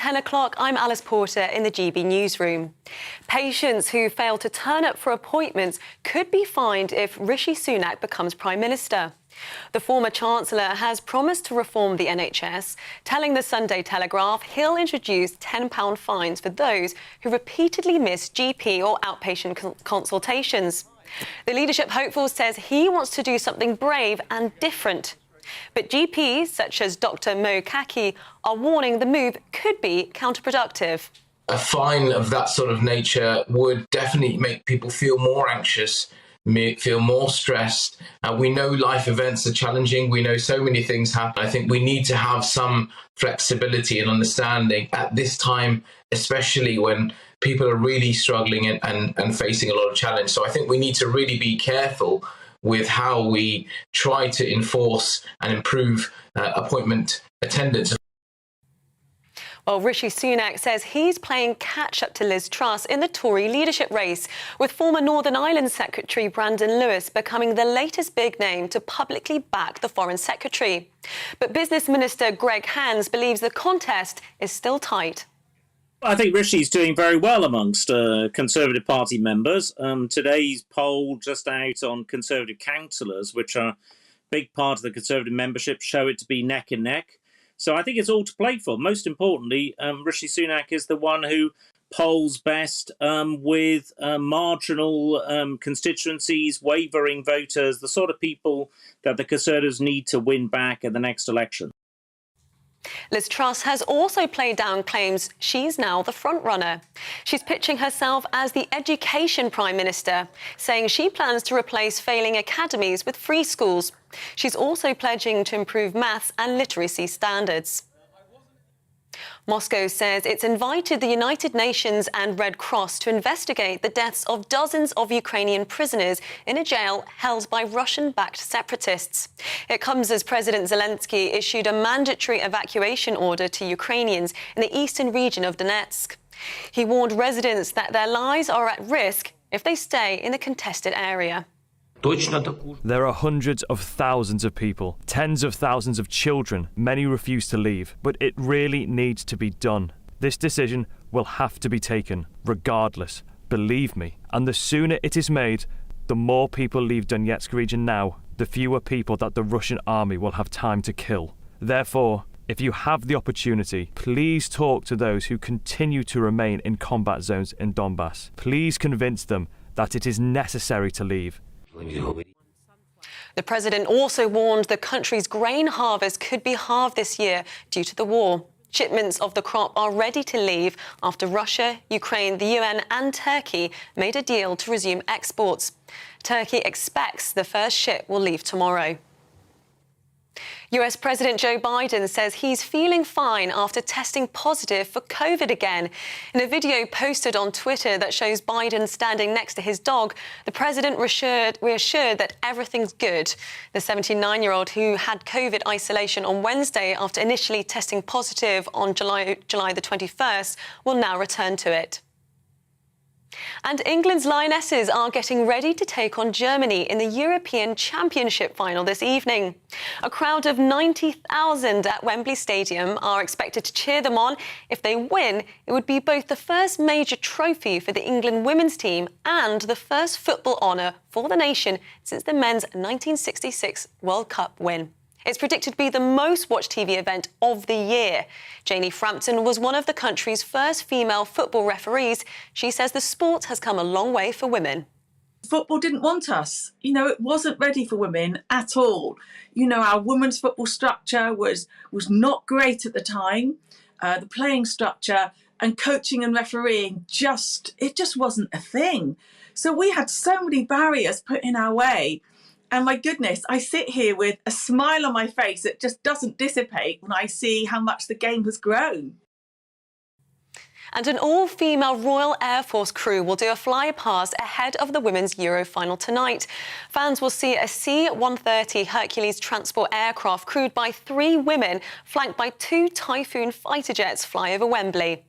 10 o'clock, I'm Alice Porter in the GB newsroom. Patients who fail to turn up for appointments could be fined if Rishi Sunak becomes Prime Minister. The former Chancellor has promised to reform the NHS, telling the Sunday Telegraph he'll introduce £10 fines for those who repeatedly miss GP or outpatient consultations. The leadership hopeful says he wants to do something brave and different. But GPs, such as Dr Mo Kaki, are warning the move could be counterproductive. A fine of that sort of nature would definitely make people feel more anxious, feel more stressed. We know life events are challenging. We know so many things happen. I think we need to have some flexibility and understanding at this time, especially when people are really struggling and facing a lot of challenge. So I think we need to really be careful with how we try to enforce and improve appointment attendance. Well, Rishi Sunak says he's playing catch-up to Liz Truss in the Tory leadership race, with former Northern Ireland Secretary Brandon Lewis becoming the latest big name to publicly back the Foreign Secretary. But Business Minister Greg Hands believes the contest is still tight. I think Rishi's doing very well amongst Conservative Party members. Today's poll just out on Conservative councillors, which are a big part of the Conservative membership, show it to be neck and neck. So I think it's all to play for. Most importantly, Rishi Sunak is the one who polls best with marginal constituencies, wavering voters, the sort of people that the Conservatives need to win back at the next election. Liz Truss has also played down claims she's now the frontrunner. She's pitching herself as the Education Prime Minister, saying she plans to replace failing academies with free schools. She's also pledging to improve maths and literacy standards. Moscow says it's invited the United Nations and Red Cross to investigate the deaths of dozens of Ukrainian prisoners in a jail held by Russian-backed separatists. It comes as President Zelensky issued a mandatory evacuation order to Ukrainians in the eastern region of Donetsk. He warned residents that their lives are at risk if they stay in the contested area. There are hundreds of thousands of people, tens of thousands of children. Many refuse to leave, but it really needs to be done. This decision will have to be taken, regardless. Believe me. And the sooner it is made, the more people leave Donetsk region now, the fewer people that the Russian army will have time to kill. Therefore, if you have the opportunity, please talk to those who continue to remain in combat zones in Donbass. Please convince them that it is necessary to leave. The president also warned the country's grain harvest could be halved this year due to the war. Shipments of the crop are ready to leave after Russia, Ukraine, the UN and Turkey made a deal to resume exports. Turkey expects the first ship will leave tomorrow. US President Joe Biden says he's feeling fine after testing positive for COVID again. In a video posted on Twitter that shows Biden standing next to his dog, the president reassured that everything's good. The 79-year-old who had COVID isolation on Wednesday after initially testing positive on July the 21st will now return to it. And England's Lionesses are getting ready to take on Germany in the European Championship final this evening. A crowd of 90,000 at Wembley Stadium are expected to cheer them on. If they win, it would be both the first major trophy for the England women's team and the first football honour for the nation since the men's 1966 World Cup win. It's predicted to be the most watched TV event of the year. Janie Frampton was one of the country's first female football referees. She says the sport has come a long way for women. Football didn't want us. It wasn't ready for women at all. Our women's football structure was not great at the time. The playing structure and coaching and refereeing just wasn't a thing. So we had so many barriers put in our way. And my goodness, I sit here with a smile on my face that just doesn't dissipate when I see how much the game has grown. And an all-female Royal Air Force crew will do a fly-past ahead of the Women's Euro final tonight. Fans will see a C-130 Hercules transport aircraft crewed by 3 women, flanked by 2 Typhoon fighter jets fly over Wembley.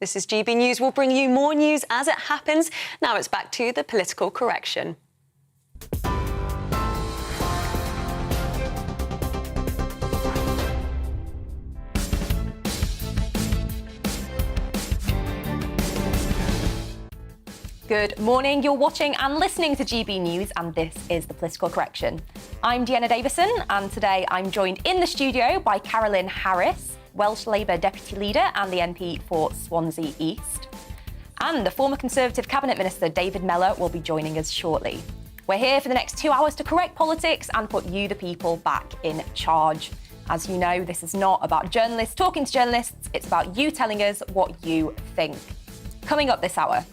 This is GB News. We'll bring you more news as it happens. Now it's back to the political correction. Good morning. You're watching and listening to GB News, and this is The Political Correction. I'm Deanna Davison, and today I'm joined in the studio by Carolyn Harris, Welsh Labour Deputy Leader and the MP for Swansea East. And the former Conservative Cabinet Minister David Mellor will be joining us shortly. We're here for the next 2 hours to correct politics and put you, the people, back in charge. As you know, this is not about journalists talking to journalists, it's about you telling us what you think. Coming up this hour,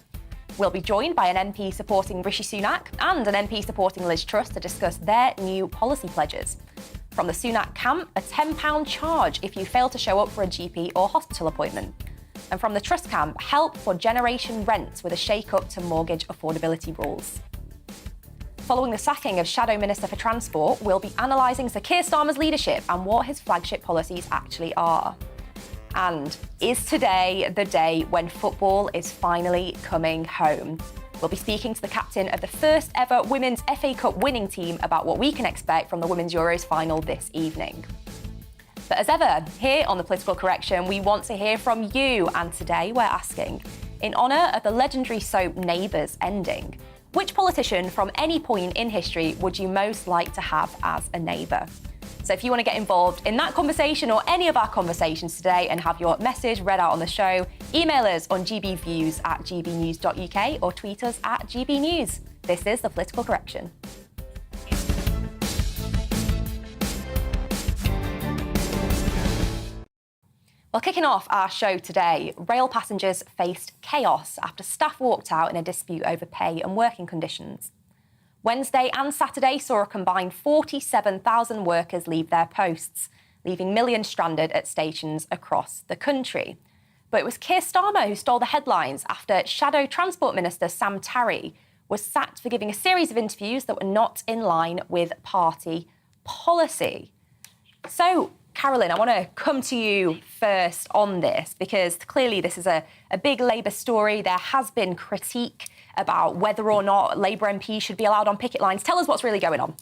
we'll be joined by an MP supporting Rishi Sunak and an MP supporting Liz Truss to discuss their new policy pledges. From the Sunak camp, a £10 charge if you fail to show up for a GP or hospital appointment. And from the Truss camp, help for generation rents with a shake-up to mortgage affordability rules. Following the sacking of Shadow Minister for Transport, we'll be analysing Sir Keir Starmer's leadership and what his flagship policies actually are. And is today the day when football is finally coming home? We'll be speaking to the captain of the first ever Women's FA Cup winning team about what we can expect from the Women's Euros final this evening. But as ever, here on The Political Correction, we want to hear from you. And today we're asking, in honour of the legendary soap Neighbours ending, which politician from any point in history would you most like to have as a neighbour? So if you want to get involved in that conversation or any of our conversations today and have your message read out on the show, email us on gbviews@gbnews.uk or tweet us at gbnews. This is The Political Correction. Well, kicking off our show today, rail passengers faced chaos after staff walked out in a dispute over pay and working conditions. Wednesday and Saturday saw a combined 47,000 workers leave their posts, leaving millions stranded at stations across the country. But it was Keir Starmer who stole the headlines after Shadow Transport Minister Sam Tarry was sacked for giving a series of interviews that were not in line with party policy. So, Carolyn, I want to come to you first on this because clearly this is a big Labour story. There has been critique about whether or not Labour MPs should be allowed on picket lines. Tell us what's really going on.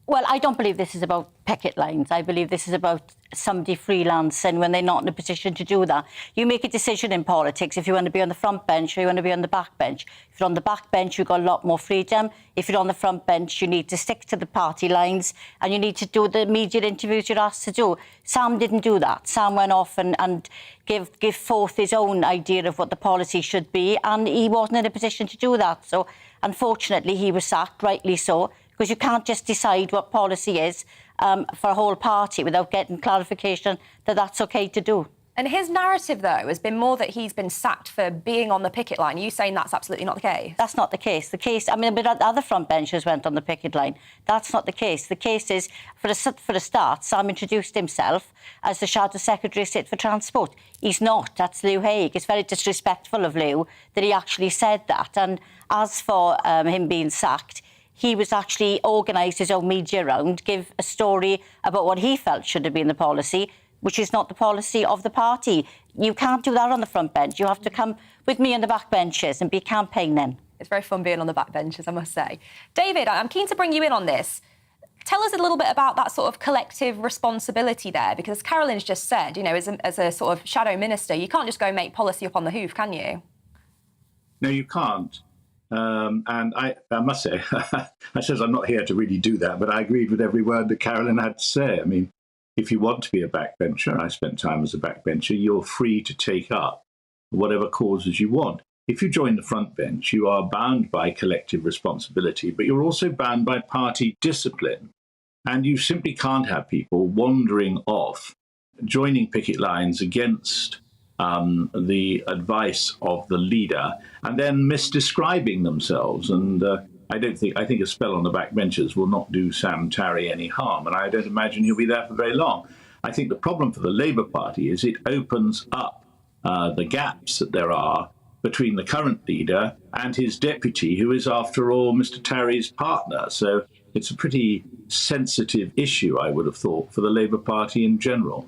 Well, I don't believe this is about picket lines. I believe this is about somebody freelancing when they're not in a position to do that. You make a decision in politics if you want to be on the front bench or you want to be on the back bench. If you're on the back bench, you've got a lot more freedom. If you're on the front bench, you need to stick to the party lines and you need to do the media interviews you're asked to do. Sam didn't do that. Sam went off and give forth his own idea of what the policy should be, and he wasn't in a position to do that. So, unfortunately, he was sacked, rightly so, because you can't just decide what policy is for a whole party without getting clarification that that's OK to do. And his narrative, though, has been more that he's been sacked for being on the picket line. Are you saying that's absolutely not the case? That's not the case. I mean, but other front benchers went on the picket line. That's not the case. The case is, for a start, Sam introduced himself as the Shadow Secretary of State for Transport. He's not. That's Lew Haig. It's very disrespectful of Lew that he actually said that. And as for him being sacked, he was actually organised his own media round, give a story about what he felt should have been the policy, which is not the policy of the party. You can't do that on the front bench. You have to come with me on the back benches and be campaigning. It's very fun being on the back benches, I must say. David, I'm keen to bring you in on this. Tell us a little bit about that sort of collective responsibility there, because Carolyn's just said, you know, as a sort of shadow minister, you can't just go make policy up on the hoof, can you? No, you can't. And I must say, I suppose I'm not here to really do that, but I agreed with every word that Carolyn had to say. I mean, if you want to be a backbencher, I spent time as a backbencher, you're free to take up whatever causes you want. If you join the front bench, you are bound by collective responsibility, but you're also bound by party discipline. And you simply can't have people wandering off, joining picket lines against the advice of the leader, and then misdescribing themselves. And I think a spell on the backbenchers will not do Sam Tarry any harm, and I don't imagine he'll be there for very long. I think the problem for the Labour Party is it opens up the gaps that there are between the current leader and his deputy, who is, after all, Mr. Tarry's partner. So it's a pretty sensitive issue, I would have thought, for the Labour Party in general.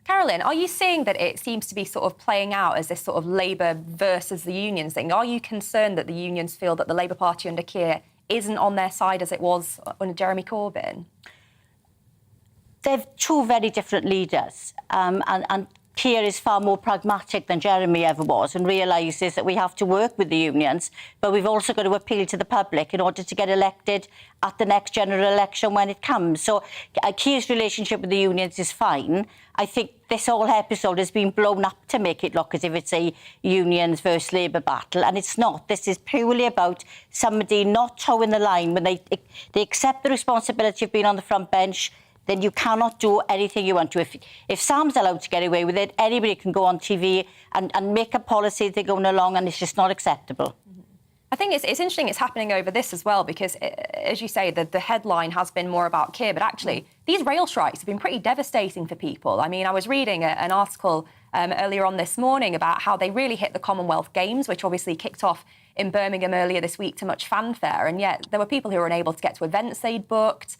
Carolyn, are you seeing that it seems to be sort of playing out as this sort of Labour versus the unions thing? Are you concerned that the unions feel that the Labour Party under Keir isn't on their side as it was under Jeremy Corbyn? They're two very different leaders. And Keir is far more pragmatic than Jeremy ever was and realises that we have to work with the unions, but we've also got to appeal to the public in order to get elected at the next general election when it comes. So Keir's relationship with the unions is fine. I think this whole episode has been blown up to make it look as if it's a unions versus Labour battle, and it's not. This is purely about somebody not toeing the line. When they accept the responsibility of being on the front bench, then you cannot do anything you want to. If Sam's allowed to get away with it, anybody can go on TV and make a policy they're going along, and it's just not acceptable. I think it's interesting it's happening over this as well, because, as you say, the headline has been more about Keir, but actually these rail strikes have been pretty devastating for people. I mean, I was reading an article earlier on this morning about how they really hit the Commonwealth Games, which obviously kicked off in Birmingham earlier this week to much fanfare, and yet there were people who were unable to get to events they'd booked.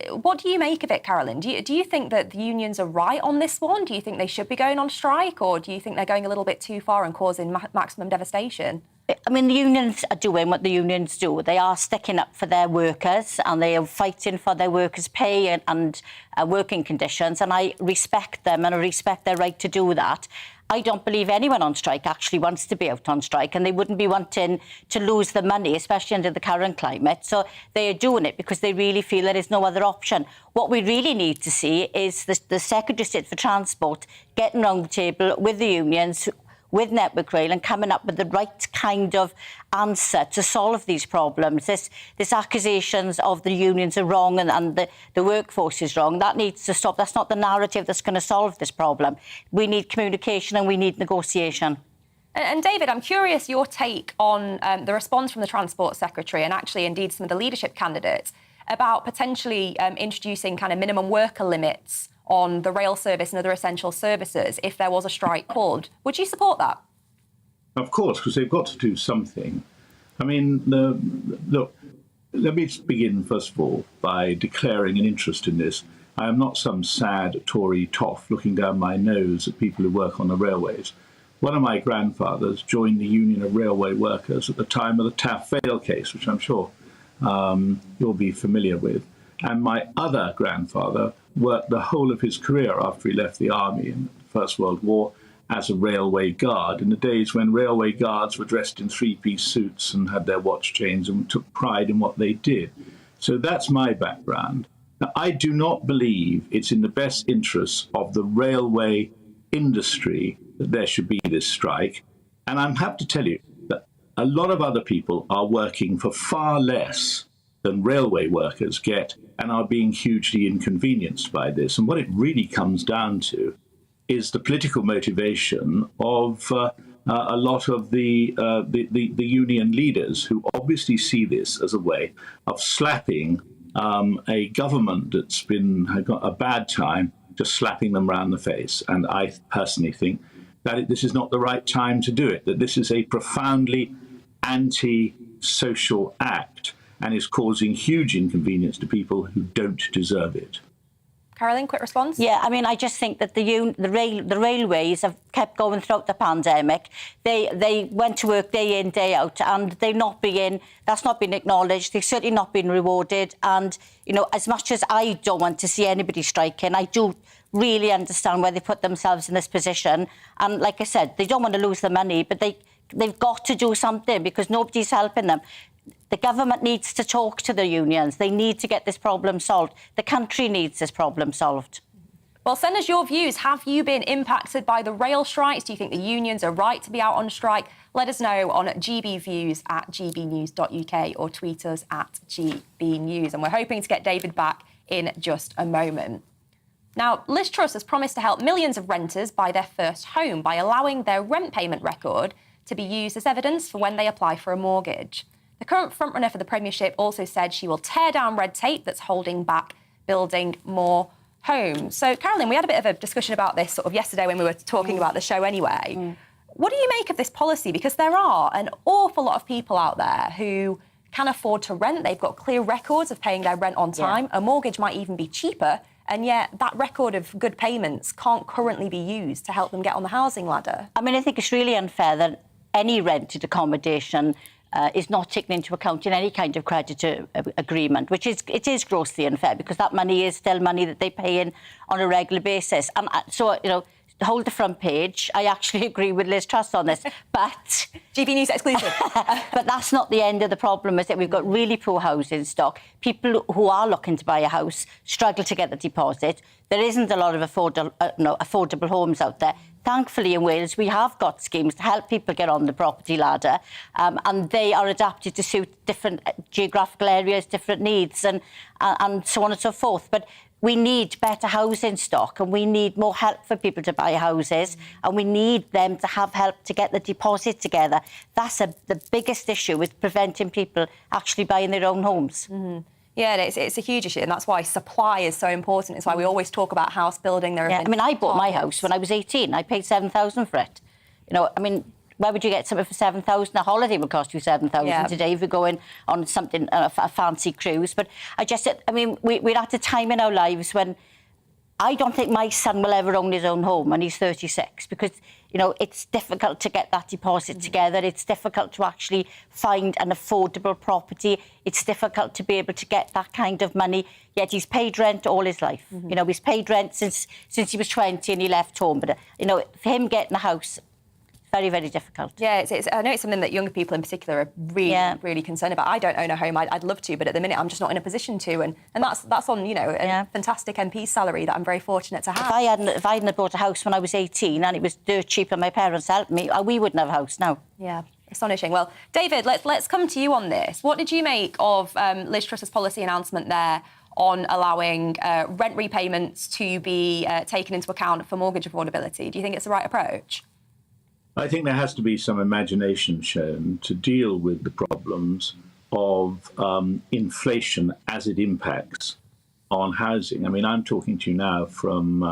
What do you make of it, Carolyn? Do you think that the unions are right on this one? Do you think they should be going on strike, or do you think they're going a little bit too far and causing maximum devastation? I mean, the unions are doing what the unions do. They are sticking up for their workers, and they are fighting for their workers' pay and working conditions, and I respect them and I respect their right to do that. I don't believe anyone on strike actually wants to be out on strike, and they wouldn't be wanting to lose the money, especially under the current climate. So they are doing it because they really feel there is no other option. What we really need to see is the Secretary of State for Transport getting round the table with the unions, with Network Rail, and coming up with the right kind of answer to solve these problems. This accusations of the unions are wrong and the workforce is wrong, that needs to stop. That's not the narrative that's going to solve this problem. We need communication and we need negotiation. And David, I'm curious your take on the response from the Transport Secretary and actually indeed some of the leadership candidates about potentially introducing kind of minimum worker limits on the rail service and other essential services if there was a strike called. Would you support that? Of course, because they've got to do something. I mean, look, let me begin, first of all, by declaring an interest in this. I am not some sad Tory toff looking down my nose at people who work on the railways. One of my grandfathers joined the Union of Railway Workers at the time of the Taff Vale case, which I'm sure you'll be familiar with. And my other grandfather worked the whole of his career after he left the army in the First World War as a railway guard, in the days when railway guards were dressed in three-piece suits and had their watch chains and took pride in what they did. So that's my background. Now, I do not believe it's in the best interests of the railway industry that there should be this strike. And I'm happy to tell you that a lot of other people are working for far less than railway workers get and are being hugely inconvenienced by this. And what it really comes down to is the political motivation of a lot of the union leaders, who obviously see this as a way of slapping a government that's had got a bad time, just slapping them round the face. And I personally think that this is not the right time to do it, that this is a profoundly anti-social act and is causing huge inconvenience to people who don't deserve it. Carolyn, quick response? Yeah, I mean, I just think that the railways have kept going throughout the pandemic. They went to work day in, day out, and that's not been acknowledged. They've certainly not been rewarded. And, you know, as much as I don't want to see anybody striking, I do really understand why they put themselves in this position. And like I said, they don't want to lose the money, but they've got to do something because nobody's helping them. The government needs to talk to the unions. They need to get this problem solved. The country needs this problem solved. Well, send us your views. Have you been impacted by the rail strikes? Do you think the unions are right to be out on strike? Let us know on gbviews@gbnews.uk or tweet us at gbnews. And we're hoping to get David back in just a moment. Now, Liz Truss has promised to help millions of renters buy their first home by allowing their rent payment record to be used as evidence for when they apply for a mortgage. The current frontrunner for the Premiership also said she will tear down red tape that's holding back building more homes. So, Carolyn, we had a bit of a discussion about this sort of yesterday when we were talking about the show anyway. What do you make of this policy? Because there are an awful lot of people out there who can afford to rent. They've got clear records of paying their rent on time. Yeah. A mortgage might even be cheaper. And yet that record of good payments can't currently be used to help them get on the housing ladder. I mean, I think it's really unfair that any rented accommodation is not taken into account in any kind of creditor agreement, which is grossly unfair because that money is still money that they pay in on a regular basis. And so, you know, hold the front page. I actually agree with Liz Truss on this, but GBNews exclusive. but that's not the end of the problem. Is that we've got really poor housing stock. People who are looking to buy a house struggle to get the deposit. There isn't a lot of affordable homes out there. Thankfully, in Wales, we have got schemes to help people get on the property ladder, and they are adapted to suit different geographical areas, different needs, and so on and so forth. But we need better housing stock, and we need more help for people to buy houses, and we need them to have help to get the deposit together. That's the biggest issue with preventing people actually buying their own homes. Mm-hmm. Yeah, it's a huge issue, and that's why supply is so important. It's why we always talk about house building. I mean, I bought my house when I was 18. I paid $7,000 for it. You know, I mean, where would you get something for $7,000? A holiday would cost you $7,000 today if you're going on something, a fancy cruise. But we're at a time in our lives when I don't think my son will ever own his own home, and he's 36, because, you know, it's difficult to get that deposit together. It's difficult to actually find an affordable property. It's difficult to be able to get that kind of money. Yet he's paid rent all his life. You know, he's paid rent since he was 20 and he left home. But, you know, for him getting a house, very, very difficult. Yeah, I know it's something that younger people in particular are really concerned about. I don't own a home. I'd love to, but at the minute I'm just not in a position to. And that's on, you know, a fantastic MP salary that I'm very fortunate to have. If I hadn't bought a house when I was 18 and it was dirt cheap and my parents helped me, we wouldn't have a house now. Yeah, astonishing. Well, David, let's come to you on this. What did you make of Liz Truss's policy announcement there on allowing rent repayments to be taken into account for mortgage affordability? Do you think it's the right approach? I think there has to be some imagination shown to deal with the problems of inflation as it impacts on housing. I mean, I'm talking to you now from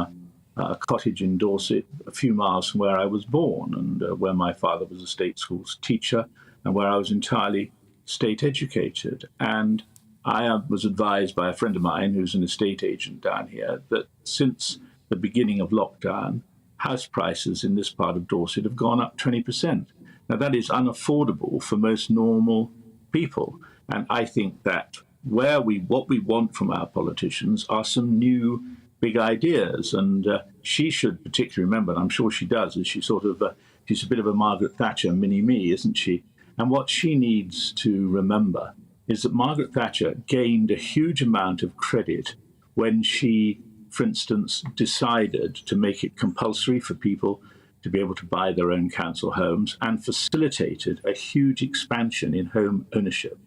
a cottage in Dorset, a few miles from where I was born, and where my father was a state schools teacher, and where I was entirely state educated. And I was advised by a friend of mine who's an estate agent down here that since the beginning of lockdown, house prices in this part of Dorset have gone up 20%. Now, that is unaffordable for most normal people. And I think that what we want from our politicians are some new big ideas. And she should particularly remember, and I'm sure she does, as she's a bit of a Margaret Thatcher mini-me, isn't she? And what she needs to remember is that Margaret Thatcher gained a huge amount of credit when she, for instance, decided to make it compulsory for people to be able to buy their own council homes and facilitated a huge expansion in home ownership.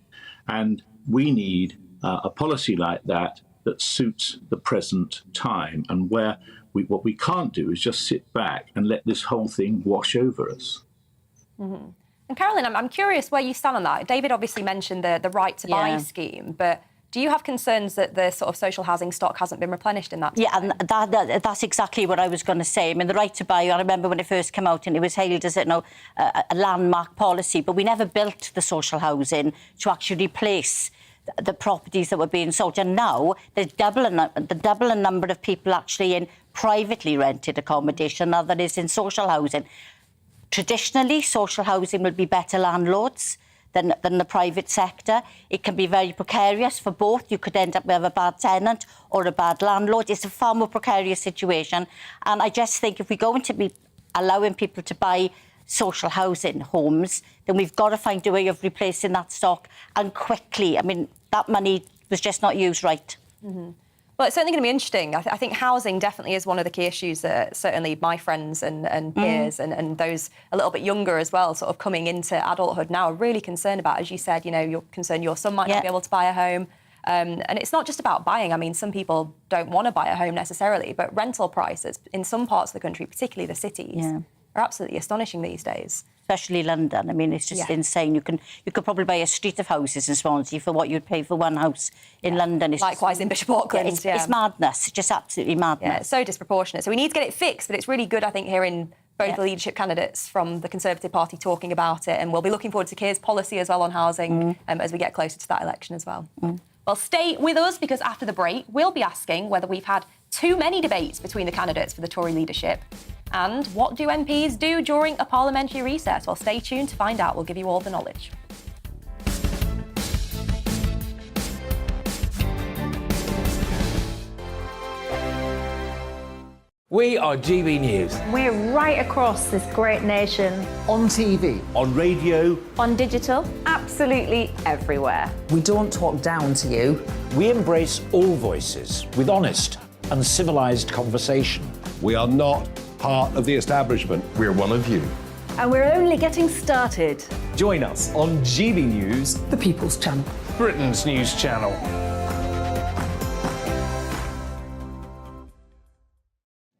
And we need a policy like that that suits the present time, and where what we can't do is just sit back and let this whole thing wash over us. Mm-hmm. And Carolyn, I'm curious where you stand on that. David obviously mentioned the right to buy scheme, but do you have concerns that the sort of social housing stock hasn't been replenished in that time? Yeah, and that's exactly what I was going to say. I mean, the right to buy, I remember when it first came out and it was hailed as a landmark policy, but we never built the social housing to actually replace the properties that were being sold. And now there's double a number of people actually in privately rented accommodation now that is in social housing. Traditionally, social housing will be better landlords than the private sector. It can be very precarious for both. You could end up with a bad tenant or a bad landlord. It's a far more precarious situation. And I just think if we're going to be allowing people to buy social housing homes, then we've got to find a way of replacing that stock, and quickly. I mean, that money was just not used right. Mm-hmm. Well, it's certainly going to be interesting. I think housing definitely is one of the key issues that certainly my friends and peers and those a little bit younger as well, sort of coming into adulthood now, are really concerned about. As you said, you know, you're concerned your son might not be able to buy a home. And it's not just about buying. I mean, some people don't want to buy a home necessarily, but rental prices in some parts of the country, particularly the cities, are absolutely astonishing these days. Especially London. I mean, it's just insane. You could probably buy a street of houses in Swansea for what you'd pay for one house in London. It's likewise in Bishop Auckland. It's madness. It's just absolutely madness. Yeah, it's so disproportionate. So we need to get it fixed, but it's really good, I think, hearing both the leadership candidates from the Conservative Party talking about it, and we'll be looking forward to Keir's policy as well on housing as we get closer to that election as well. Well, stay with us, because after the break, we'll be asking whether we've had too many debates between the candidates for the Tory leadership. And what do MPs do during a parliamentary recess? Well, stay tuned to find out. We'll give you all the knowledge. We are GB News. We're right across this great nation. On TV. On radio. On digital. Absolutely everywhere. We don't talk down to you. We embrace all voices with honest and civilised conversation. We are not part of the establishment. We're one of you. And we're only getting started. Join us on GB News, the People's Channel, Britain's news channel.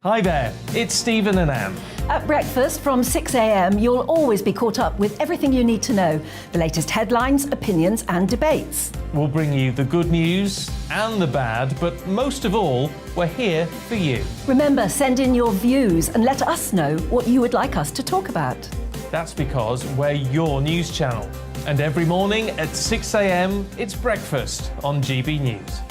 Hi there, it's Stephen and Anne. At breakfast from 6 a.m, you'll always be caught up with everything you need to know, the latest headlines, opinions and debates. We'll bring you the good news and the bad, but most of all, we're here for you. Remember, send in your views and let us know what you would like us to talk about. That's because we're your news channel. And every morning at 6 a.m, it's breakfast on GB News.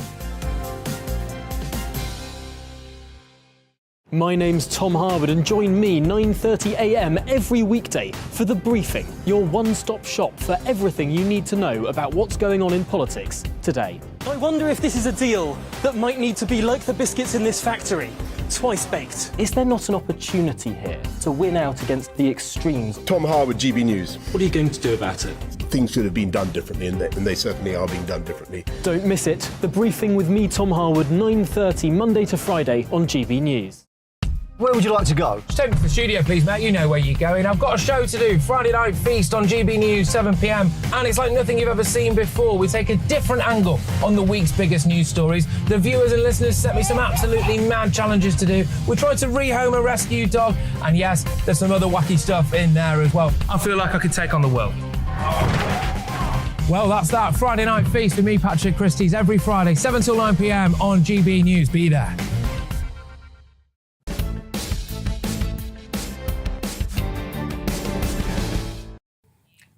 My name's Tom Harwood and join me 9:30 a.m. every weekday for The Briefing, your one-stop shop for everything you need to know about what's going on in politics today. I wonder if this is a deal that might need to be like the biscuits in this factory, twice baked. Is there not an opportunity here to win out against the extremes? Tom Harwood, GB News. What are you going to do about it? Things should have been done differently, and they certainly are being done differently. Don't miss it. The Briefing with me, Tom Harwood, 9:30 Monday to Friday on GB News. Where would you like to go? Just take me to the studio, please, mate. You know where you're going. I've got a show to do. Friday Night Feast on GB News, 7 p.m. And it's like nothing you've ever seen before. We take a different angle on the week's biggest news stories. The viewers and listeners set me some absolutely mad challenges to do. We tried to rehome a rescue dog. And yes, there's some other wacky stuff in there as well. I feel like I could take on the world. Well, that's that. Friday Night Feast with me, Patrick Christie's, every Friday, 7 till 9 p.m. on GB News. Be there.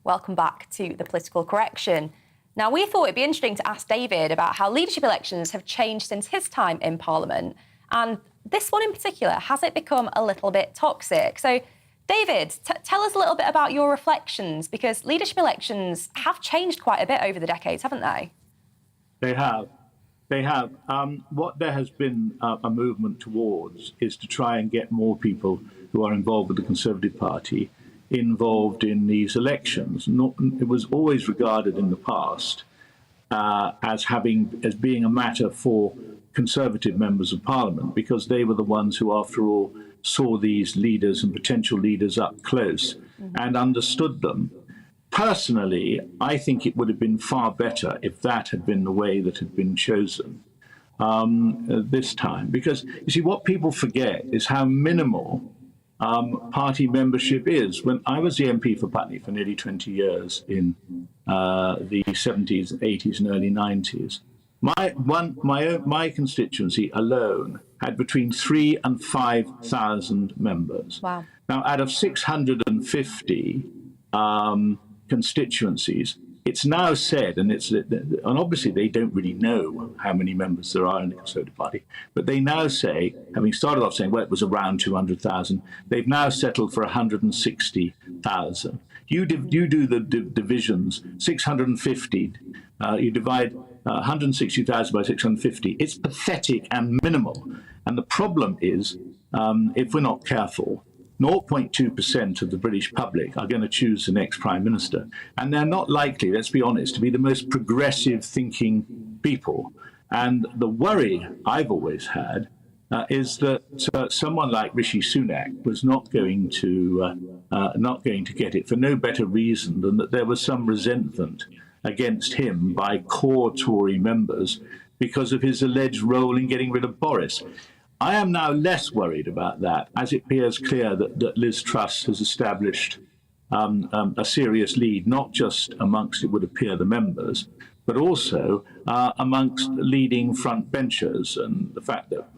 Welcome back to The Political Correction. Now, we thought it'd be interesting to ask David about how leadership elections have changed since his time in Parliament. And this one in particular, has it become a little bit toxic? So, David, tell us a little bit about your reflections, because leadership elections have changed quite a bit over the decades, haven't they? They have. They have. What there has been a movement towards is to try and get more people who are involved with the Conservative Party involved in these elections. It was always regarded in the past as being a matter for Conservative members of Parliament, because they were the ones who, after all, saw these leaders and potential leaders up close and understood them. Personally, I think it would have been far better if that had been the way that had been chosen this time. Because, you see, what people forget is how minimal party membership is. When I was the MP for Putney for nearly 20 years in the 70s, 80s and early 90s, my constituency alone had between 3,000 and 5,000 members. Wow. Now, out of 650 constituencies, it's now said, and obviously they don't really know how many members there are in the Conservative Party, but they now say, having started off saying, well, it was around 200,000, they've now settled for 160,000. You do the divisions, 650, you divide 160,000 by 650. It's pathetic and minimal. And the problem is, if we're not careful, 0.2% of the British public are going to choose the next Prime Minister. And they're not likely, let's be honest, to be the most progressive thinking people. And the worry I've always had is that someone like Rishi Sunak was not going to get it for no better reason than that there was some resentment against him by core Tory members because of his alleged role in getting rid of Boris. I am now less worried about that, as it appears clear that Liz Truss has established a serious lead, not just amongst, it would appear, the members, but also amongst leading front benchers, and the fact that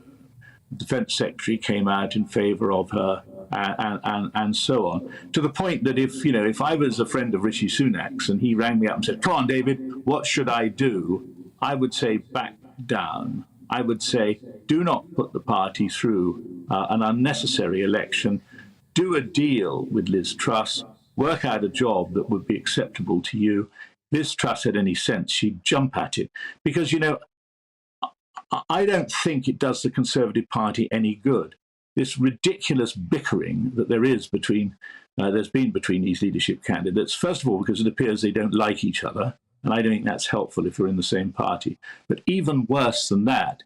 the Defence Secretary came out in favour of her, and so on, to the point that if I was a friend of Rishi Sunak's and he rang me up and said, "Come on, David, what should I do?" I would say, back down. I would say, do not put the party through an unnecessary election. Do a deal with Liz Truss. Work out a job that would be acceptable to you. Liz Truss had any sense, she'd jump at it. Because, I don't think it does the Conservative Party any good this ridiculous bickering that there's been between these leadership candidates. First of all, because it appears they don't like each other, and I don't think that's helpful if you're in the same party. But even worse than that,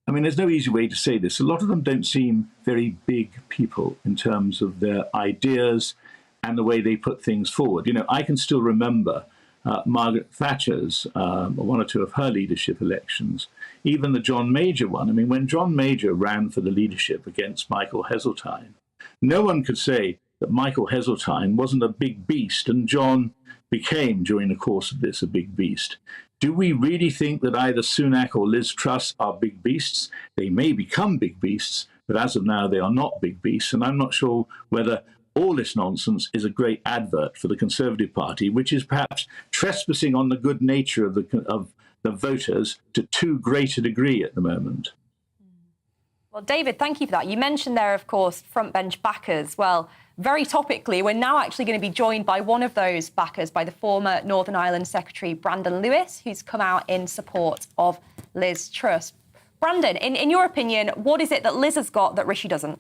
I mean, there's no easy way to say this. A lot of them don't seem very big people in terms of their ideas and the way they put things forward. You know, I can still remember Margaret Thatcher's, one or two of her leadership elections, even the John Major one. I mean, when John Major ran for the leadership against Michael Heseltine, no one could say that Michael Heseltine wasn't a big beast, and John became, during the course of this, a big beast. Do we really think that either Sunak or Liz Truss are big beasts? They may become big beasts, but as of now, they are not big beasts. And I'm not sure whether all this nonsense is a great advert for the Conservative Party, which is perhaps trespassing on the good nature of the voters to too great a degree at the moment. Well, David, thank you for that. You mentioned there, of course, frontbench backers. Well, very topically, we're now actually going to be joined by one of those backers, by the former Northern Ireland Secretary Brandon Lewis, who's come out in support of Liz Truss. Brandon, in your opinion, what is it that Liz has got that Rishi doesn't?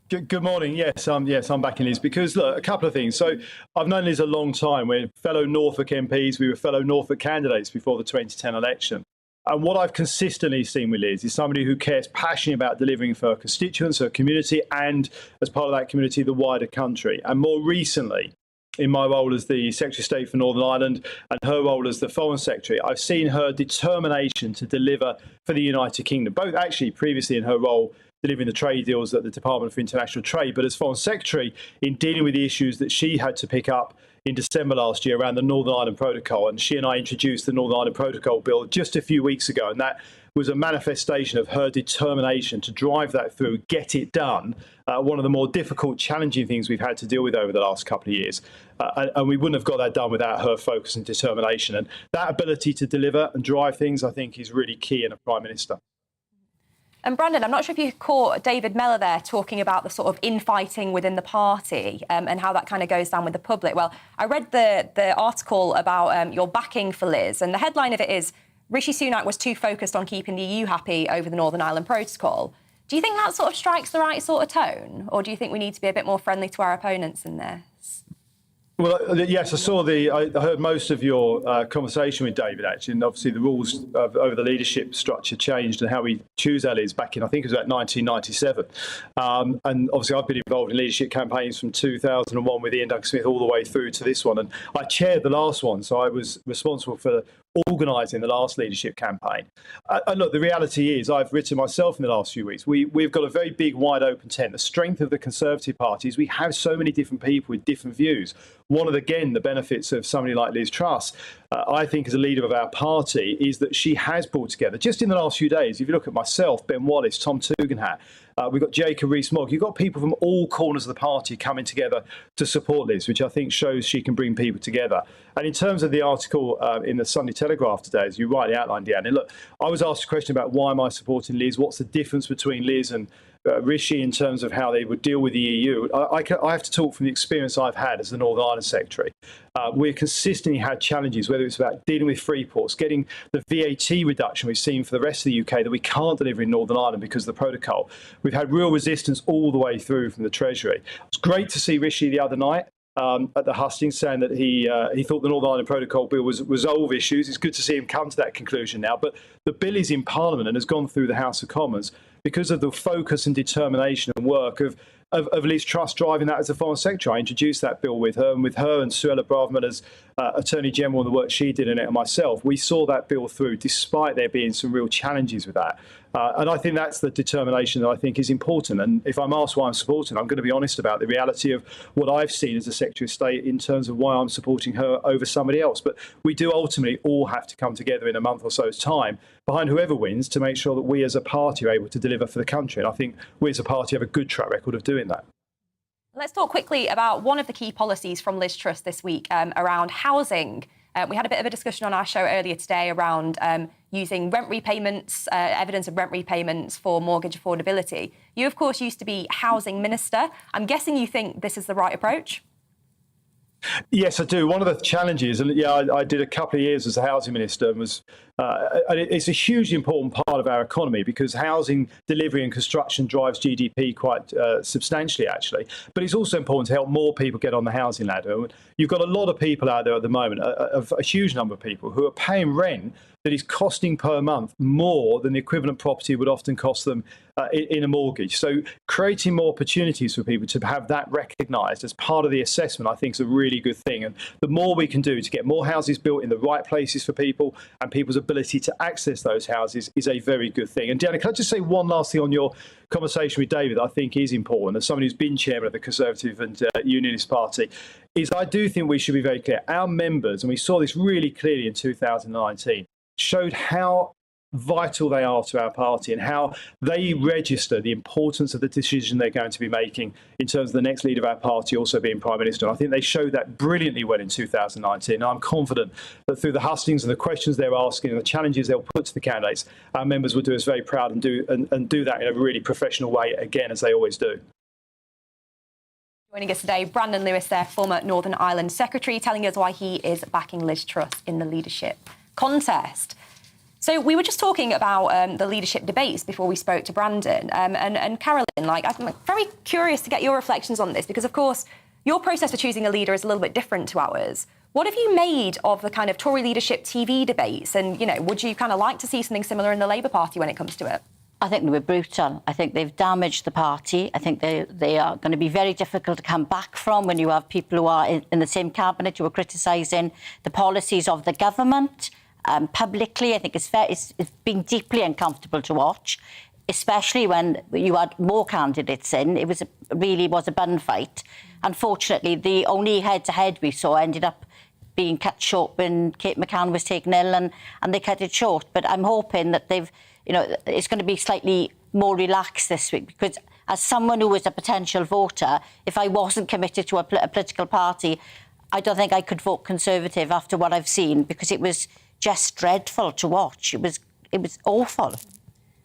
Good morning. Yes, I'm backing Liz because, look, a couple of things. So I've known Liz a long time. We're fellow Norfolk MPs. We were fellow Norfolk candidates before the 2010 election. And what I've consistently seen with Liz is somebody who cares passionately about delivering for her constituents, her community, and as part of that community, the wider country. And more recently, in my role as the Secretary of State for Northern Ireland and her role as the Foreign Secretary, I've seen her determination to deliver for the United Kingdom, both actually previously in her role delivering the trade deals at the Department for International Trade, but as Foreign Secretary in dealing with the issues that she had to pick up in December last year around the Northern Ireland Protocol. And she and I introduced the Northern Ireland Protocol bill just a few weeks ago, and that was a manifestation of her determination to drive that through, get it done. One of the more difficult, challenging things we've had to deal with over the last couple of years. And we wouldn't have got that done without her focus and determination. And that ability to deliver and drive things, I think, is really key in a Prime Minister. And Brandon, I'm not sure if you caught David Mellor there talking about the sort of infighting within the party and how that kind of goes down with the public. Well, I read the article about your backing for Liz, and the headline of it is, Rishi Sunak was too focused on keeping the EU happy over the Northern Ireland Protocol. Do you think that sort of strikes the right sort of tone? Or do you think we need to be a bit more friendly to our opponents in this? Well, yes, I heard most of your conversation with David, actually, and obviously the rules over the leadership structure changed and how we choose our leaders back in, I think it was about 1997. And obviously I've been involved in leadership campaigns from 2001 with Ian Duncan-Smith all the way through to this one. And I chaired the last one, so I was responsible for organising the last leadership campaign. And look, the reality is I've written myself in the last few weeks. We've got a very big, wide open tent. The strength of the Conservative Party is we have so many different people with different views. One of, again, the benefits of somebody like Liz Truss, I think, as a leader of our party, is that she has brought together, just in the last few days, if you look at myself, Ben Wallace, Tom Tugendhat, we've got Jacob Rees-Mogg, you've got people from all corners of the party coming together to support Liz, which I think shows she can bring people together. And in terms of the article in the Sunday Telegraph today, as you rightly outlined, Deanna, look, I was asked a question about why am I supporting Liz, what's the difference between Liz and Rishi in terms of how they would deal with the EU. I have to talk from the experience I've had as the Northern Ireland Secretary. We've consistently had challenges, whether it's about dealing with free ports, getting the VAT reduction we've seen for the rest of the UK that we can't deliver in Northern Ireland because of the protocol. We've had real resistance all the way through from the Treasury. It's great to see Rishi the other night at the hustings saying that he thought the Northern Ireland Protocol bill was resolve issues. It's good to see him come to that conclusion now. But the bill is in Parliament and has gone through the House of Commons because of the focus and determination and work of Liz Truss driving that as a Foreign Secretary. I introduced that bill with her and Suella Braverman as Attorney General and the work she did in it and myself. We saw that bill through despite there being some real challenges with that. And I think that's the determination that I think is important. And if I'm asked why I'm supporting, I'm going to be honest about the reality of what I've seen as a Secretary of State in terms of why I'm supporting her over somebody else. But we do ultimately all have to come together in a month or so's time behind whoever wins to make sure that we as a party are able to deliver for the country. And I think we as a party have a good track record of doing that. Let's talk quickly about one of the key policies from Liz Truss this week around housing. We had a bit of a discussion on our show earlier today around using rent repayments, evidence of rent repayments for mortgage affordability. You, of course, used to be housing minister. I'm guessing you think this is the right approach? Yes, I do. One of the challenges, and yeah, I did a couple of years as a housing minister and was It's a hugely important part of our economy because housing delivery and construction drives GDP quite substantially, actually. But it's also important to help more people get on the housing ladder. You've got a lot of people out there at the moment, a huge number of people who are paying rent that is costing per month more than the equivalent property would often cost them in a mortgage. So creating more opportunities for people to have that recognised as part of the assessment, I think, is a really good thing. And the more we can do to get more houses built in the right places for people and people's ability to access those houses is a very good thing. And Diana, can I just say one last thing on your conversation with David that I think is important, as someone who's been chairman of the Conservative and Unionist Party, is I do think we should be very clear. Our members, and we saw this really clearly in 2019, showed how vital they are to our party and how they register the importance of the decision they're going to be making in terms of the next leader of our party also being Prime Minister. And I think they showed that brilliantly well in 2019. And I'm confident that through the hustings and the questions they're asking and the challenges they'll put to the candidates, our members will do us very proud and do that in a really professional way, again, as they always do. Joining us today, Brandon Lewis, their former Northern Ireland Secretary, telling us why he is backing Liz Truss in the leadership contest. So we were just talking about the leadership debates before we spoke to Brandon. And Carolyn, I'm very curious to get your reflections on this because, of course, your process for choosing a leader is a little bit different to ours. What have you made of the kind of Tory leadership TV debates? And, would you kind of like to see something similar in the Labour Party when it comes to it? I think they were brutal. I think they've damaged the party. I think they are going to be very difficult to come back from when you have people who are in the same cabinet who are criticising the policies of the government. Publicly, I think it's been deeply uncomfortable to watch, especially when you had more candidates in. It really was a bun fight. Unfortunately, the only head-to-head we saw ended up being cut short when Kate McCann was taken ill, and they cut it short. But I'm hoping that it's going to be slightly more relaxed this week, because as someone who was a potential voter, if I wasn't committed to a political party, I don't think I could vote Conservative after what I've seen, because it was just dreadful to watch. It was awful.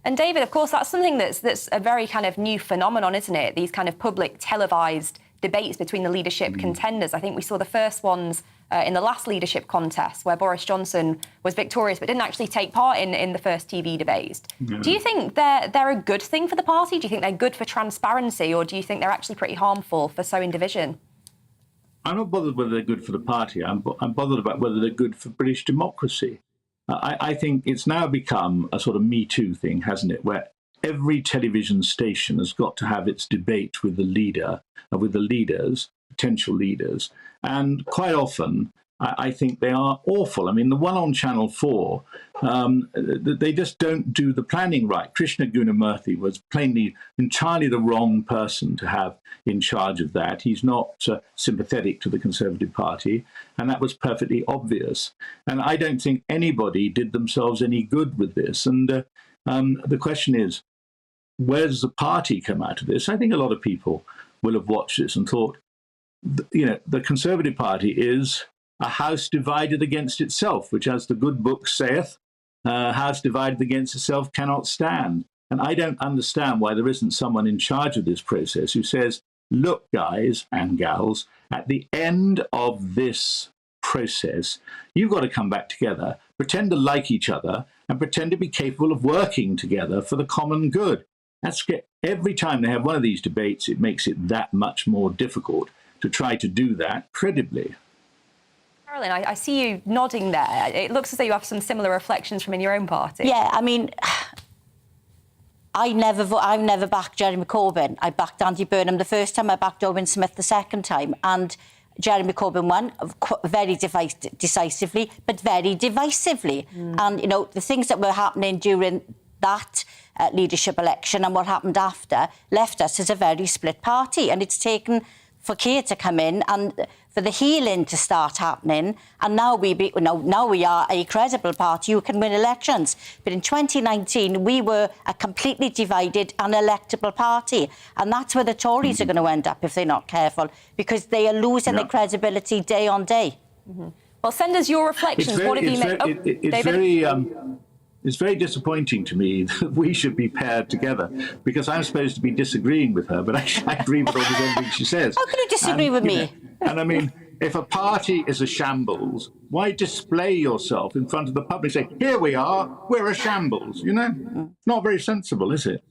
And David, of course, that's something that's a very kind of new phenomenon, isn't it? These kind of public televised debates between the leadership contenders. I think we saw the first ones in the last leadership contest where Boris Johnson was victorious but didn't actually take part in the first TV debates. Yeah. Do you think they're a good thing for the party? Do you think they're good for transparency, or do you think they're actually pretty harmful for sowing division? I'm not bothered whether they're good for the party. I'm bothered about whether they're good for British democracy. I think it's now become a sort of Me Too thing, hasn't it, where every television station has got to have its debate with the leader, with the leaders, potential leaders. And quite often, I think they are awful. I mean, the one on Channel 4, they just don't do the planning right. Krishna Gunamurthy was plainly entirely the wrong person to have in charge of that. He's not sympathetic to the Conservative Party, and that was perfectly obvious. And I don't think anybody did themselves any good with this. And the question is, where does the party come out of this? I think a lot of people will have watched this and thought, the Conservative Party is a house divided against itself, which, as the good book saith, a house divided against itself cannot stand. And I don't understand why there isn't someone in charge of this process who says, look, guys and gals, at the end of this process, you've got to come back together, pretend to like each other, and pretend to be capable of working together for the common good. Every time they have one of these debates, it makes it that much more difficult to try to do that credibly. Carolyn, I see you nodding there. It looks as though you have some similar reflections from in your own party. Yeah, I mean, I've never backed Jeremy Corbyn. I backed Andy Burnham the first time. I backed Owen Smith the second time. And Jeremy Corbyn won very decisively, but very divisively. And, the things that were happening during that leadership election and what happened after left us as a very split party. And it's taken for Keir to come in and for the healing to start happening, and now we are a credible party who can win elections. But in 2019, we were a completely divided, unelectable party, and that's where the Tories are going to end up if they're not careful, because they are losing their credibility day on day. Well, send us your reflections. What have you made? It's very disappointing to me that we should be paired together, because I'm supposed to be disagreeing with her, but I agree with almost everything she says. How can you disagree with me? And I mean, if a party is a shambles, why display yourself in front of the public? Say, here we are, we're a shambles, you know? Not very sensible, is it?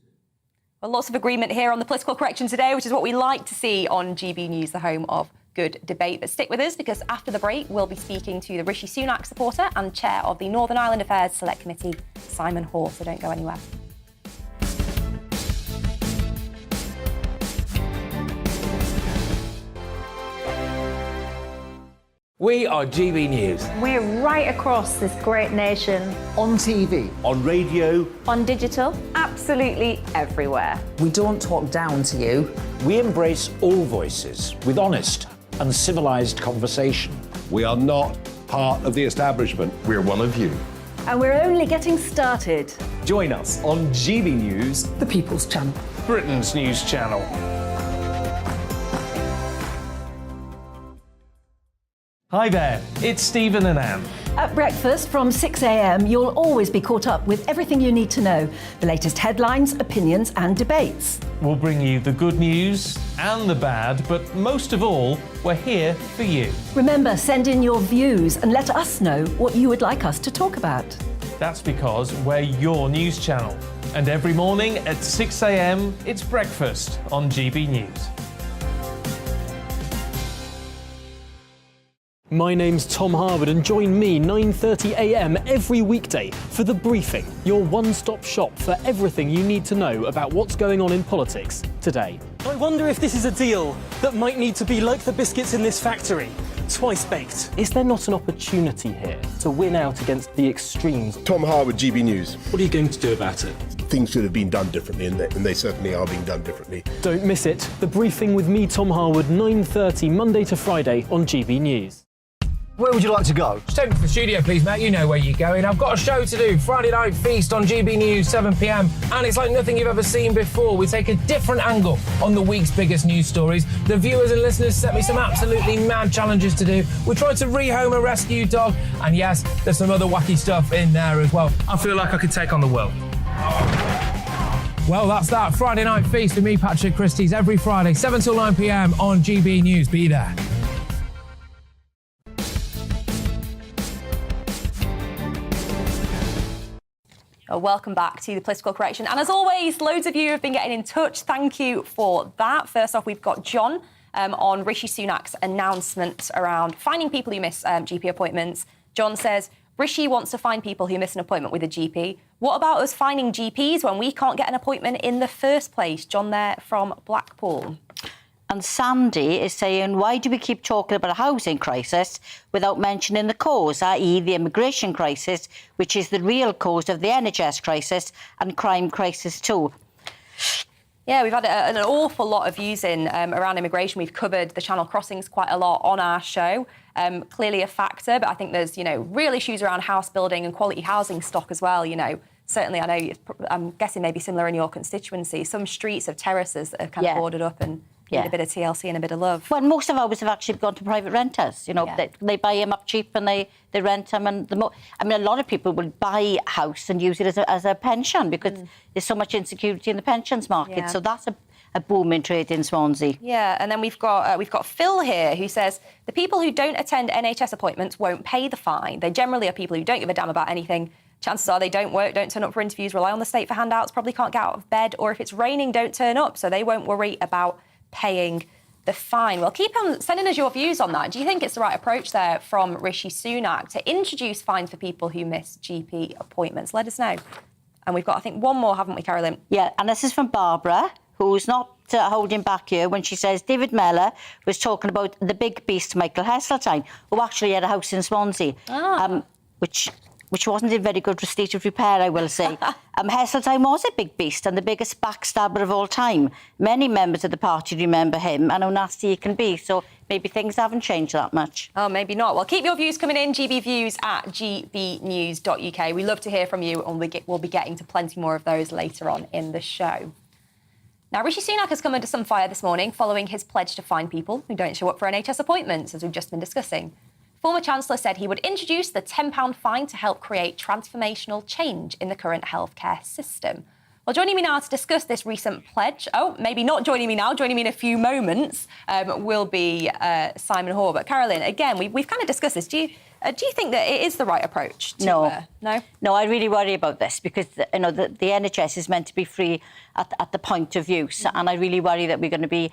Well, lots of agreement here on the political correction today, which is what we like to see on GB News, the home of good debate. But stick with us, because after the break, we'll be speaking to the Rishi Sunak supporter and chair of the Northern Ireland Affairs Select Committee, Simon Hoare. So don't go anywhere. We are GB News. We're right across this great nation. On TV. On radio. On digital. Absolutely everywhere. We don't talk down to you. We embrace all voices with honest and civilised conversation. We are not part of the establishment. We're one of you. And we're only getting started. Join us on GB News, The People's Channel. Britain's news channel. Hi there, it's Stephen and Anne. At breakfast from 6 a.m, you'll always be caught up with everything you need to know, the latest headlines, opinions and debates. We'll bring you the good news and the bad, but most of all, we're here for you. Remember, send in your views and let us know what you would like us to talk about. That's because we're your news channel. And every morning at 6 a.m, it's breakfast on GB News. My name's Tom Harwood, and join me 9:30 a.m. every weekday for The Briefing, your one-stop shop for everything you need to know about what's going on in politics today. I wonder if this is a deal that might need to be like the biscuits in this factory, twice baked. Is there not an opportunity here to win out against the extremes? Tom Harwood, GB News. What are you going to do about it? Things should have been done differently, and they certainly are being done differently. Don't miss it. The Briefing with me, Tom Harwood, 9:30 Monday to Friday on GB News. Where would you like to go? Just take me to the studio, please, mate. You know where you're going. I've got a show to do. Friday Night Feast on GB News, 7 p.m. And it's like nothing you've ever seen before. We take a different angle on the week's biggest news stories. The viewers and listeners set me some absolutely mad challenges to do. We tried to rehome a rescue dog. And yes, there's some other wacky stuff in there as well. I feel like I could take on the world. Well, that's that. Friday Night Feast with me, Patrick Christie's, every Friday, 7 till 9 p.m. on GB News. Be there. Welcome back to the political correction. And as always, loads of you have been getting in touch. Thank you for that. First off, we've got John on Rishi Sunak's announcement around finding people who miss GP appointments. John says, Rishi wants to find people who miss an appointment with a GP. What about us finding GPs when we can't get an appointment in the first place? John there from Blackpool. And Sandy is saying, why do we keep talking about a housing crisis without mentioning the cause, i.e. the immigration crisis, which is the real cause of the NHS crisis and crime crisis too? Yeah, we've had an awful lot of views in around immigration. We've covered the Channel crossings quite a lot on our show. Clearly a factor, but I think there's, real issues around house building and quality housing stock as well, Certainly, I know, I'm guessing maybe similar in your constituency. Some streets have terraces that are kind of boarded up and need a bit of TLC and a bit of love. Well, most of ours have actually gone to private renters. They buy them up cheap and they rent them. And a lot of people will buy a house and use it as a pension because there's so much insecurity in the pensions market. Yeah. So that's a booming trade in Swansea. Yeah, and then we've got Phil here who says the people who don't attend NHS appointments won't pay the fine. They generally are people who don't give a damn about anything. Chances are they don't work, don't turn up for interviews, rely on the state for handouts, probably can't get out of bed, or if it's raining, don't turn up. So they won't worry about paying the fine. Well, keep on sending us your views on that. Do you think it's the right approach there from Rishi Sunak to introduce fines for people who miss GP appointments? Let us know. And we've got, I think, one more, haven't we, Carolyn? Yeah, and this is from Barbara, who's not holding back here when she says David Mellor was talking about the big beast Michael Heseltine, who actually had a house in Swansea, which wasn't in very good state of repair, I will say. Heseltine was a big beast and the biggest backstabber of all time. Many members of the party remember him and how nasty he can be, so maybe things haven't changed that much. Oh, maybe not. Well, keep your views coming in, gbviews@gbnews.uk. We love to hear from you, and we'll be getting to plenty more of those later on in the show. Now, Rishi Sunak has come under some fire this morning following his pledge to fine people who don't show up for NHS appointments, as we've just been discussing. Former Chancellor said he would introduce the £10 fine to help create transformational change in the current healthcare system. Well, joining me now to discuss this recent pledge, maybe not joining me now, joining me in a few moments, will be Simon Hoare. But Carolyn, again, we've kind of discussed this. Do you think that it is the right approach? No, I really worry about this because the NHS is meant to be free at the point of use, and I really worry that we're going to be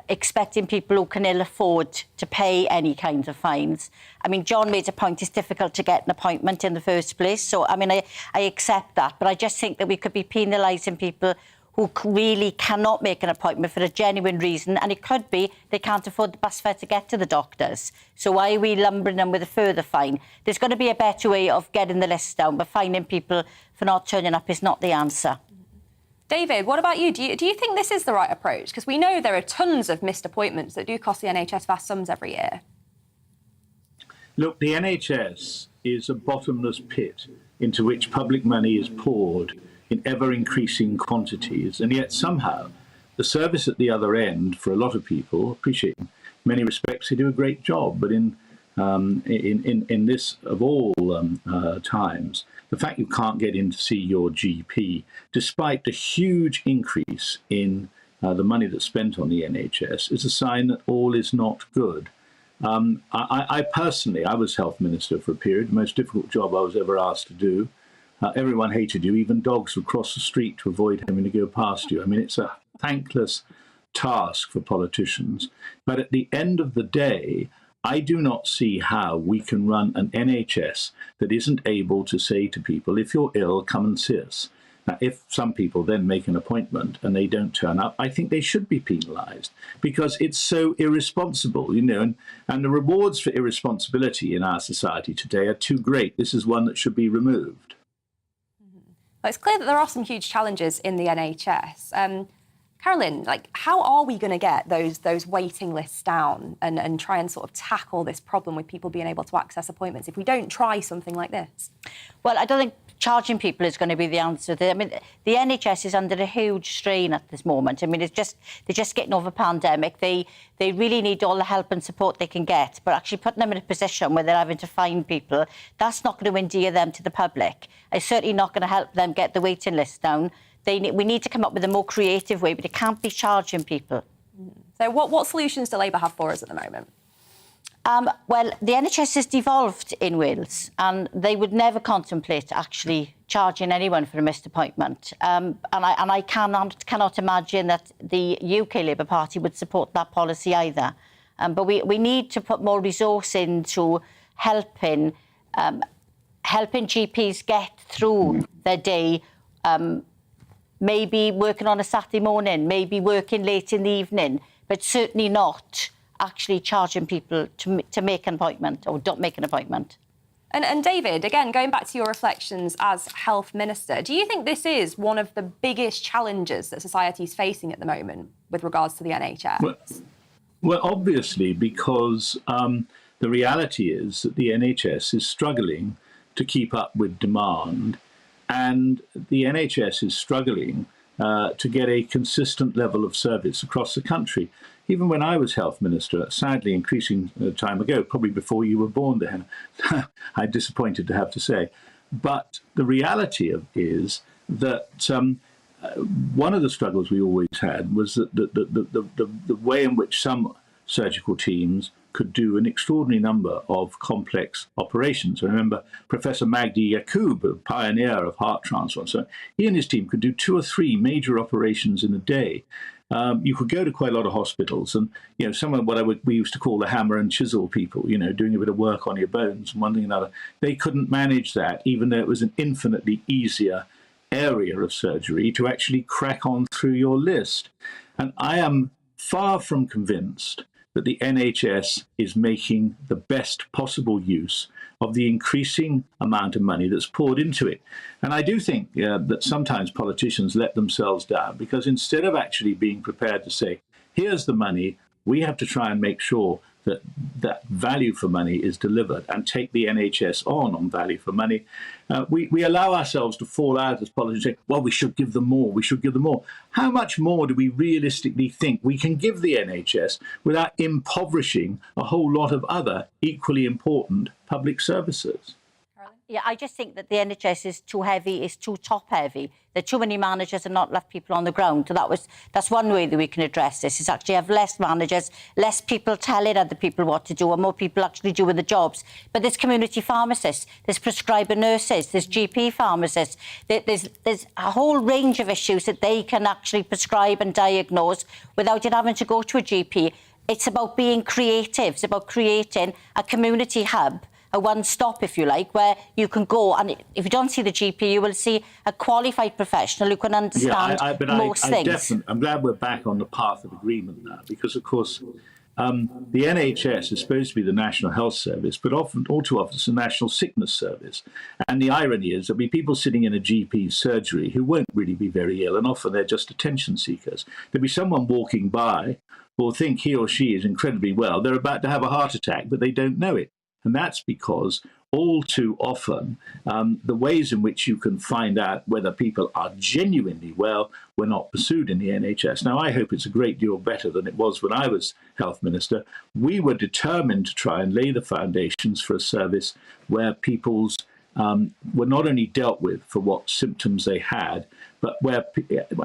expecting people who can ill afford to pay any kinds of fines. I mean, John made a point, it's difficult to get an appointment in the first place. So, I mean, I accept that. But I just think that we could be penalising people who really cannot make an appointment for a genuine reason. And it could be they can't afford the bus fare to get to the doctors. So why are we lumbering them with a further fine? There's got to be a better way of getting the list down, but fining people for not turning up is not the answer. David, what about you? Do you think this is the right approach? Because we know there are tons of missed appointments that do cost the NHS vast sums every year. Look, the NHS is a bottomless pit into which public money is poured in ever-increasing quantities, and yet somehow the service at the other end, for a lot of people, appreciate in many respects, they do a great job, but in this of all times, the fact you can't get in to see your GP, despite the huge increase in the money that's spent on the NHS, is a sign that all is not good. I personally, I was health minister for a period, the most difficult job I was ever asked to do. Everyone hated you, even dogs would cross the street to avoid having to go past you. I mean, it's a thankless task for politicians. But at the end of the day, I do not see how we can run an NHS that isn't able to say to people, if you're ill, come and see us. Now, if some people then make an appointment and they don't turn up, I think they should be penalised because it's so irresponsible, and the rewards for irresponsibility in our society today are too great. This is one that should be removed. Well, it's clear that there are some huge challenges in the NHS. Carolyn, how are we going to get those waiting lists down and try and sort of tackle this problem with people being able to access appointments if we don't try something like this? Well, I don't think charging people is going to be the answer. I mean, the NHS is under a huge strain at this moment. I mean, they're just getting over a pandemic. They really need all the help and support they can get, but actually putting them in a position where they're having to find people, that's not going to endear them to the public. It's certainly not going to help them get the waiting list down. We need to come up with a more creative way, but it can't be charging people. So what solutions do Labour have for us at the moment? Well, the NHS has devolved in Wales, and they would never contemplate actually charging anyone for a missed appointment. And I cannot imagine that the UK Labour Party would support that policy either. But we need to put more resource into helping GPs get through their day. Maybe working on a Saturday morning, maybe working late in the evening, but certainly not actually charging people to make an appointment or don't make an appointment. And David, again, going back to your reflections as Health Minister, do you think this is one of the biggest challenges that society is facing at the moment with regards to the NHS? Well, obviously, because the reality is that the NHS is struggling to keep up with demand, and the NHS is struggling to get a consistent level of service across the country. Even when I was Health Minister, sadly increasing time ago, probably before you were born, Dan, I'm disappointed to have to say. But the reality is that one of the struggles we always had was that the way in which some surgical teams could do an extraordinary number of complex operations. I remember Professor Magdi Yacoub, a pioneer of heart transplant. So he and his team could do 2 or 3 major operations in a day. You could go to quite a lot of hospitals and, some of what we used to call the hammer and chisel people, doing a bit of work on your bones and one thing and another. They couldn't manage that, even though it was an infinitely easier area of surgery to actually crack on through your list. And I am far from convinced that the NHS is making the best possible use of the increasing amount of money that's poured into it. And I do think that sometimes politicians let themselves down because instead of actually being prepared to say, here's the money, we have to try and make sure that that value for money is delivered and take the NHS on value for money. We allow ourselves to fall out as politicians and say, well, we should give them more, we should give them more. How much more do we realistically think we can give the NHS without impoverishing a whole lot of other equally important public services? Yeah, I just think that the NHS is too heavy, is too top-heavy. There are too many managers and not enough people on the ground. So that's one way that we can address this, is actually have less managers, less people telling other people what to do, and more people actually doing the jobs. But there's community pharmacists, there's prescriber nurses, there's GP pharmacists. There's a whole range of issues that they can actually prescribe and diagnose without you having to go to a GP. It's about being creative. It's about creating a community hub, a one-stop, if you like, where you can go, and if you don't see the GP, you will see a qualified professional who can understand most things. I'm glad we're back on the path of agreement now, because, of course, the NHS is supposed to be the National Health Service, but all too often it's the National Sickness Service. And the irony is there'll be people sitting in a GP surgery who won't really be very ill, and often they're just attention seekers. There'll be someone walking by who will think he or she is incredibly well. They're about to have a heart attack, but they don't know it. And that's because all too often the ways in which you can find out whether people are genuinely well were not pursued in the NHS. Now, I hope it's a great deal better than it was when I was Health Minister. We were determined to try and lay the foundations for a service where people's were not only dealt with for what symptoms they had, but where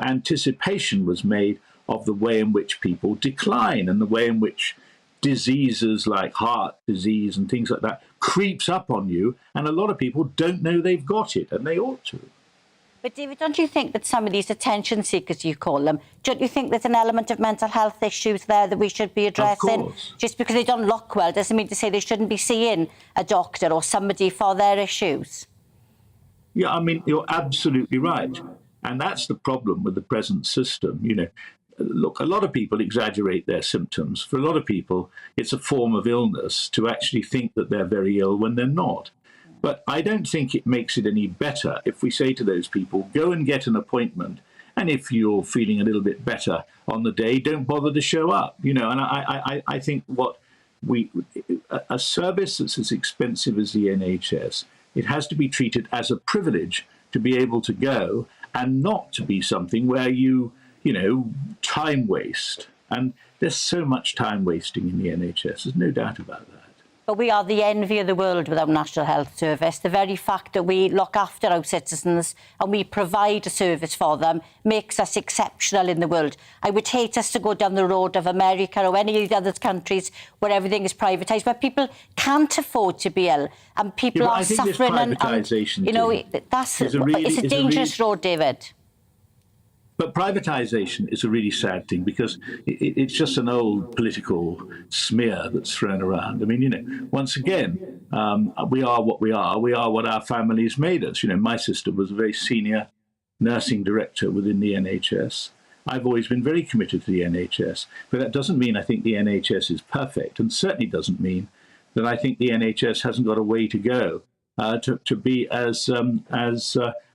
anticipation was made of the way in which people decline and the way in which diseases like heart disease and things like that creeps up on you, and a lot of people don't know they've got it, and they ought to. But David, don't you think that some of these attention seekers, you call them, don't you think there's an element of mental health issues there that we should be addressing? Of course. Just because they don't look well doesn't mean to say they shouldn't be seeing a doctor or somebody for their issues. Yeah, I mean, you're absolutely right. And that's the problem with the present system. You know, look, a lot of people exaggerate their symptoms. For a lot of people, it's a form of illness to actually think that they're very ill when they're not. But I don't think it makes it any better if we say to those people, go and get an appointment, and if you're feeling a little bit better on the day, don't bother to show up. You know, and I think a service that's as expensive as the NHS, it has to be treated as a privilege to be able to go, and not to be something where you time waste. And there's so much time wasting in the NHS. There's no doubt about that. But we are the envy of the world with our National Health Service. The very fact that we look after our citizens and we provide a service for them makes us exceptional in the world. I would hate us to go down the road of America or any of the other countries where everything is privatised, where people can't afford to be ill and people are suffering. It's a dangerous road, David. But privatisation is a really sad thing, because it's just an old political smear that's thrown around. I mean, once again, we are what we are. We are what our families made us. My sister was a very senior nursing director within the NHS. I've always been very committed to the NHS, but that doesn't mean I think the NHS is perfect, and certainly doesn't mean that I think the NHS hasn't got a way to go to be as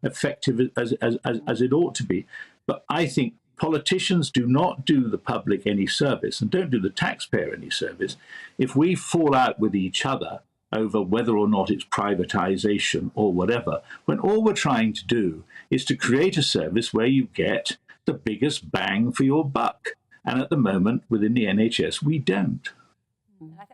effective as it ought to be. But I think politicians do not do the public any service, and don't do the taxpayer any service, if we fall out with each other over whether or not it's privatisation or whatever, when all we're trying to do is to create a service where you get the biggest bang for your buck. And at the moment, within the NHS, we don't.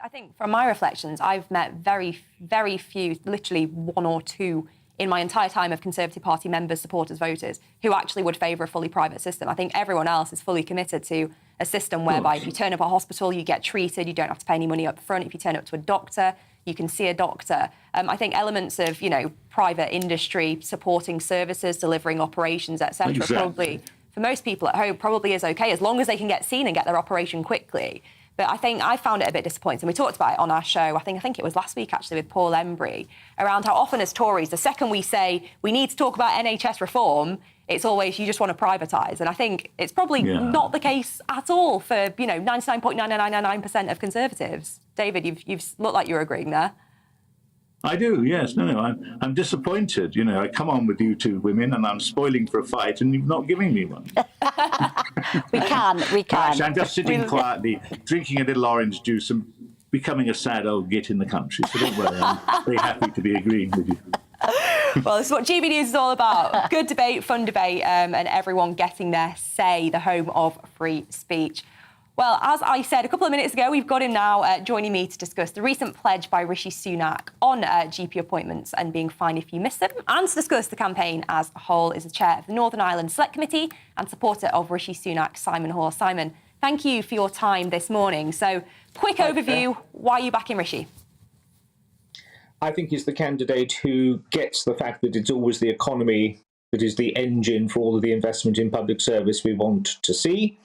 I think from my reflections, I've met very, very few, literally one or two in my entire time of Conservative Party members, supporters, voters, who actually would favour a fully private system. I think everyone else is fully committed to a system whereby if you turn up at a hospital, you get treated, you don't have to pay any money up front. If you turn up to a doctor, you can see a doctor. I think elements of, private industry supporting services, delivering operations, etc., probably, for most people at home, probably is okay, as long as they can get seen and get their operation quickly. But I think I found it a bit disappointing. We talked about it on our show, I think it was last week, actually, with Paul Embry, around how often as Tories, the second we say we need to talk about NHS reform, it's always you just want to privatise. And I think it's probably not the case at all for, 99.9999% of Conservatives. David, you've looked like you're agreeing there. I do, yes. No, I'm disappointed. I come on with you two women and I'm spoiling for a fight and you're not giving me one. We can. Actually, I'm just sitting quietly, drinking a little orange juice and becoming a sad old git in the country. So don't worry, I'm very happy to be agreeing with you. Well, this is what GBNews is all about. Good debate, fun debate, and everyone getting their say, the home of free speech. Well, as I said a couple of minutes ago, we've got him now joining me to discuss the recent pledge by Rishi Sunak on GP appointments and being fined if you miss them, and to discuss the campaign as a whole is the chair of the Northern Ireland Select Committee and supporter of Rishi Sunak, Simon Hoare. Simon, thank you for your time this morning. So, quick overview, why are you backing Rishi? I think he's the candidate who gets the fact that it's always the economy that is the engine for all of the investment in public service we want to see.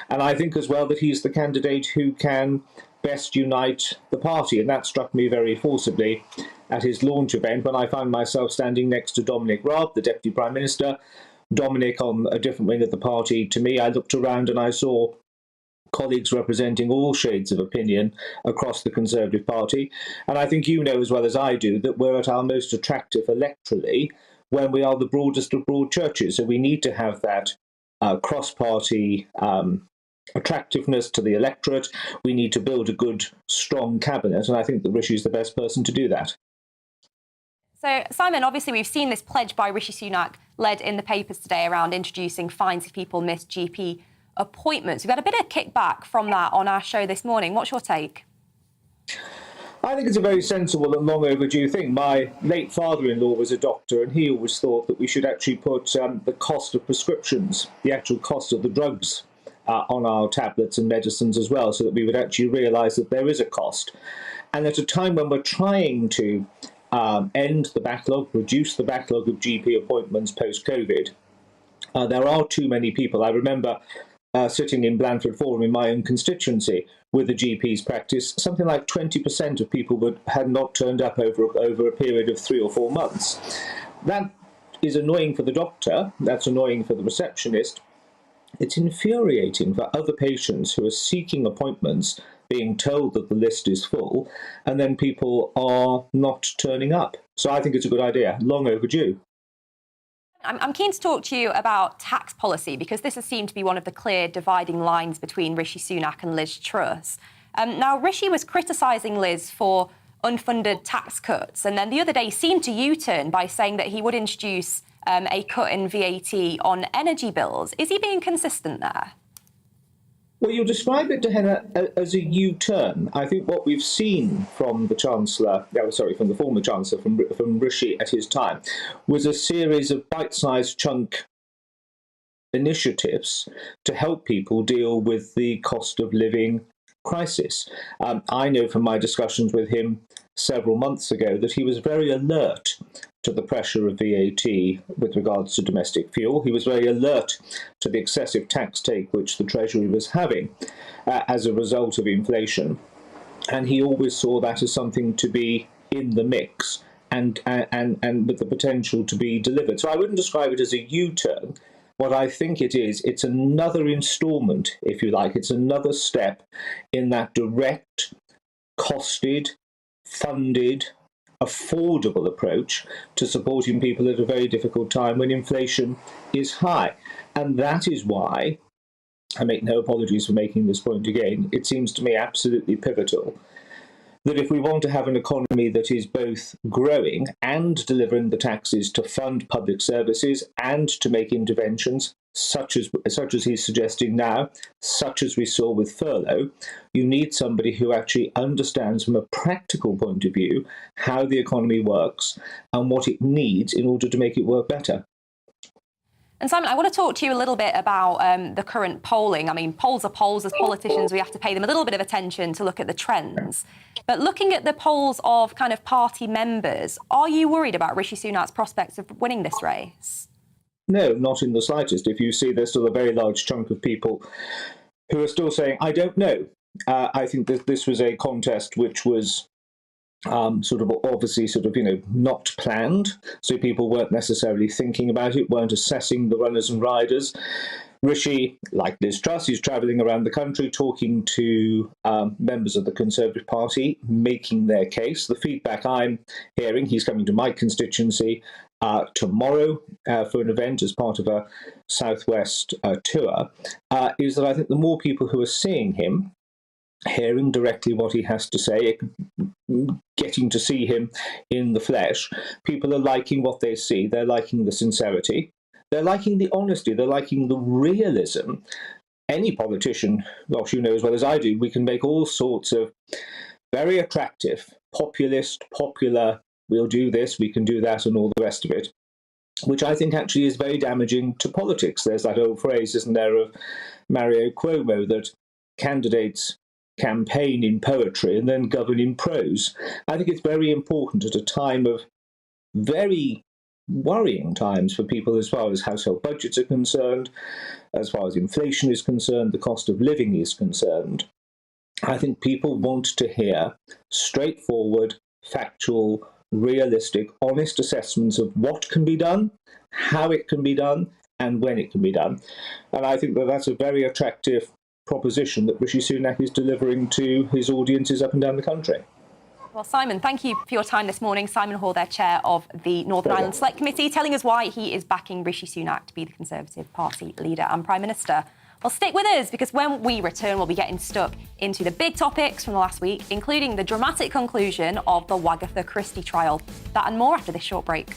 And I think as well that he's the candidate who can best unite the party. And that struck me very forcibly at his launch event when I found myself standing next to Dominic Raab, the Deputy Prime Minister. Dominic on a different wing of the party. To me, I looked around and I saw colleagues representing all shades of opinion across the Conservative Party. And I think you know as well as I do that we're at our most attractive electorally when we are the broadest of broad churches. So we need to have that cross-party attractiveness to the electorate. We need to build a good, strong cabinet, and I think that Rishi is the best person to do that. So, Simon, obviously we've seen this pledge by Rishi Sunak led in the papers today around introducing fines if people miss GP appointments. We've had a bit of kickback from that on our show this morning. What's your take? I think it's a very sensible and long overdue thing. My late father-in-law was a doctor, and he always thought that we should actually put the cost of prescriptions, the actual cost of the drugs, on our tablets and medicines as well, so that we would actually realise that there is a cost. And at a time when we're trying to end the backlog, reduce the backlog of GP appointments post-COVID, there are too many people. I remember sitting in Blandford Forum in my own constituency with the GP's practice, something like 20% of people had not turned up over a period of 3 or 4 months. That is annoying for the doctor, that's annoying for the receptionist. It's infuriating for other patients who are seeking appointments, being told that the list is full, and then people are not turning up. So I think it's a good idea, long overdue. I'm keen to talk to you about tax policy, because this has seemed to be one of the clear dividing lines between Rishi Sunak and Liz Truss. Now, Rishi was criticising Liz for unfunded tax cuts, and then the other day seemed to U-turn by saying that he would introduce a cut in VAT on energy bills. Is he being consistent there? Well, you describe it to Henna as a U-turn. I think what we've seen from the Chancellor, from the former Chancellor, from Rishi at his time, was a series of bite-sized chunk initiatives to help people deal with the cost of living crisis. I know from my discussions with him several months ago that he was very alert to the pressure of VAT with regards to domestic fuel. He was very alert to the excessive tax take which the Treasury was having as a result of inflation. And he always saw that as something to be in the mix and with the potential to be delivered. So I wouldn't describe it as a U-turn. What I think it is, it's another instalment, if you like. It's another step in that direct, costed, funded, affordable approach to supporting people at a very difficult time when inflation is high. And that is why, I make no apologies for making this point again, it seems to me absolutely pivotal that if we want to have an economy that is both growing and delivering the taxes to fund public services and to make interventions such as he's suggesting now, such as we saw with furlough, you need somebody who actually understands from a practical point of view how the economy works and what it needs in order to make it work better. And Simon, I want to talk to you a little bit about the current polling. I mean, polls are polls. As politicians, we have to pay them a little bit of attention to look at the trends. But looking at the polls of kind of party members, are you worried about Rishi Sunak's prospects of winning this race? No, not in the slightest. If you see, there's still a very large chunk of people who are still saying, I don't know. I think that this was a contest which was not planned. So people weren't necessarily thinking about it, weren't assessing the runners and riders. Rishi, like Liz Truss, is travelling around the country talking to members of the Conservative Party, making their case. The feedback I'm hearing, he's coming to my constituency tomorrow for an event as part of a Southwest tour, is that I think the more people who are seeing him, hearing directly what he has to say, getting to see him in the flesh, people are liking what they see. They're liking the sincerity. They're liking the honesty. They're liking the realism any politician, gosh, you know as well as I do, we can make all sorts of very attractive, populist, popular, we'll do this, we can do that, and all the rest of it, which I think actually is very damaging to politics. There's that old phrase, isn't there, of Mario Cuomo, that candidates campaign in poetry and then govern in prose. I think it's very important at a time of very worrying times for people as far as household budgets are concerned, as far as inflation is concerned, the cost of living is concerned. I think people want to hear straightforward, factual, realistic, honest assessments of what can be done, how it can be done, and when it can be done. And I think that that's a very attractive proposition that Rishi Sunak is delivering to his audiences up and down the country. Well, Simon, thank you for your time this morning. Simon Hall, their chair of the Northern Ireland Select Committee, telling us why he is backing Rishi Sunak to be the Conservative Party leader and Prime Minister. Well, stick with us, because when we return, we'll be getting stuck into the big topics from the last week, including the dramatic conclusion of the Wagatha Christie trial. That and more after this short break.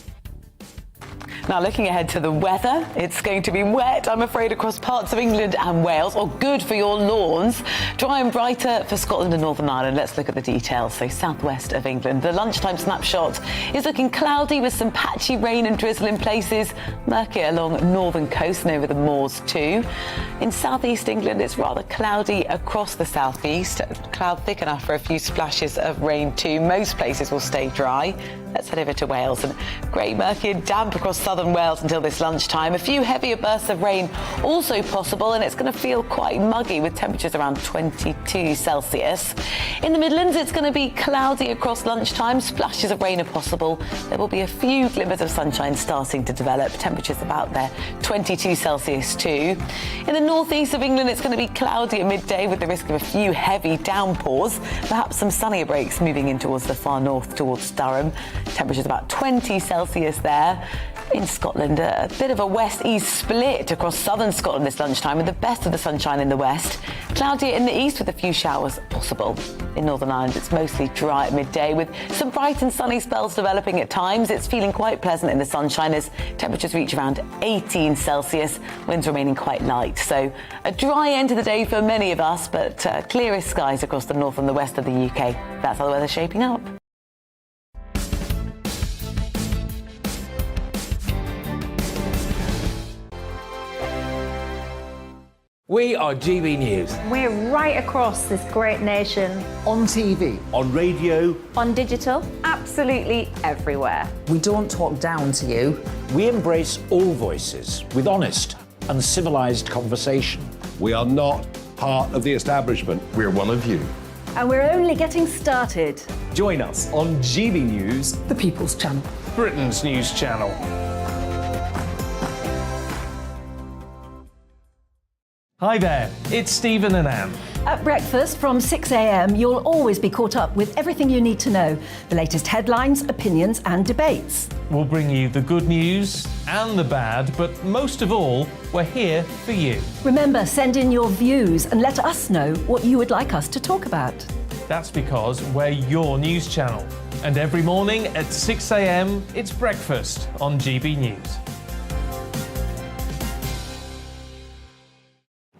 Now, looking ahead to the weather, it's going to be wet, I'm afraid, across parts of England and Wales, or good for your lawns. Dry and brighter for Scotland and Northern Ireland. Let's look at the details. So, southwest of England, the lunchtime snapshot is looking cloudy with some patchy rain and drizzle in places. Murky along northern coast and over the moors too. In southeast England, it's rather cloudy across the southeast. Cloud thick enough for a few splashes of rain too. Most places will stay dry. Let's head over to Wales, and grey, murky and damp across southern Wales until this lunchtime. A few heavier bursts of rain also possible, and it's going to feel quite muggy with temperatures around 22 Celsius. In the Midlands, it's going to be cloudy across lunchtime. Splashes of rain are possible. There will be a few glimmers of sunshine starting to develop. Temperatures about there, 22 Celsius too. In the northeast of England, it's going to be cloudy at midday with the risk of a few heavy downpours. Perhaps some sunnier breaks moving in towards the far north, towards Durham. Temperatures about 20 Celsius there. In Scotland, a bit of a west-east split across southern Scotland this lunchtime, with the best of the sunshine in the west. Cloudier in the east with a few showers possible. In Northern Ireland, it's mostly dry at midday with some bright and sunny spells developing at times. It's feeling quite pleasant in the sunshine as temperatures reach around 18 Celsius, winds remaining quite light. So a dry end to the day for many of us, but clearest skies across the north and the west of the UK. That's how the weather's shaping up. We are GB News. We're right across this great nation. On TV. On radio. On digital. Absolutely everywhere. We don't talk down to you. We embrace all voices with honest and civilised conversation. We are not part of the establishment. We're one of you. And we're only getting started. Join us on GB News, The People's Channel. Britain's news channel. Hi there, it's Stephen and Anne. At breakfast from 6 a.m, you'll always be caught up with everything you need to know. The latest headlines, opinions and debates. We'll bring you the good news and the bad, but most of all, we're here for you. Remember, send in your views and let us know what you would like us to talk about. That's because we're your news channel. And every morning at 6 a.m, it's breakfast on GB News.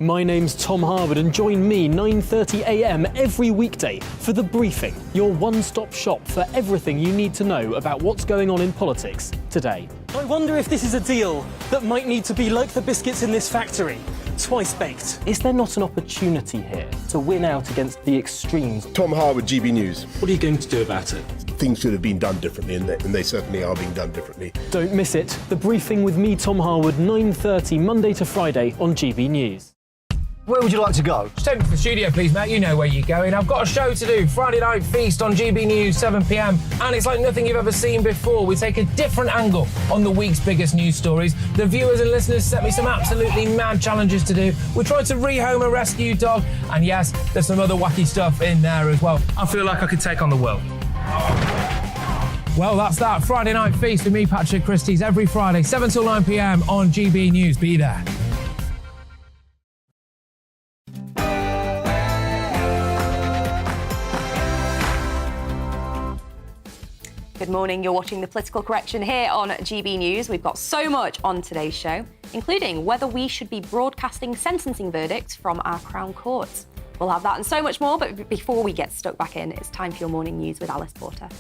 My name's Tom Harwood, and join me 9:30 a.m. every weekday for The Briefing, your one-stop shop for everything you need to know about what's going on in politics today. I wonder if this is a deal that might need to be like the biscuits in this factory, twice baked. Is there not an opportunity here to win out against the extremes? Tom Harwood, GB News. What are you going to do about it? Things should have been done differently, and they certainly are being done differently. Don't miss it. The Briefing with me, Tom Harwood, 9:30 Monday to Friday on GB News. Where would you like to go? Just take me to the studio, please, mate. You know where you're going. I've got a show to do. Friday Night Feast on GB News, 7 p.m. And it's like nothing you've ever seen before. We take a different angle on the week's biggest news stories. The viewers and listeners set me some absolutely mad challenges to do. We tried to rehome a rescue dog. And yes, there's some other wacky stuff in there as well. I feel like I could take on the world. Well, that's that. Friday Night Feast with me, Patrick Christie's, every Friday, 7 till 9 p.m. on GB News. Be there. Good morning, you're watching The Political Correction here on GB News. We've got so much on today's show, including whether we should be broadcasting sentencing verdicts from our Crown Courts. We'll have that and so much more, but before we get stuck back in, it's time for your morning news with Alice Porter.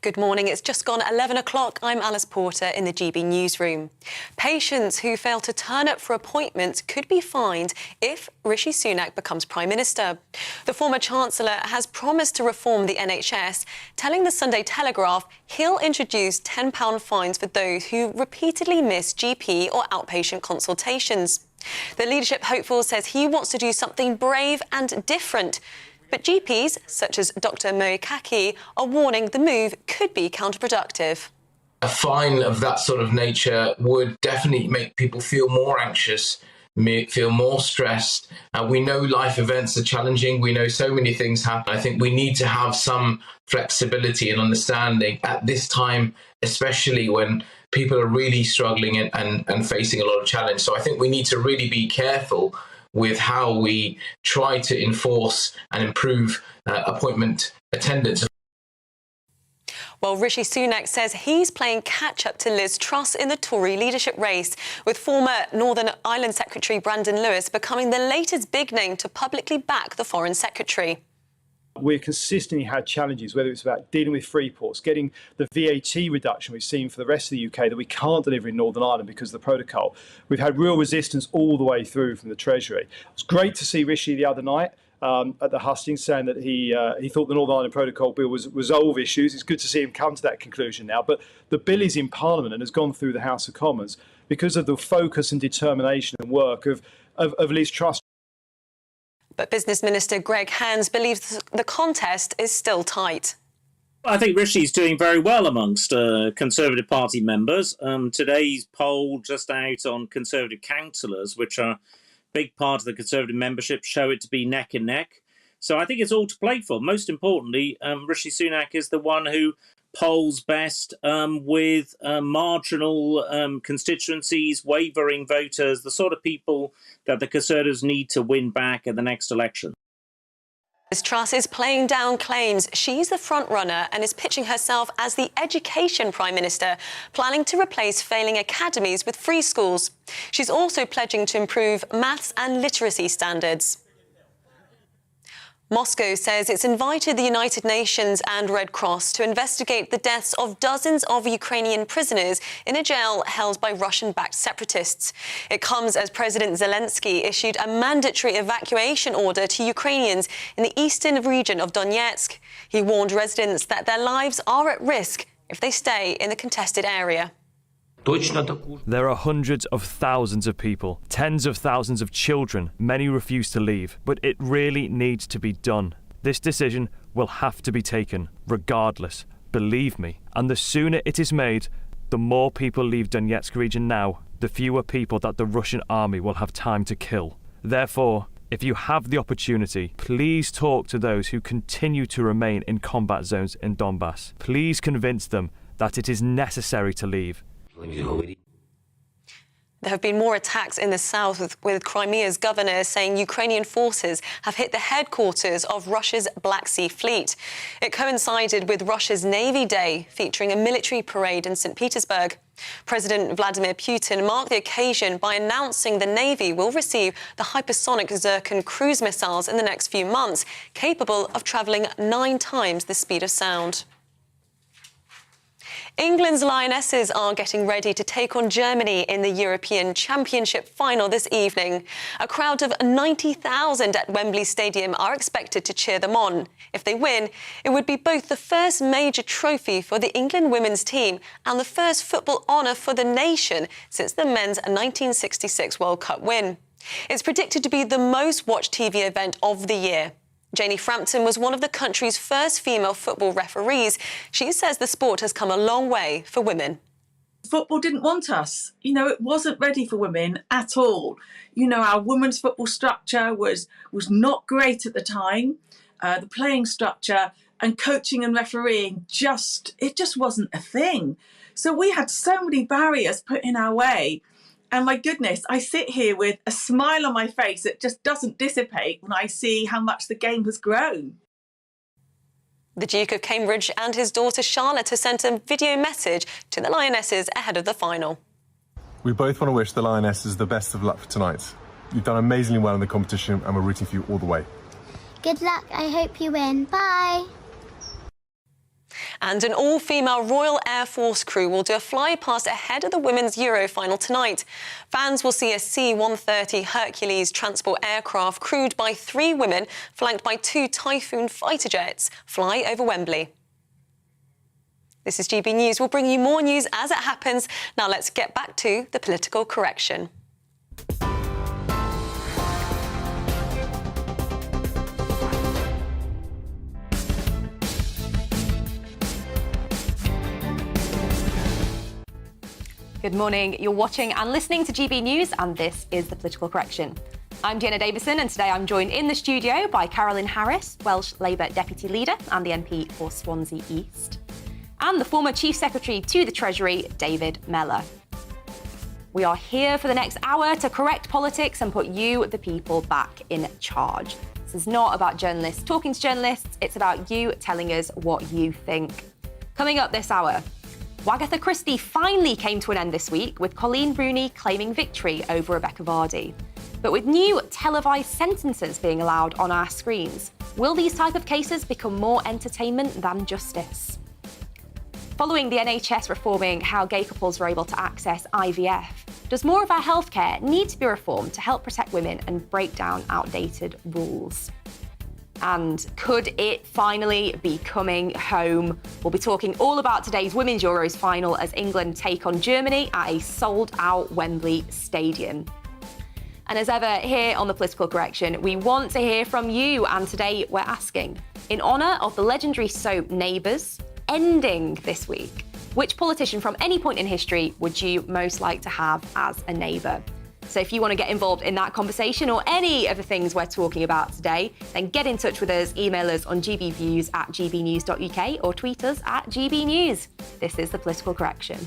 Good morning. It's just gone 11 o'clock. I'm Alice Porter in the GB newsroom. Patients who fail to turn up for appointments could be fined if Rishi Sunak becomes Prime Minister. The former Chancellor has promised to reform the NHS, telling the Sunday Telegraph he'll introduce £10 fines for those who repeatedly miss GP or outpatient consultations. The leadership hopeful says he wants to do something brave and different. But GPs, such as Dr. Moikaki, are warning the move could be counterproductive. A fine of that sort of nature would definitely make people feel more anxious, feel more stressed. We know life events are challenging. We know so many things happen. I think we need to have some flexibility and understanding at this time, especially when people are really struggling and facing a lot of challenge. So I think we need to really be careful with how we try to enforce and improve appointment attendance. Well, Rishi Sunak says he's playing catch-up to Liz Truss in the Tory leadership race, with former Northern Ireland Secretary Brandon Lewis becoming the latest big name to publicly back the Foreign Secretary. We've consistently had challenges, whether it's about dealing with free ports, getting the VAT reduction we've seen for the rest of the UK that we can't deliver in Northern Ireland because of the protocol. We've had real resistance all the way through from the Treasury. It's great to see Rishi the other night at the hustings saying that he thought the Northern Ireland Protocol Bill was resolve issues. It's good to see him come to that conclusion now. But the bill is in Parliament and has gone through the House of Commons because of the focus and determination and work of Liz Truss. But Business Minister Greg Hands believes the contest is still tight. I think Rishi's doing very well amongst Conservative Party members. Today's poll just out on Conservative councillors, which are a big part of the Conservative membership, show it to be neck and neck. So I think it's all to play for. Most importantly, Rishi Sunak is the one who polls best with marginal constituencies, wavering voters, the sort of people that the Conservatives need to win back at the next election. Liz Truss is playing down claims she's the front-runner and is pitching herself as the Education Prime Minister, planning to replace failing academies with free schools. She's also pledging to improve maths and literacy standards. Moscow says it's invited the United Nations and Red Cross to investigate the deaths of dozens of Ukrainian prisoners in a jail held by Russian-backed separatists. It comes as President Zelensky issued a mandatory evacuation order to Ukrainians in the eastern region of Donetsk. He warned residents that their lives are at risk if they stay in the contested area. There are hundreds of thousands of people, tens of thousands of children. Many refuse to leave, but it really needs to be done. This decision will have to be taken, regardless. Believe me. And the sooner it is made, the more people leave Donetsk region now, the fewer people that the Russian army will have time to kill. Therefore, if you have the opportunity, please talk to those who continue to remain in combat zones in Donbass. Please convince them that it is necessary to leave. There have been more attacks in the south, with Crimea's governor saying Ukrainian forces have hit the headquarters of Russia's Black Sea Fleet. It coincided with Russia's Navy Day, featuring a military parade in St. Petersburg. President Vladimir Putin marked the occasion by announcing the Navy will receive the hypersonic Zircon cruise missiles in the next few months, capable of travelling 9 times the speed of sound. England's Lionesses are getting ready to take on Germany in the European Championship final this evening. A crowd of 90,000 at Wembley Stadium are expected to cheer them on. If they win, it would be both the first major trophy for the England women's team and the first football honour for the nation since the men's 1966 World Cup win. It's predicted to be the most watched TV event of the year. Janie Frampton was one of the country's first female football referees. She says the sport has come a long way for women. Football didn't want us. It wasn't ready for women at all. Our women's football structure was not great at the time. The playing structure and coaching and refereeing just wasn't a thing. So we had so many barriers put in our way. And my goodness, I sit here with a smile on my face that just doesn't dissipate when I see how much the game has grown. The Duke of Cambridge and his daughter Charlotte have sent a video message to the Lionesses ahead of the final. We both want to wish the Lionesses the best of luck for tonight. You've done amazingly well in the competition and we're rooting for you all the way. Good luck. I hope you win. Bye. And an all-female Royal Air Force crew will do a fly-past ahead of the Women's Euro final tonight. Fans will see a C-130 Hercules transport aircraft crewed by 3 women, flanked by 2 Typhoon fighter jets, fly over Wembley. This is GB News. We'll bring you more news as it happens. Now let's get back to the political correction. Good morning. You're watching and listening to GB News, and this is the political correction. I'm Deanna Davison, and today I'm joined in the studio by Carolyn Harris, Welsh Labour Deputy Leader and the MP for Swansea East, and the former Chief Secretary to the Treasury, David Mellor. We are here for the next hour to correct politics and put you, the people, back in charge. This is not about journalists talking to journalists, it's about you telling us what you think. Coming up this hour, Wagatha Christie finally came to an end this week, with Colleen Rooney claiming victory over Rebecca Vardy. But with new televised sentences being allowed on our screens, will these type of cases become more entertainment than justice? Following the NHS reforming how gay couples are able to access IVF, does more of our healthcare need to be reformed to help protect women and break down outdated rules? And could it finally be coming home? We'll be talking all about today's Women's Euros final as England take on Germany at a sold-out Wembley Stadium. And as ever, here on The Political Correction, we want to hear from you. And today we're asking, in honour of the legendary soap Neighbours ending this week, which politician from any point in history would you most like to have as a neighbour? So if you want to get involved in that conversation or any of the things we're talking about today, then get in touch with us, email us on gbviews@gbnews.uk or tweet us at gbnews. This is The Political Correction.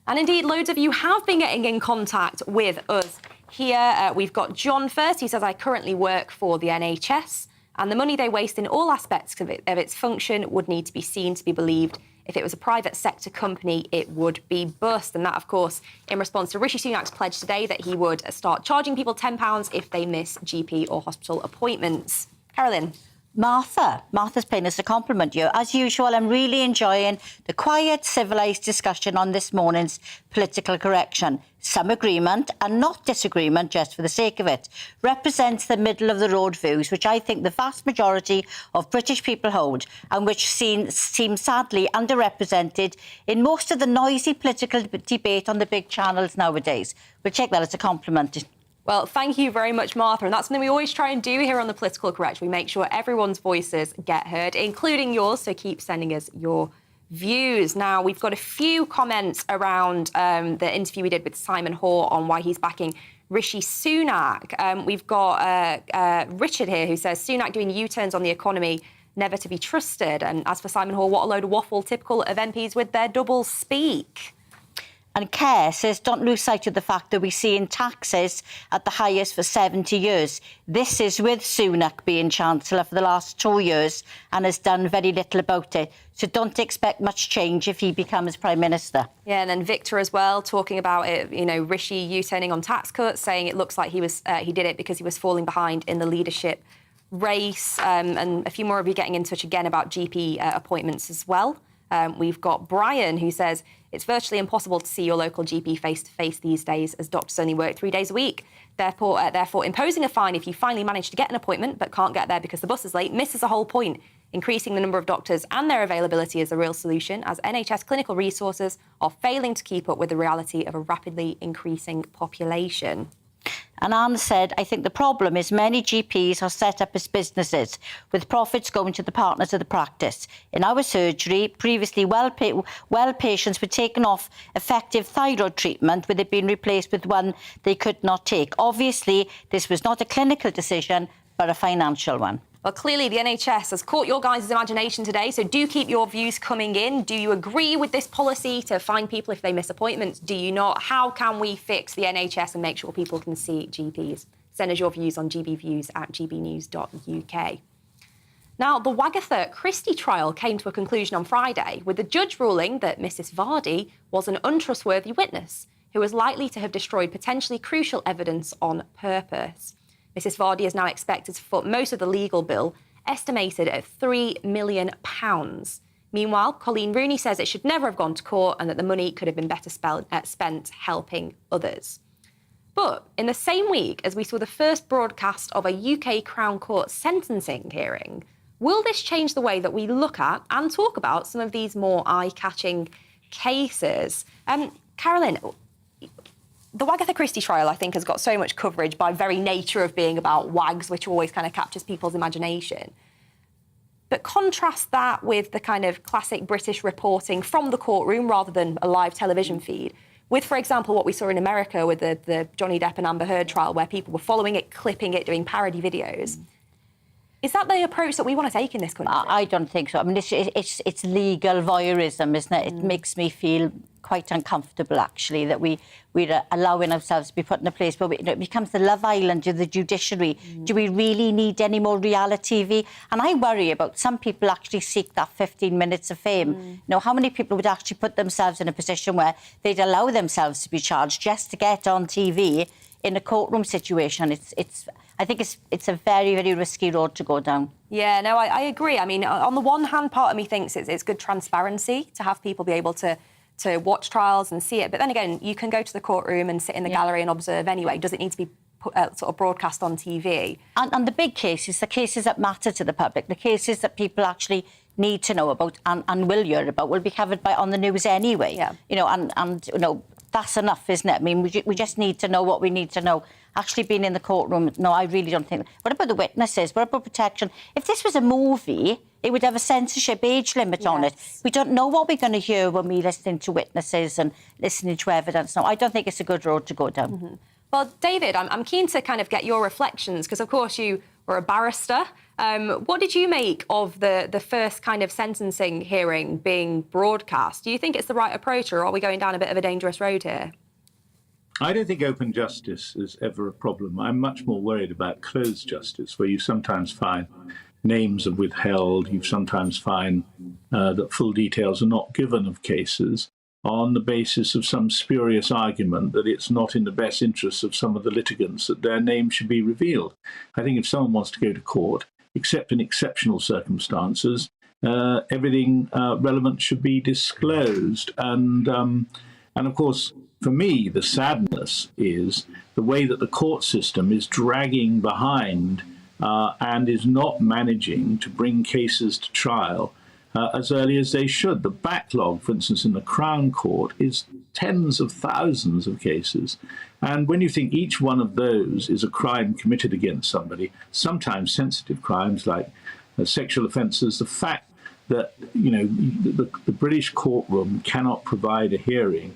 And indeed, loads of you have been getting in contact with us here. We've got John first, who says, I currently work for the NHS, and the money they waste in all aspects of its function would need to be seen to be believed. If it was a private sector company, it would be bust. And that, of course, in response to Rishi Sunak's pledge today that he would start charging people £10 if they miss GP or hospital appointments. Carolyn. Martha's paying us a compliment here. As usual, I'm really enjoying the quiet, civilised discussion on this morning's political correction. Some agreement and not disagreement just for the sake of it. Represents the middle-of-the-road views, which I think the vast majority of British people hold and which seem sadly underrepresented in most of the noisy political debate on the big channels nowadays. We'll take that as a compliment. Well, thank you very much, Martha. And that's something we always try and do here on The Political Correction. We make sure everyone's voices get heard, including yours. So keep sending us your views. Now, we've got a few comments around the interview we did with Simon Hoare on why he's backing Rishi Sunak. We've got Richard here who says, Sunak doing U-turns on the economy, never to be trusted. And as for Simon Hoare, what a load of waffle, typical of MPs with their double speak. And Kerr says, don't lose sight of the fact that we're seeing taxes at the highest for 70 years. This is with Sunak being Chancellor for the last 2 years and has done very little about it. So don't expect much change if he becomes Prime Minister. Yeah, and then Victor as well, talking about it, you know, Rishi U-turning on tax cuts, saying it looks like he did it because he was falling behind in the leadership race. And a few more of you getting in touch again about GP appointments as well. We've got Brian who says, it's virtually impossible to see your local GP face-to-face these days as doctors only work 3 days a week. Therefore, imposing a fine if you finally manage to get an appointment but can't get there because the bus is late misses the whole point. Increasing the number of doctors and their availability is the real solution, as NHS clinical resources are failing to keep up with the reality of a rapidly increasing population. And Anne said, I think the problem is many GPs are set up as businesses, with profits going to the partners of the practice. In our surgery, previously well patients were taken off effective thyroid treatment with it being replaced with one they could not take. Obviously, this was not a clinical decision, but a financial one. Well, clearly the NHS has caught your guys' imagination today, so do keep your views coming in. Do you agree with this policy to fine people if they miss appointments? Do you not? How can we fix the NHS and make sure people can see GPs? Send us your views on gbviews@gbnews.uk. Now, the Wagatha Christie trial came to a conclusion on Friday, with the judge ruling that Mrs Vardy was an untrustworthy witness who was likely to have destroyed potentially crucial evidence on purpose. Mrs Vardy is now expected to foot most of the legal bill, estimated at £3 million. Meanwhile, Colleen Rooney says it should never have gone to court and that the money could have been better spent helping others. But in the same week as we saw the first broadcast of a UK Crown Court sentencing hearing, will this change the way that we look at and talk about some of these more eye-catching cases? Carolyn, the Wagatha Christie trial, I think, has got so much coverage by very nature of being about wags, which always kind of captures people's imagination. But contrast that with the kind of classic British reporting from the courtroom rather than a live television feed with, for example, what we saw in America with the Johnny Depp and Amber Heard trial, where people were following it, clipping it, doing parody videos. Is that the approach that we want to take in this country? I don't think so. I mean, it's legal voyeurism, isn't it? It makes me feel quite uncomfortable, actually, that we're allowing ourselves to be put in a place where it becomes the Love Island of the judiciary. Do we really need any more reality TV? And I worry about some people actually seek that 15 minutes of fame. You know, how many people would actually put themselves in a position where they'd allow themselves to be charged just to get on TV in a courtroom situation? I think it's a very, very risky road to go down. Yeah, no, I agree. I mean, on the one hand, part of me thinks it's good transparency to have people be able to watch trials and see it. But then again, you can go to the courtroom and sit in the gallery and observe anyway. Does it need to be sort of broadcast on TV? And the big cases, the cases that matter to the public, the cases that people actually need to know about and will hear about, will be covered on the news anyway. Yeah. You know, and you know, that's enough, isn't it? I mean, we just need to know what we need to know. Actually being in the courtroom, no, I really don't think... What about the witnesses? What about protection? If this was a movie, it would have a censorship age limit on it. We don't know what we're going to hear when we're listening to witnesses and listening to evidence. No, I don't think it's a good road to go down. Well, David, I'm keen to kind of get your reflections, because, of course, you were a barrister. What did you make of the first kind of sentencing hearing being broadcast? Do you think it's the right approach, or are we going down a bit of a dangerous road here? I don't think open justice is ever a problem. I'm much more worried about closed justice, where you sometimes find names are withheld, you sometimes find that full details are not given of cases on the basis of some spurious argument that it's not in the best interests of some of the litigants that their name should be revealed. I think if someone wants to go to court, except in exceptional circumstances, everything relevant should be disclosed. And of course, for me, the sadness is the way that the court system is dragging behind and is not managing to bring cases to trial as early as they should. The backlog, for instance, in the Crown Court is tens of thousands of cases. And when you think each one of those is a crime committed against somebody, sometimes sensitive crimes like sexual offences, the fact that, you know, the British courtroom cannot provide a hearing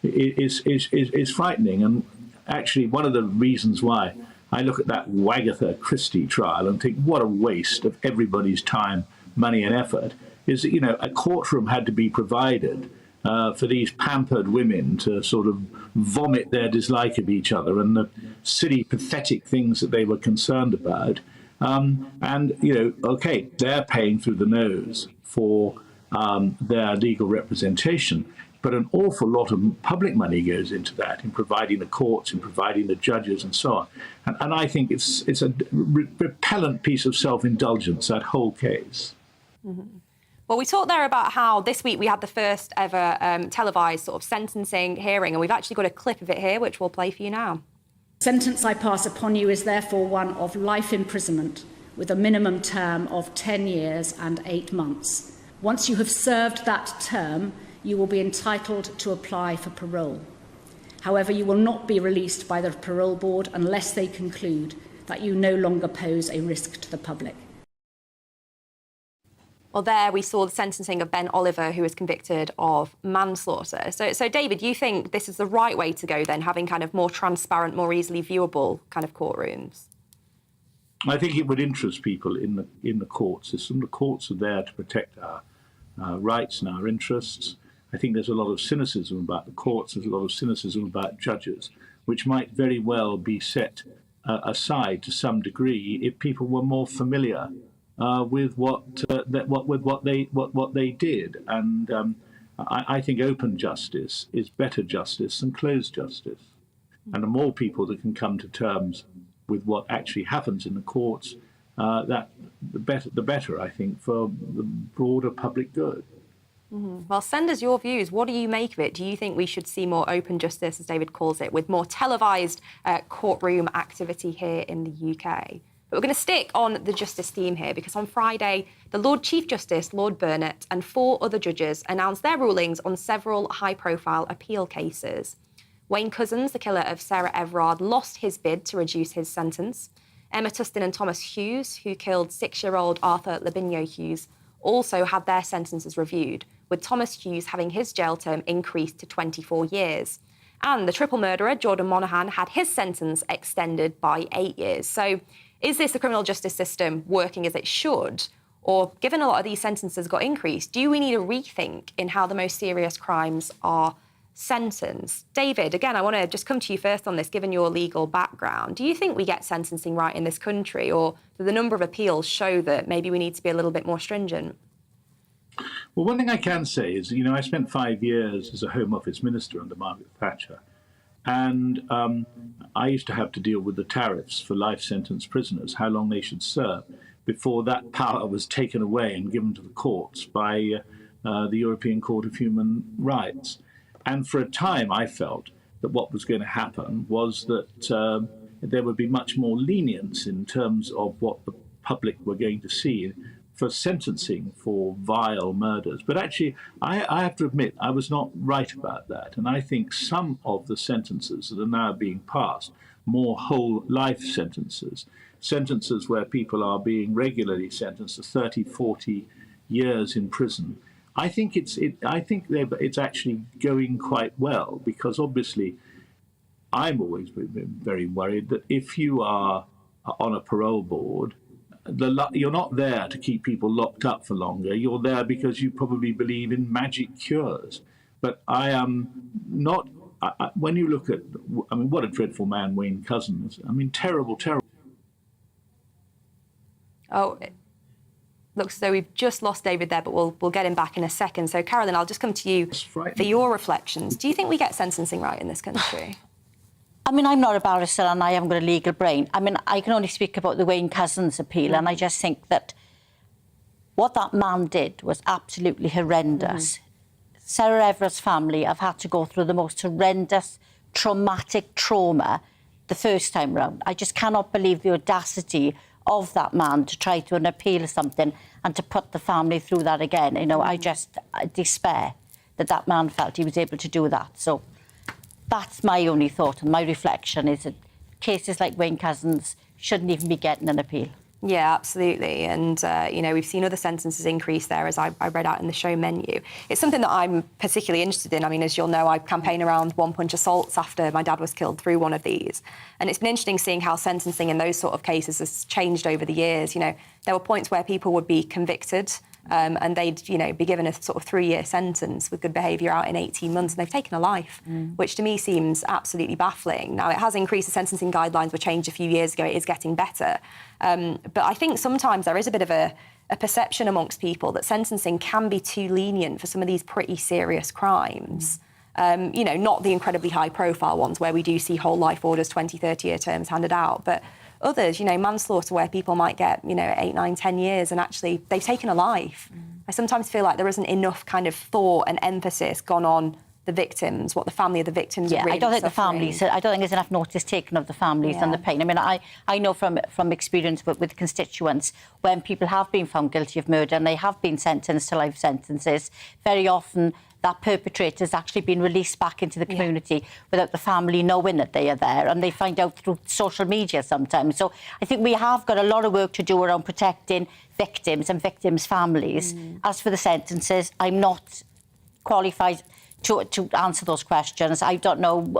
is frightening. And actually, one of the reasons why I look at that Wagatha Christie trial and think what a waste of everybody's time, money and effort is that, you know, a courtroom had to be provided for these pampered women to sort of vomit their dislike of each other and the silly, pathetic things that they were concerned about. And, you know, OK, they're paying through the nose for their legal representation. But an awful lot of public money goes into that, in providing the courts, in providing the judges and so on. And I think it's a repellent piece of self-indulgence, that whole case. Well, we talked there about how this week we had the first ever televised sort of sentencing hearing, and we've actually got a clip of it here, which we'll play for you now. The sentence I pass upon you is therefore one of life imprisonment with a minimum term of 10 years and 8 months. Once you have served that term, you will be entitled to apply for parole. However, you will not be released by the parole board unless they conclude that you no longer pose a risk to the public. Well, there we saw the sentencing of Ben Oliver, who was convicted of manslaughter. So David, you think this is the right way to go then, having kind of more transparent, more easily viewable kind of courtrooms? I think it would interest people in the court system. The courts are there to protect our rights and our interests. I think there's a lot of cynicism about the courts. There's a lot of cynicism about judges, which might very well be set aside to some degree if people were more familiar with what they did. And I think open justice is better justice than closed justice. And the more people that can come to terms with what actually happens in the courts, the better, I think, for the broader public good. Well, send us your views. What do you make of it? Do you think we should see more open justice, as David calls it, with more televised courtroom activity here in the UK? But we're going to stick on the justice theme here, because on Friday, the Lord Chief Justice, Lord Burnett, and 4 other judges announced their rulings on several high-profile appeal cases. Wayne Couzens, the killer of Sarah Everard, lost his bid to reduce his sentence. Emma Tustin and Thomas Hughes, who killed 6-year-old Arthur Lavinia Hughes, also had their sentences reviewed, with Thomas Hughes having his jail term increased to 24 years. And the triple murderer, Jordan Monaghan, had his sentence extended by 8 years. So is this the criminal justice system working as it should? Or, given a lot of these sentences got increased, do we need a rethink in how the most serious crimes are sentenced? David, again, I want to just come to you first on this, given your legal background. Do you think we get sentencing right in this country, or do the number of appeals show that maybe we need to be a little bit more stringent? Well, one thing I can say is, I spent 5 years as a Home Office minister under Margaret Thatcher, and I used to have to deal with the tariffs for life sentence prisoners, how long they should serve, before that power was taken away and given to the courts by the European Court of Human Rights. And for a time, I felt that what was going to happen was that there would be much more lenience in terms of what the public were going to see for sentencing for vile murders. But actually, I have to admit, I was not right about that. And I think some of the sentences that are now being passed, more whole life sentences where people are being regularly sentenced to 30, 40 years in prison, I think it's actually going quite well, because obviously I'm always been very worried that if you are on a parole board, you're not there to keep people locked up for longer. You're there because you probably believe in magic cures. But I am not. When you look at, what a dreadful man Wayne Couzens. Terrible, terrible. Oh, it looks as though we've just lost David there, but we'll get him back in a second. So, Carolyn, I'll just come to you for your reflections. Do you think we get sentencing right in this country? I'm not a barrister and I haven't got a legal brain. I can only speak about the Wayne Couzens appeal, and I just think that what that man did was absolutely horrendous. Sarah Everard's family have had to go through the most horrendous, traumatic trauma the first time round. I just cannot believe the audacity of that man to try to appeal something and to put the family through that again. I just despair that man felt he was able to do that. So that's my only thought, and my reflection is that cases like Wayne Couzens shouldn't even be getting an appeal. Yeah, absolutely. And, we've seen other sentences increase there, as I read out in the show menu. It's something that I'm particularly interested in. As you'll know, I campaign around one-punch assaults after my dad was killed through one of these. And it's been interesting seeing how sentencing in those sort of cases has changed over the years. There were points where people would be convicted and they'd, be given a sort of 3-year sentence with good behaviour out in 18 months, and they've taken a life, which to me seems absolutely baffling. Now, it has increased. The sentencing guidelines were changed a few years ago. It is getting better. But I think sometimes there is a bit of a perception amongst people that sentencing can be too lenient for some of these pretty serious crimes. Not the incredibly high-profile ones where we do see whole life orders, 20, 30-year terms handed out, but others, manslaughter where people might get, 8, 9, 10 years and actually they've taken a life. I sometimes feel like there isn't enough kind of thought and emphasis gone on the victims, what the family of the victims are really I don't think suffering. I don't think there's enough notice taken of the families and the pain. I know from experience with constituents, when people have been found guilty of murder and they have been sentenced to life sentences, very often that perpetrator has actually been released back into the community without the family knowing that they are there, and they find out through social media sometimes. So I think we have got a lot of work to do around protecting victims and victims' families. As for the sentences, I'm not qualified to answer those questions. I don't know.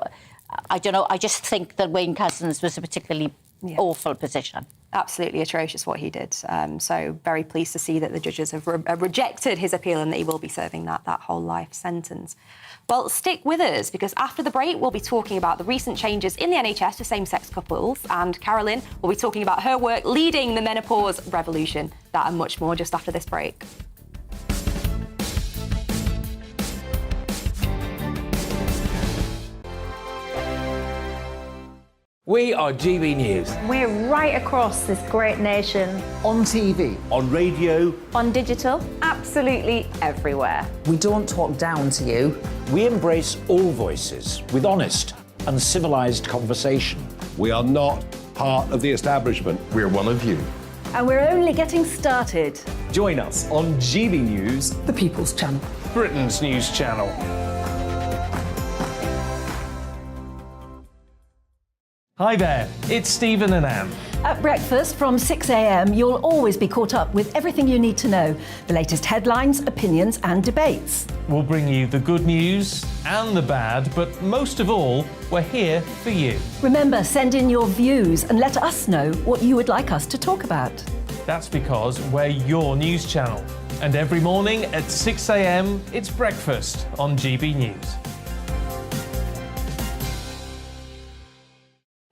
I just think that Wayne Couzens was a particularly awful position. Absolutely atrocious what he did. So very pleased to see that the judges have rejected his appeal and that he will be serving that whole life sentence. Well, stick with us, because after the break, we'll be talking about the recent changes in the NHS for same-sex couples, and Carolyn will be talking about her work leading the menopause revolution. That and much more just after this break. We are GB News. We're right across this great nation. On TV. On radio. On digital. Absolutely everywhere. We don't talk down to you. We embrace all voices with honest and civilised conversation. We are not part of the establishment. We're one of you. And we're only getting started. Join us on GB News, The People's Channel. Britain's news channel. Hi there, it's Stephen and Anne. At breakfast from 6 a.m, you'll always be caught up with everything you need to know, the latest headlines, opinions and debates. We'll bring you the good news and the bad, but most of all, we're here for you. Remember, send in your views and let us know what you would like us to talk about. That's because we're your news channel. And every morning at 6 a.m, it's breakfast on GB News.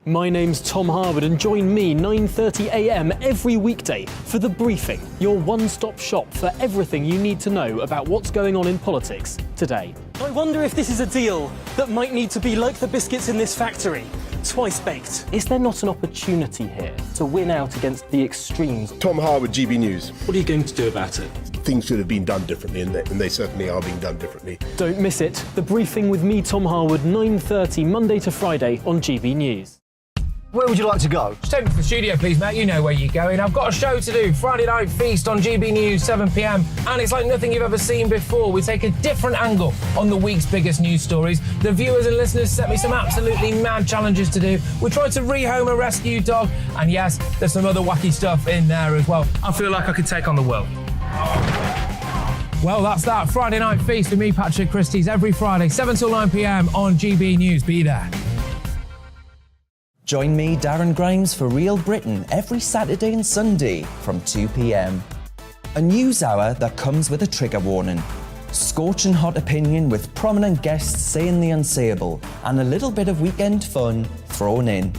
My name's Tom Harwood, and join me 9:30 a.m. every weekday for The Briefing, your one-stop shop for everything you need to know about what's going on in politics today. I wonder if this is a deal that might need to be like the biscuits in this factory, twice baked. Is there not an opportunity here to win out against the extremes? Tom Harwood, GB News. What are you going to do about it? Things should have been done differently, and they certainly are being done differently. Don't miss it. The Briefing with me, Tom Harwood, 9:30 Monday to Friday on GB News. Where would you like to go? Just take me to the studio, please, mate. You know where you're going. I've got a show to do. Friday Night Feast on GB News, 7 p.m. And it's like nothing you've ever seen before. We take a different angle on the week's biggest news stories. The viewers and listeners set me some absolutely mad challenges to do. We tried to rehome a rescue dog. And yes, there's some other wacky stuff in there as well. I feel like I could take on the world. Well, that's that. Friday Night Feast with me, Patrick Christie's, every Friday, 7 till 9 p.m. on GB News. Be there. Join me, Darren Grimes, for Real Britain every Saturday and Sunday from 2 p.m. A news hour that comes with a trigger warning. Scorching hot opinion with prominent guests saying the unsayable and a little bit of weekend fun thrown in.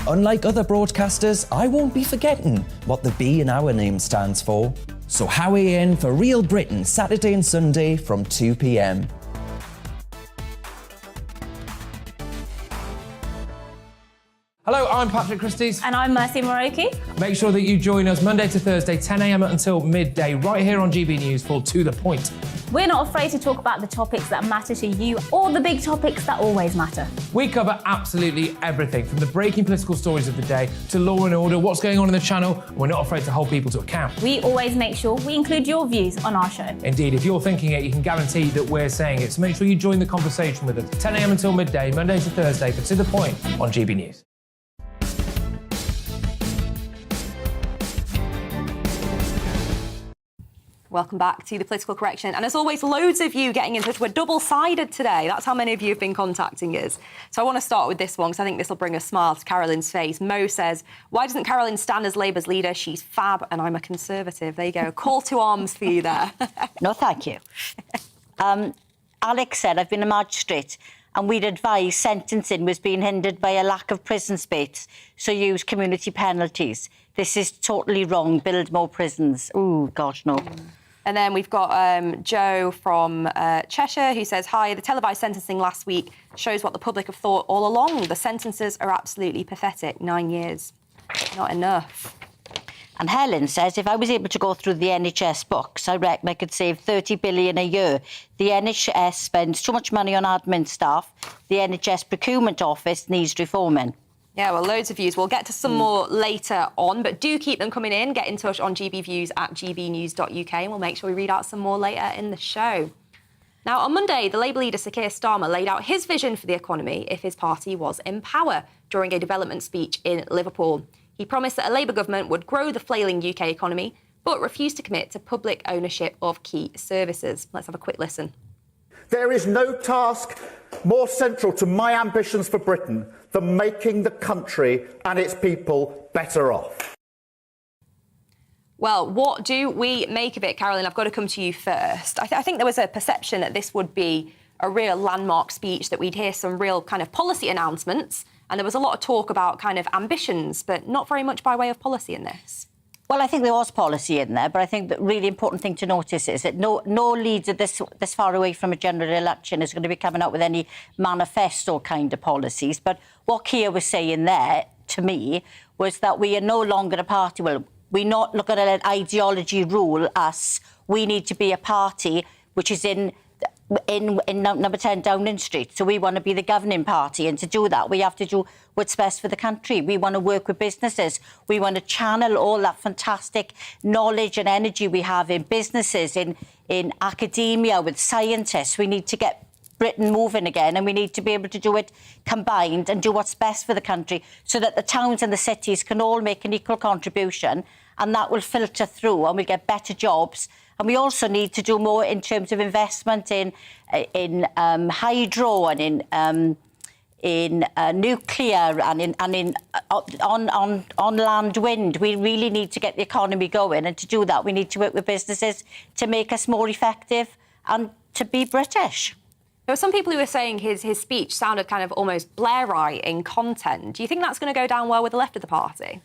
Unlike other broadcasters, I won't be forgetting what the B in our name stands for. So howie in for Real Britain Saturday and Sunday from 2 p.m. Hello, I'm Patrick Christie's. And I'm Mercy Moroki. Make sure that you join us Monday to Thursday, 10 a.m. until midday, right here on GB News for To The Point. We're not afraid to talk about the topics that matter to you or the big topics that always matter. We cover absolutely everything, from the breaking political stories of the day to law and order, what's going on in the channel. We're not afraid to hold people to account. We always make sure we include your views on our show. Indeed, if you're thinking it, you can guarantee that we're saying it. So make sure you join the conversation with us, 10 a.m. until midday, Monday to Thursday, for To The Point on GB News. Welcome back to the Political Correction. And as always, loads of you getting in touch. We're double-sided today. That's how many of you have been contacting us. So I want to start with this one, because I think this will bring a smile to Carolyn's face. Mo says, why doesn't Carolyn stand as Labour's leader? She's fab and I'm a Conservative. There you go. Call to arms for you there. No, thank you. Alex said, I've been a magistrate and we'd advise sentencing was being hindered by a lack of prison space, so use community penalties. This is totally wrong. Build more prisons. Ooh, gosh, no. And then we've got Joe from Cheshire, who says, hi, the televised sentencing last week shows what the public have thought all along. The sentences are absolutely pathetic. 9 years. Not enough. And Helen says, if I was able to go through the NHS books, I reckon I could save 30 billion a year. The NHS spends too much money on admin staff. The NHS procurement office needs reforming. Yeah, well, loads of views. We'll get to some more later on, but do keep them coming in. Get in touch on gbviews at gbnews.uk and we'll make sure we read out some more later in the show. Now, on Monday, the Labour leader Sir Keir Starmer laid out his vision for the economy if his party was in power during a development speech in Liverpool. He promised that a Labour government would grow the flailing UK economy, but refused to commit to public ownership of key services. Let's have a quick listen. There is no task more central to my ambitions for Britain than making the country and its people better off. Well, what do we make of it, Carolyn? I've got to come to you first. I think there was a perception that this would be a real landmark speech, that we'd hear some real kind of policy announcements, and there was a lot of talk about kind of ambitions, but not very much by way of policy in this. Well, I think there was policy in there, but I think the really important thing to notice is that no leader this far away from a general election is going to be coming out with any manifesto kind of policies. But what Keir was saying there, to me, was that we are no longer a party. Well, we're not looking at an ideology rule us. We need to be a party which is in number 10 Downing Street. So we want to be the governing party, and to do that we have to do what's best for the country. We want to work with businesses. We want to channel all that fantastic knowledge and energy we have in businesses, in academia, with scientists. We need to get Britain moving again, and we need to be able to do it combined and do what's best for the country, so that the towns and the cities can all make an equal contribution, and that will filter through and we'll get better jobs. And we also need to do more in terms of investment in hydro and in nuclear and on land wind. We really need to get the economy going, and to do that we need to work with businesses to make us more effective and to be British. There were some people who were saying his speech sounded kind of almost Blairite in content. Do you think that's going to go down well with the left of the party?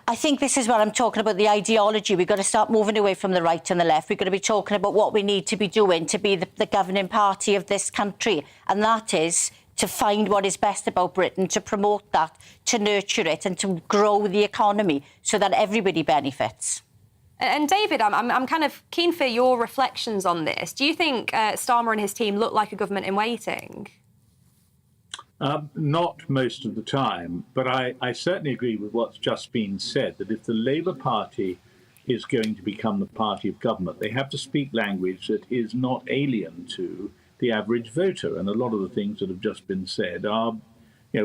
I think this is what I'm talking about, the ideology. We've got to start moving away from the right and the left. We've got to be talking about what we need to be doing to be the governing party of this country. And that is to find what is best about Britain, to promote that, to nurture it and to grow the economy so that everybody benefits. And David, I'm kind of keen for your reflections on this. Do you think Starmer and his team look like a government in waiting? Not most of the time, but I certainly agree with what's just been said, that if the Labour Party is going to become the party of government, they have to speak language that is not alien to the average voter. And a lot of the things that have just been said are,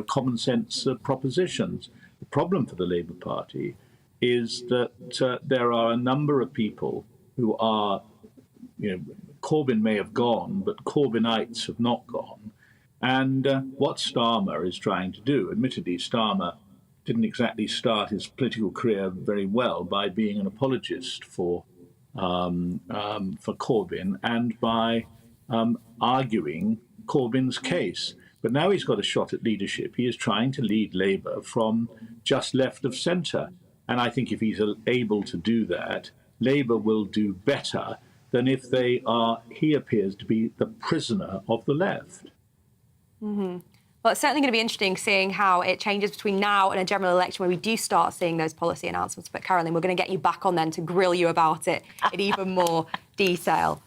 common sense propositions. The problem for the Labour Party is that there are a number of people who are, Corbyn may have gone, but Corbynites have not gone. And what Starmer is trying to do, admittedly, Starmer didn't exactly start his political career very well by being an apologist for Corbyn and by arguing Corbyn's case. But now he's got a shot at leadership. He is trying to lead Labour from just left of centre. And I think if he's able to do that, Labour will do better than if he appears to be the prisoner of the left. Mm-hmm. Well, it's certainly going to be interesting seeing how it changes between now and a general election where we do start seeing those policy announcements. But, Carolyn, we're going to get you back on then to grill you about it in even more detail.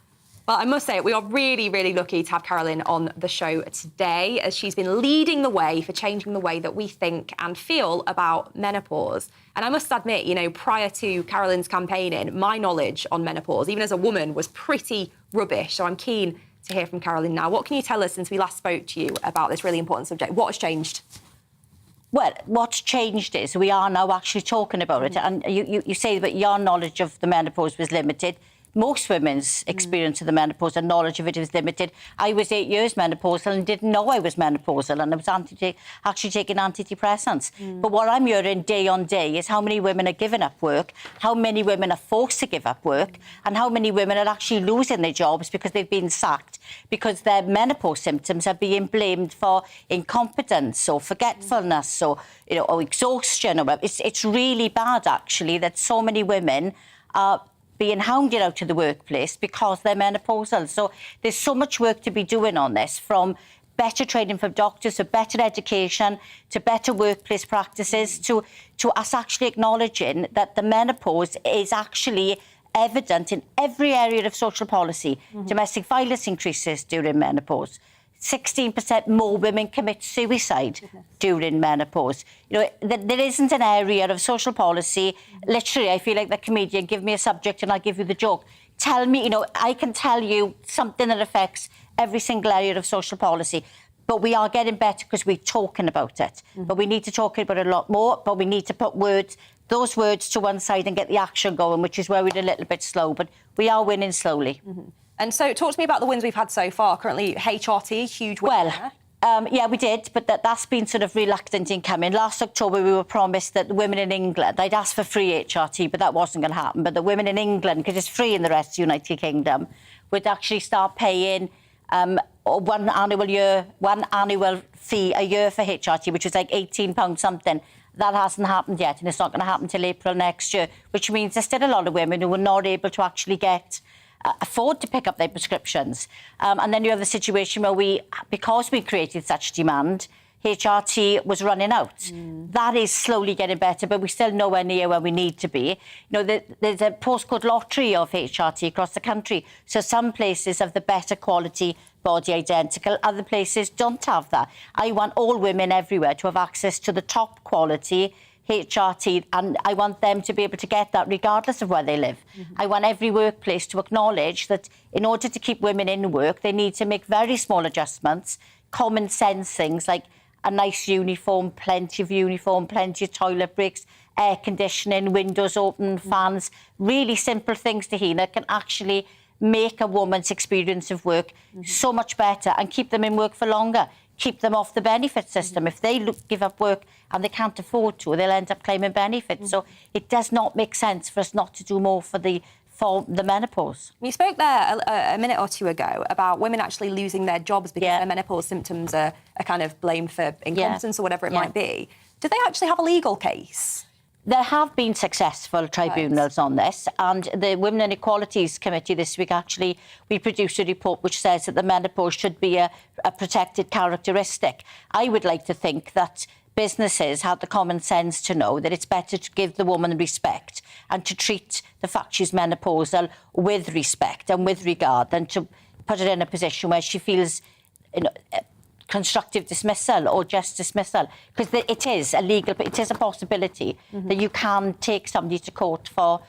Well, I must say, we are really, really lucky to have Carolyn on the show today, as she's been leading the way for changing the way that we think and feel about menopause. And I must admit, prior to Carolyn's campaigning, my knowledge on menopause, even as a woman, was pretty rubbish. So I'm keen to hear from Carolyn now. What can you tell us since we last spoke to you about this really important subject? What has changed? Well, what's changed is we are now actually talking about it. And you say that your knowledge of the menopause was limited. Most women's experience of the menopause and knowledge of it is limited. I was 8 years menopausal and didn't know I was menopausal, and I was actually taking antidepressants. But what I'm hearing day on day is how many women are giving up work, how many women are forced to give up work, and how many women are actually losing their jobs because they've been sacked, because their menopause symptoms are being blamed for incompetence or forgetfulness or exhaustion. It's really bad, actually, that so many women are being hounded out to the workplace because they're menopausal. So there's so much work to be doing on this, from better training for doctors, to better education, to better workplace practices, to us actually acknowledging that the menopause is actually evident in every area of social policy. Domestic violence increases during menopause. 16% more women commit suicide during menopause. There isn't an area of social policy. Literally, I feel like the comedian, give me a subject and I'll give you the joke. Tell me, I can tell you something that affects every single area of social policy. But we are getting better because we're talking about it. But we need to talk about it a lot more, but we need to put those words to one side and get the action going, which is where we're a little bit slow. But we are winning slowly. And so talk to me about the wins we've had so far. Currently, HRT, huge win. Well, Yeah, we did, but that's been sort of reluctant in coming. Last October, we were promised that the women in England, they'd asked for free HRT, but that wasn't going to happen. But the women in England, because it's free in the rest of the United Kingdom, would actually start paying one annual fee a year for HRT, which was like £18 something. That hasn't happened yet, and it's not going to happen till April next year, which means there's still a lot of women who are not able to actually afford to pick up their prescriptions. And then you have the situation where because we created such demand, HRT was running out. That is slowly getting better, but we're still nowhere near where we need to be. You know, there's a postcode lottery of HRT across the country. So some places have the better quality body identical, other places don't have that. I want all women everywhere to have access to the top quality HRT, and I want them to be able to get that regardless of where they live. I want every workplace to acknowledge that in order to keep women in work, they need to make very small adjustments, common sense things like a nice uniform, plenty of toilet breaks, air conditioning, windows open, fans, really simple things, Tahina, can actually make a woman's experience of work so much better and keep them in work for longer. Keep them off the benefit system. If they give up work and they can't afford to, they'll end up claiming benefits. So it does not make sense for us not to do more for the menopause. You spoke there a minute or two ago about women actually losing their jobs because their menopause symptoms are kind of blamed for incompetence or whatever it might be. Do they actually have a legal case? There have been successful tribunals on this, and the Women and Equalities Committee this week we produced a report which says that the menopause should be a protected characteristic. I would like to think that businesses have the common sense to know that it's better to give the woman respect and to treat the fact she's menopausal with respect and with regard than to put her in a position where she feels constructive dismissal or just dismissal, because it is a possibility that you can take somebody to court for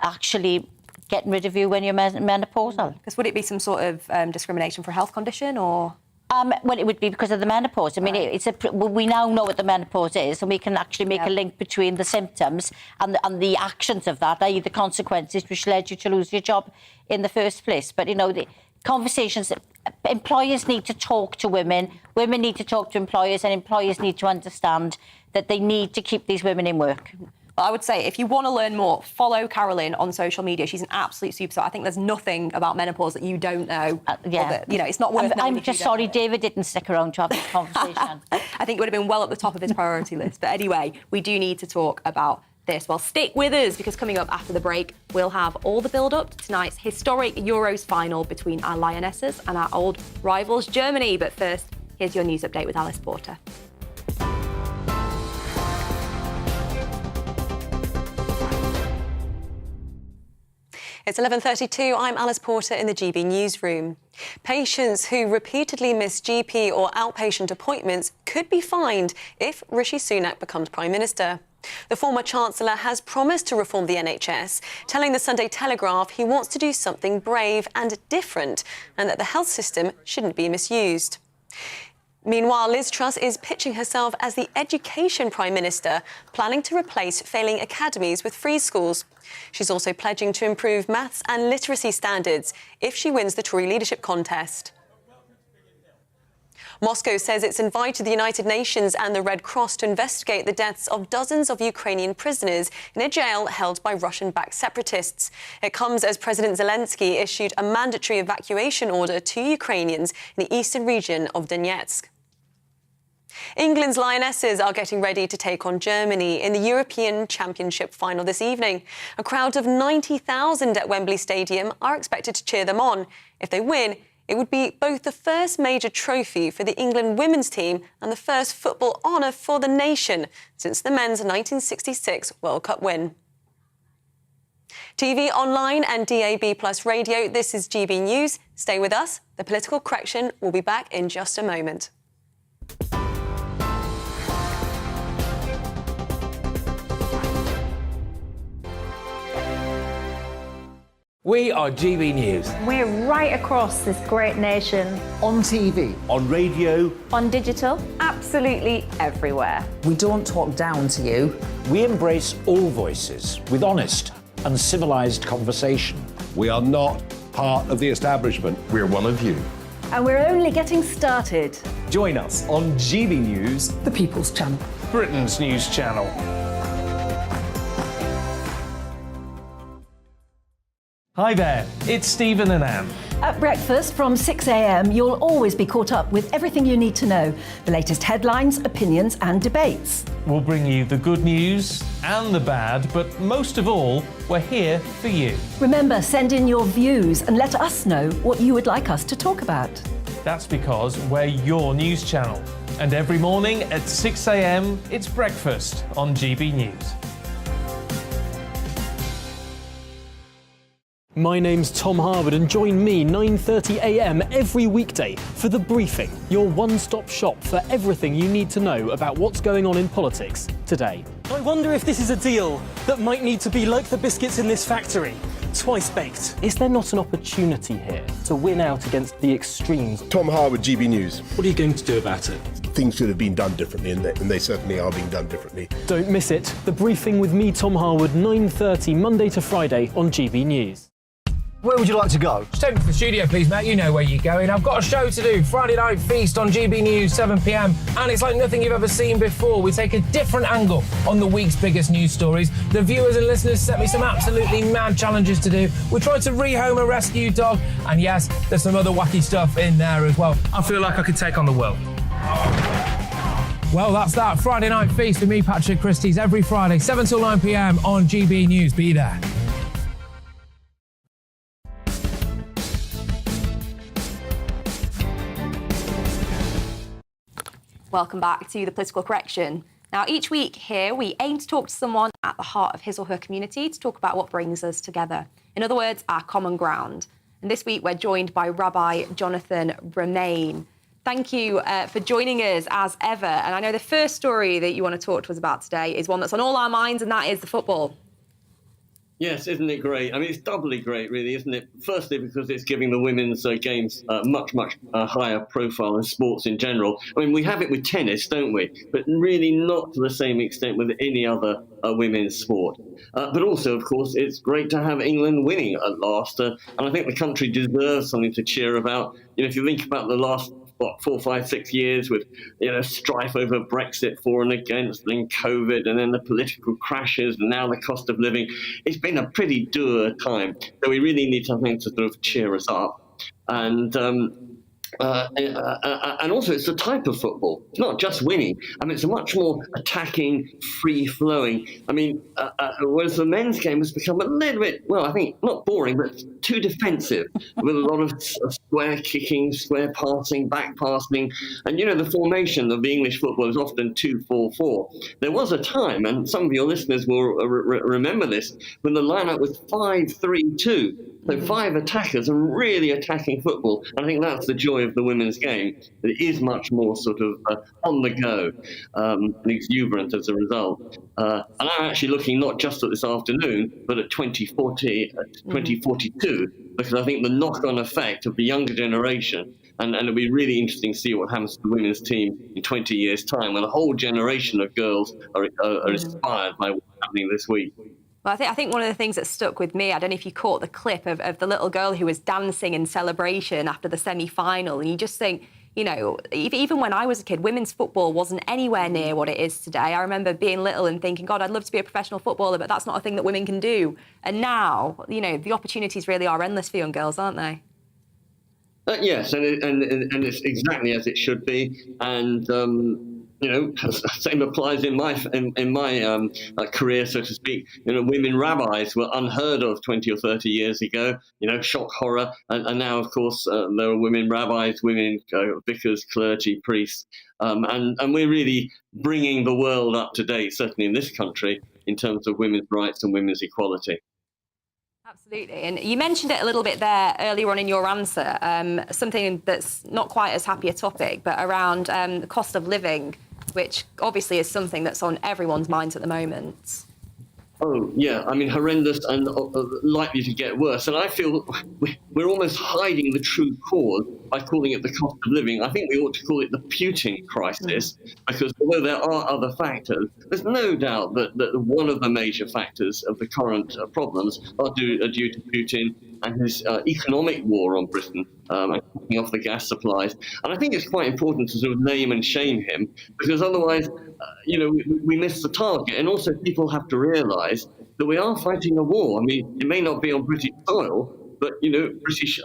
actually getting rid of you when you're menopausal. Because would it be some sort of discrimination for a health condition or...? Well, it would be because of the menopause. I mean, we now know what the menopause is, and we can actually make a link between the symptoms and the actions of that, i.e. the consequences which led you to lose your job in the first place. But, you know, the conversations... Employers need to talk to women need to talk to employers, and employers need to understand that they need to keep these women in work. Well, I would say if you want to learn more, follow Carolyn on social media. She's an absolute superstar. I think there's nothing about menopause that you don't know. It's not worth knowing. I'm just sorry David didn't stick around to have this conversation. I think it would have been well at the top of his priority list. But anyway, we do need to talk about this. Well, stick with us, because coming up after the break, we'll have all the build-up to tonight's historic Euros final between our Lionesses and our old rivals, Germany. But first, here's your news update with Alice Porter. It's 11:32. I'm Alice Porter in the GB newsroom. Patients who repeatedly miss GP or outpatient appointments could be fined if Rishi Sunak becomes Prime Minister. The former Chancellor has promised to reform the NHS, telling the Sunday Telegraph he wants to do something brave and different, and that the health system shouldn't be misused. Meanwhile, Liz Truss is pitching herself as the Education Prime Minister, planning to replace failing academies with free schools. She's also pledging to improve maths and literacy standards if she wins the Tory leadership contest. Moscow says it's invited the United Nations and the Red Cross to investigate the deaths of dozens of Ukrainian prisoners in a jail held by Russian-backed separatists. It comes as President Zelensky issued a mandatory evacuation order to Ukrainians in the eastern region of Donetsk. England's Lionesses are getting ready to take on Germany in the European Championship final this evening. A crowd of 90,000 at Wembley Stadium are expected to cheer them on. If they win, it would be both the first major trophy for the England women's team and the first football honour for the nation since the men's 1966 World Cup win. TV, online and DAB+ radio, this is GB News. Stay with us. The Political Correction will be back in just a moment. We are GB News. We're right across this great nation. On TV. On radio. On digital. Absolutely everywhere. We don't talk down to you. We embrace all voices with honest and civilised conversation. We are not part of the establishment. We are one of you. And we're only getting started. Join us on GB News, The People's Channel. Britain's news channel. Hi there, it's Stephen and Anne. At breakfast from 6 a.m, you'll always be caught up with everything you need to know, the latest headlines, opinions and debates. We'll bring you the good news and the bad, but most of all, we're here for you. Remember, send in your views and let us know what you would like us to talk about. That's because we're your news channel. And every morning at 6 a.m, it's breakfast on GB News. My name's Tom Harwood and join me 9:30 a.m. every weekday for The Briefing, your one-stop shop for everything you need to know about what's going on in politics today. I wonder if this is a deal that might need to be like the biscuits in this factory, twice baked. Is there not an opportunity here to win out against the extremes? Tom Harwood, GB News. What are you going to do about it? Things should have been done differently, and they certainly are being done differently. Don't miss it. The Briefing with me, Tom Harwood, 9:30 Monday to Friday on GB News. Where would you like to go? Just take me to the studio, please, mate. You know where you're going. I've got a show to do. Friday Night Feast on GB News, 7 p.m. And it's like nothing you've ever seen before. We take a different angle on the week's biggest news stories. The viewers and listeners set me some absolutely mad challenges to do. We tried to rehome a rescue dog. And yes, there's some other wacky stuff in there as well. I feel like I could take on the world. Well, that's that. Friday Night Feast with me, Patrick Christie's, every Friday, 7 till 9 p.m. on GB News. Be there. Welcome back to The Political Correction. Now, each week here, we aim to talk to someone at the heart of his or her community to talk about what brings us together. In other words, our common ground. And this week, we're joined by Rabbi Jonathan Romain. Thank you for joining us as ever. And I know the first story that you want to talk to us about today is one that's on all our minds, and that is the football. Yes, isn't it great? I mean, it's doubly great, really, isn't it? Firstly, because it's giving the women's games much higher profile than sports in general. I mean, we have it with tennis, don't we? But really not to the same extent with any other women's sport. But also, of course, it's great to have England winning at last. And I think the country deserves something to cheer about. You know, if you think about the last 4, 5, 6 years with, strife over Brexit for and against, then COVID, and then the political crashes, and now the cost of living. It's been a pretty dour time. So we really need something to sort of cheer us up. And also, it's a type of football. It's not just winning. I mean, it's a much more attacking, free-flowing. I mean, whereas the men's game has become a little bit, well, I think not boring, but too defensive, with a lot of square kicking, square passing, back passing. And, the formation of the English football is often 2-4-4. There was a time, and some of your listeners will remember this, when the lineup was 5-3-2. So 5 attackers and really attacking football. And I think that's the joy of the women's game. It is much more sort of on the go and exuberant as a result. And I'm actually looking not just at this afternoon, but at 2042, because I think the knock-on effect of the younger generation, and it'll be really interesting to see what happens to the women's team in 20 years' time, when a whole generation of girls are inspired by what's happening this week. Well, I think one of the things that stuck with me, I don't know if you caught the clip of the little girl who was dancing in celebration after the semi-final, and you just think, even when I was a kid, women's football wasn't anywhere near what it is today. I remember being little and thinking, God, I'd love to be a professional footballer, but that's not a thing that women can do. And now, the opportunities really are endless for young girls, aren't they? Yes, and it's exactly as it should be. And same applies in my career, so to speak. Women rabbis were unheard of 20 or 30 years ago. Shock, horror, and now, of course, there are women rabbis, women vicars, clergy, priests, and we're really bringing the world up to date, certainly in this country, in terms of women's rights and women's equality. Absolutely. And you mentioned it a little bit there earlier on in your answer, something that's not quite as happy a topic, but around the cost of living, which obviously is something that's on everyone's minds at the moment. Oh, yeah, I mean, horrendous and likely to get worse. And I feel we're almost hiding the true cause by calling it the cost of living. I think we ought to call it the Putin crisis, because although there are other factors, there's no doubt that one of the major factors of the current problems are due to Putin and his economic war on Britain, cutting off the gas supplies. And I think it's quite important to sort of name and shame him, because otherwise, we miss the target. And also people have to realise that we are fighting a war. I mean, it may not be on British soil, but, British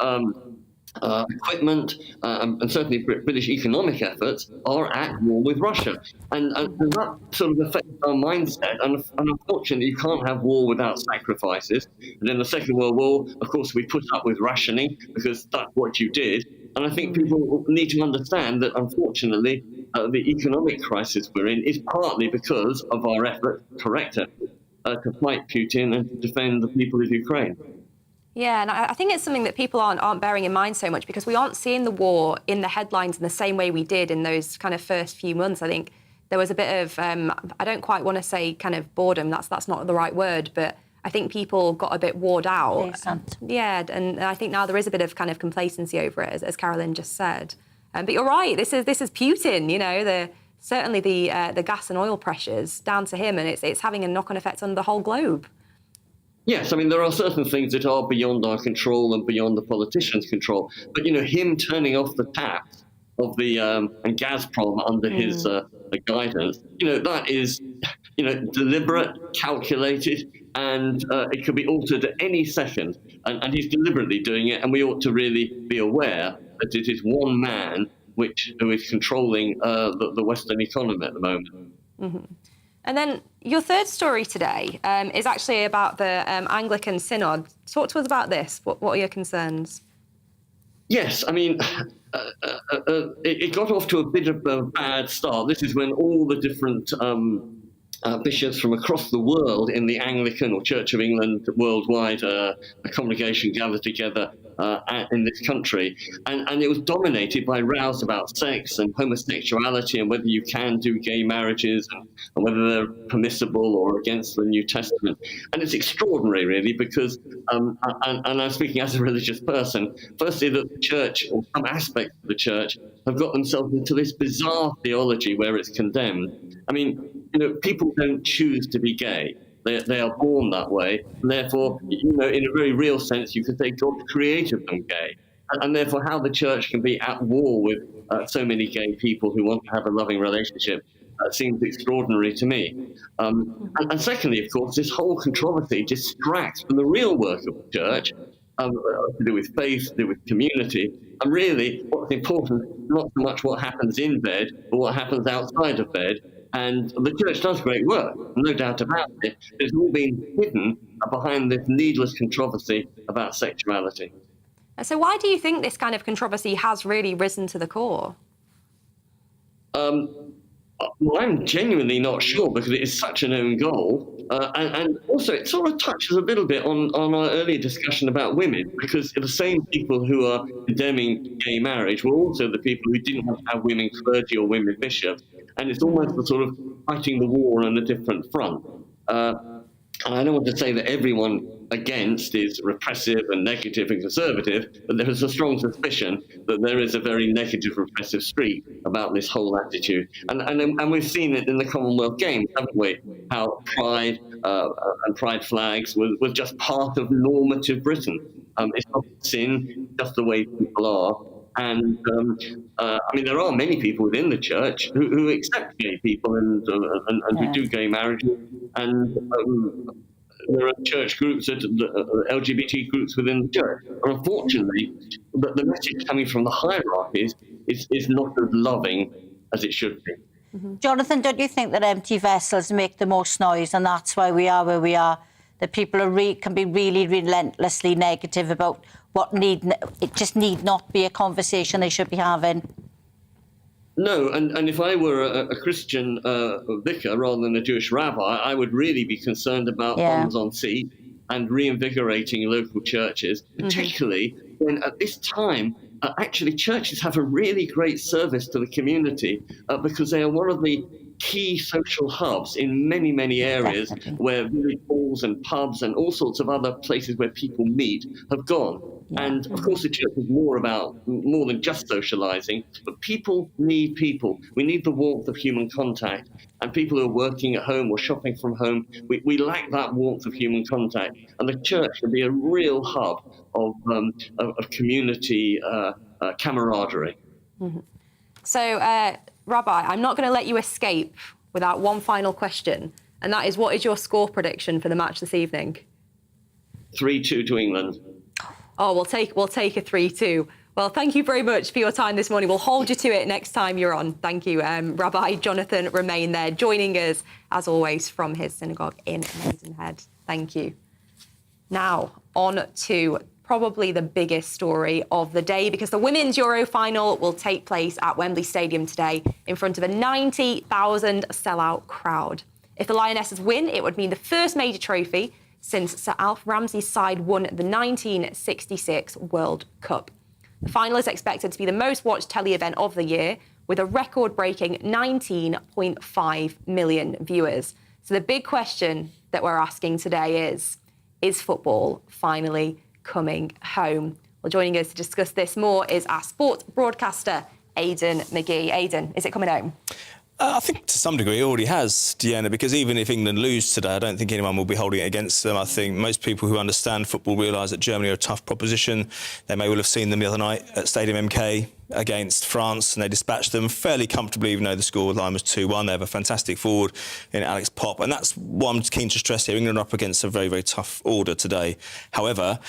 equipment and certainly British economic efforts are at war with Russia. And that sort of affects our mindset. And unfortunately, you can't have war without sacrifices. And in the Second World War, of course, we put up with rationing because that's what you did. And I think people need to understand that, unfortunately, the economic crisis we're in is partly because of our effort, correct it, to fight Putin and to defend the people of Ukraine. Yeah, and I think it's something that people aren't bearing in mind so much, because we aren't seeing the war in the headlines in the same way we did in those kind of first few months. I think there was a bit of, I don't quite want to say kind of boredom, that's not the right word, but I think people got a bit worn out. Yeah, and I think now there is a bit of kind of complacency over it, as Carolyn just said. But you're right, this is Putin, certainly the gas and oil pressures down to him, and it's having a knock-on effect on the whole globe. Yes, I mean, there are certain things that are beyond our control and beyond the politicians' control. But, him turning off the taps of the and Gazprom under his guidance, that is, deliberate, calculated, and it could be altered at any second. And he's deliberately doing it, and we ought to really be aware that it is one man who is controlling the Western economy at the moment. Mm-hmm. And then your third story today is actually about the Anglican Synod. Talk to us about this. What are your concerns? Yes, I mean, it got off to a bit of a bad start. This is when all the different bishops from across the world in the Anglican or Church of England worldwide a congregation gathered together in this country, and it was dominated by rows about sex and homosexuality and whether you can do gay marriages and whether they're permissible or against the New Testament. And it's extraordinary, really, because, and I'm speaking as a religious person, firstly, that the church, or some aspects of the church, have got themselves into this bizarre theology where it's condemned. I mean, people don't choose to be gay. They are born that way. And therefore, in a very real sense, you could say God created them gay. And therefore, how the church can be at war with so many gay people who want to have a loving relationship seems extraordinary to me. And secondly, of course, this whole controversy distracts from the real work of the church, to do with faith, to do with community. And really, what's important, not so much what happens in bed, but what happens outside of bed. And the church does great work, no doubt about it. It's all been hidden behind this needless controversy about sexuality. So why do you think this kind of controversy has really risen to the core? Well, I'm genuinely not sure, because it is such an own goal. And also, it sort of touches a little bit on our earlier discussion about women, because the same people who are condemning gay marriage were also the people who didn't want to have women clergy or women bishops. And it's almost the sort of fighting the war on a different front. And I don't want to say that everyone against is repressive and negative and conservative, but there is a strong suspicion that there is a very negative, repressive streak about this whole attitude. And we've seen it in the Commonwealth Games, haven't we? How pride and pride flags was just part of normative Britain. It's not sin, just the way people are. And I mean, there are many people within the church who accept gay people and who do gay marriages, and there are church groups, LGBT groups within the church. And unfortunately, the message coming from the hierarchies is not as loving as it should be. Mm-hmm. Jonathan, don't you think that empty vessels make the most noise, and that's why we are where we are? That people can be really relentlessly negative about it just need not be a conversation they should be having. No, and if I were a Christian vicar rather than a Jewish rabbi, I would really be concerned about bums on seats and reinvigorating local churches, particularly when at this time, actually churches have a really great service to the community because they are one of the key social hubs in many, many areas where village halls and pubs and all sorts of other places where people meet have gone. And of course, the church is more than just socializing, but people need people. We need the warmth of human contact. And people who are working at home or shopping from home, we lack that warmth of human contact. And the church can be a real hub of community camaraderie. Mm-hmm. So, Rabbi, I'm not going to let you escape without one final question, and that is, what is your score prediction for the match this evening? 3-2 to England. Oh, we'll take a 3-2. Well, thank you very much for your time this morning. We'll hold you to it next time you're on. Thank you. Rabbi Jonathan Remain there, joining us, as always, from his synagogue in Maidenhead. Thank you. Now, on to probably the biggest story of the day, because the Women's Euro final will take place at Wembley Stadium today in front of a 90,000 sellout crowd. If the Lionesses win, it would mean the first major trophy since Sir Alf Ramsey's side won the 1966 World Cup. The final is expected to be the most watched telly event of the year, with a record-breaking 19.5 million viewers. So the big question that we're asking today is football finally coming home? Well, joining us to discuss this more is our sports broadcaster, Aidan McGee. Aidan, is it coming home? I think to some degree it already has, Deanna, because even if England lose today, I don't think anyone will be holding it against them. I think most people who understand football realise that Germany are a tough proposition. They may well have seen them the other night at Stadium MK against France, and they dispatched them fairly comfortably, even though the scoreline was 2-1. They have a fantastic forward in Alex Popp, and that's what I'm keen to stress here. England are up against a very, very tough order today. However,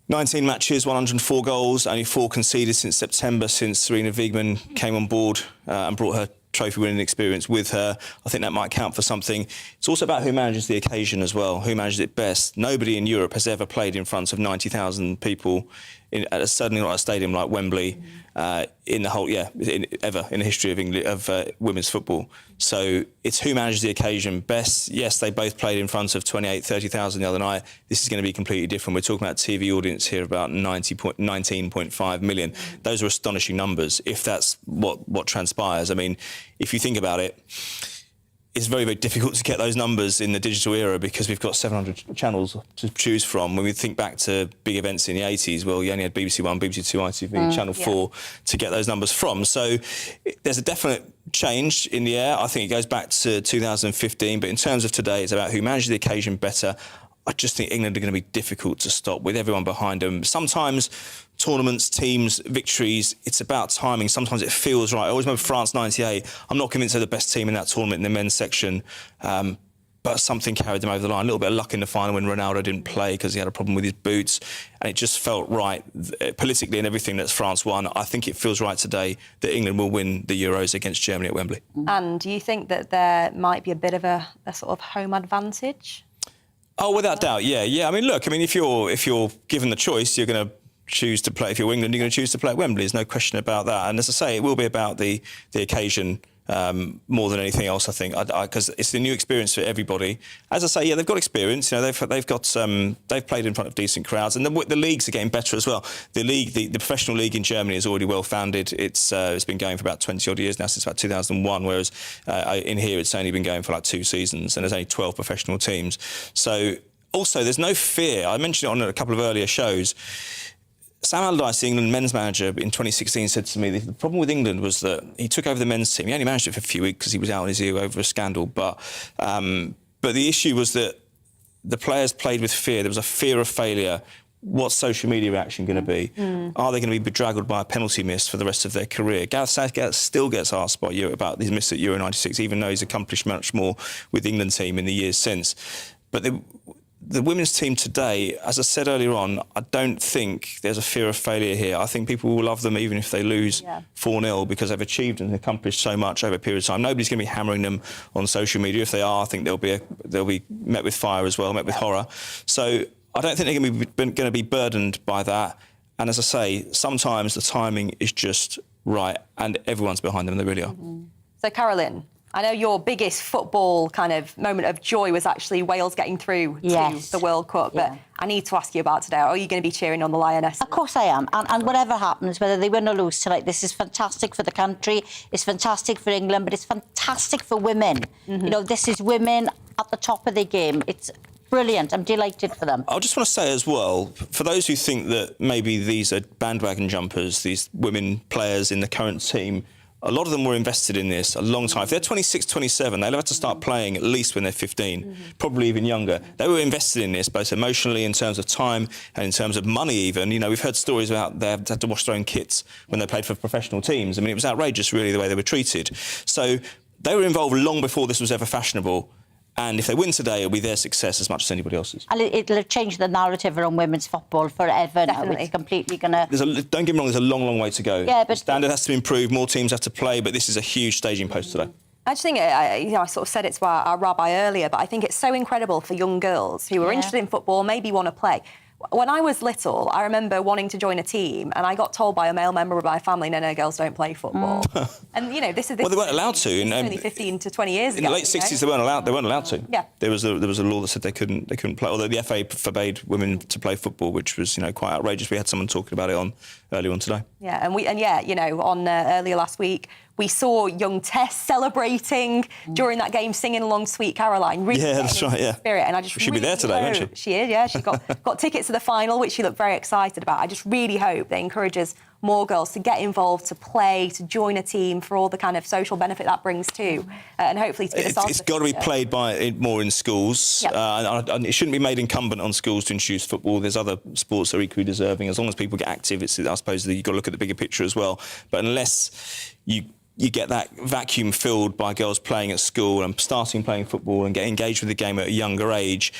19 matches, 104 goals, only 4 conceded since September, since Reinvigorating came on board and brought her trophy-winning experience with her. I think that might count for something. It's also about who manages the occasion as well, who manages it best. Nobody in Europe has ever played in front of 90,000 people, certainly not at a stadium like Wembley, in the whole, ever in the history of England, of women's football. So it's who manages the occasion best. Yes, they both played in front of 30,000 the other night. This is going to be completely different. We're talking about TV audience here about 19.5 million. Those are astonishing numbers if that's what transpires. I mean, if you think about it, it's very, very difficult to get those numbers in the digital era because we've got 700 channels to choose from. When we think back to big events in the 80s, well, you only had BBC One, BBC Two, ITV, Channel 4 to get those numbers from. So there's a definite change in the air. I think it goes back to 2015. But in terms of today, it's about who manages the occasion better. I just think England are going to be difficult to stop with everyone behind them. Sometimes tournaments, teams, victories, it's about timing. Sometimes it feels right. I always remember France 98. I'm not convinced they're the best team in that tournament in the men's section, but something carried them over the line. A little bit of luck in the final when Ronaldo didn't play because he had a problem with his boots, and it just felt right politically and everything that France won. I think it feels right today that England will win the Euros against Germany at Wembley. And do you think that there might be a bit of a sort of home advantage? Oh, without doubt, yeah. I mean, look, if you're given the choice, you're going to choose to play. If you're England, you're going to choose to play at Wembley. There's no question about that. And as I say, it will be about the occasion more than anything else, I think, because it's the new experience for everybody. As I say, they've got experience. You know, they've played in front of decent crowds, and the leagues are getting better as well. The professional league in Germany is already well founded. It's been going for about 20 odd years now, since about 2001. Whereas in here, it's only been going for like 2 seasons, and there's only 12 professional teams. So also, there's no fear. I mentioned it on a couple of earlier shows. Sam Allardyce, the England men's manager in 2016, said to me the problem with England was that he took over the men's team. He only managed it for a few weeks because he was out on his ear over a scandal. But the issue was that the players played with fear. There was a fear of failure. What's social media reaction going to be? Are they going to be bedraggled by a penalty miss for the rest of their career? Gareth Southgate still gets asked about his miss at Euro 96, even though he's accomplished much more with the England team in the years since. But the women's team today, as I said earlier on, I don't think there's a fear of failure here. I think people will love them even if they lose 4-0 because they've achieved and accomplished so much over a period of time. Nobody's going to be hammering them on social media. If they are, I think they'll be met with fire as well, met with horror. So I don't think they're going to be burdened by that. And as I say, sometimes the timing is just right and everyone's behind them, they really are. So, Carolyn, I know your biggest football kind of moment of joy was actually Wales getting through to the World Cup, but I need to ask you about today. Are you going to be cheering on the Lionesses? Of course I am. And whatever happens, whether they win or lose tonight, this is fantastic for the country, it's fantastic for England, but it's fantastic for women. You know, this is women at the top of their game. It's brilliant. I'm delighted for them. I just want to say as well, for those who think that maybe these are bandwagon jumpers, these women players in the current team, a lot of them were invested in this a long time. If they're 26, 27, they'll have to start playing at least when they're 15, probably even younger. They were invested in this, both emotionally, in terms of time, and in terms of money even. You know, we've heard stories about they had to wash their own kits when they played for professional teams. I mean, it was outrageous, really, the way they were treated. So they were involved long before this was ever fashionable. And if they win today, it'll be their success as much as anybody else's. And it'll change the narrative around women's football forever now. It's completely going to... Don't get me wrong, there's a long, long way to go. Yeah, but... The standard has to improve, more teams have to play, but this is a huge staging post today. I just think, you know, I sort of said it to our rabbi earlier, but I think it's so incredible for young girls who are interested in football, maybe want to play. When I was little, I remember wanting to join a team, and I got told by a male member of my family, no, girls don't play football. And, you know, this is... Well, they weren't allowed to. This is only 15 to 20 years ago. In the late 60s, they weren't allowed to. Yeah. There was a law that said they couldn't play, although the FA forbade women to play football, which was, you know, quite outrageous. We had someone talking about it earlier on today. Yeah, and you know, on earlier last week, we saw young Tess celebrating during that game, singing along Sweet Caroline. Really that's right, yeah. Spirit, and I just She'll be there today, won't she? She is, yeah. She's got tickets to the final, which she looked very excited about. I just really hope that encourages more girls to get involved, to play, to join a team for all the kind of social benefit that brings too, and hopefully to be the start. It's got to be played more in schools. Yep. And it shouldn't be made incumbent on schools to introduce football. There's other sports that are equally deserving. As long as people get active, I suppose that you've got to look at the bigger picture as well. But unless you get that vacuum filled by girls playing at school and starting playing football and get engaged with the game at a younger age,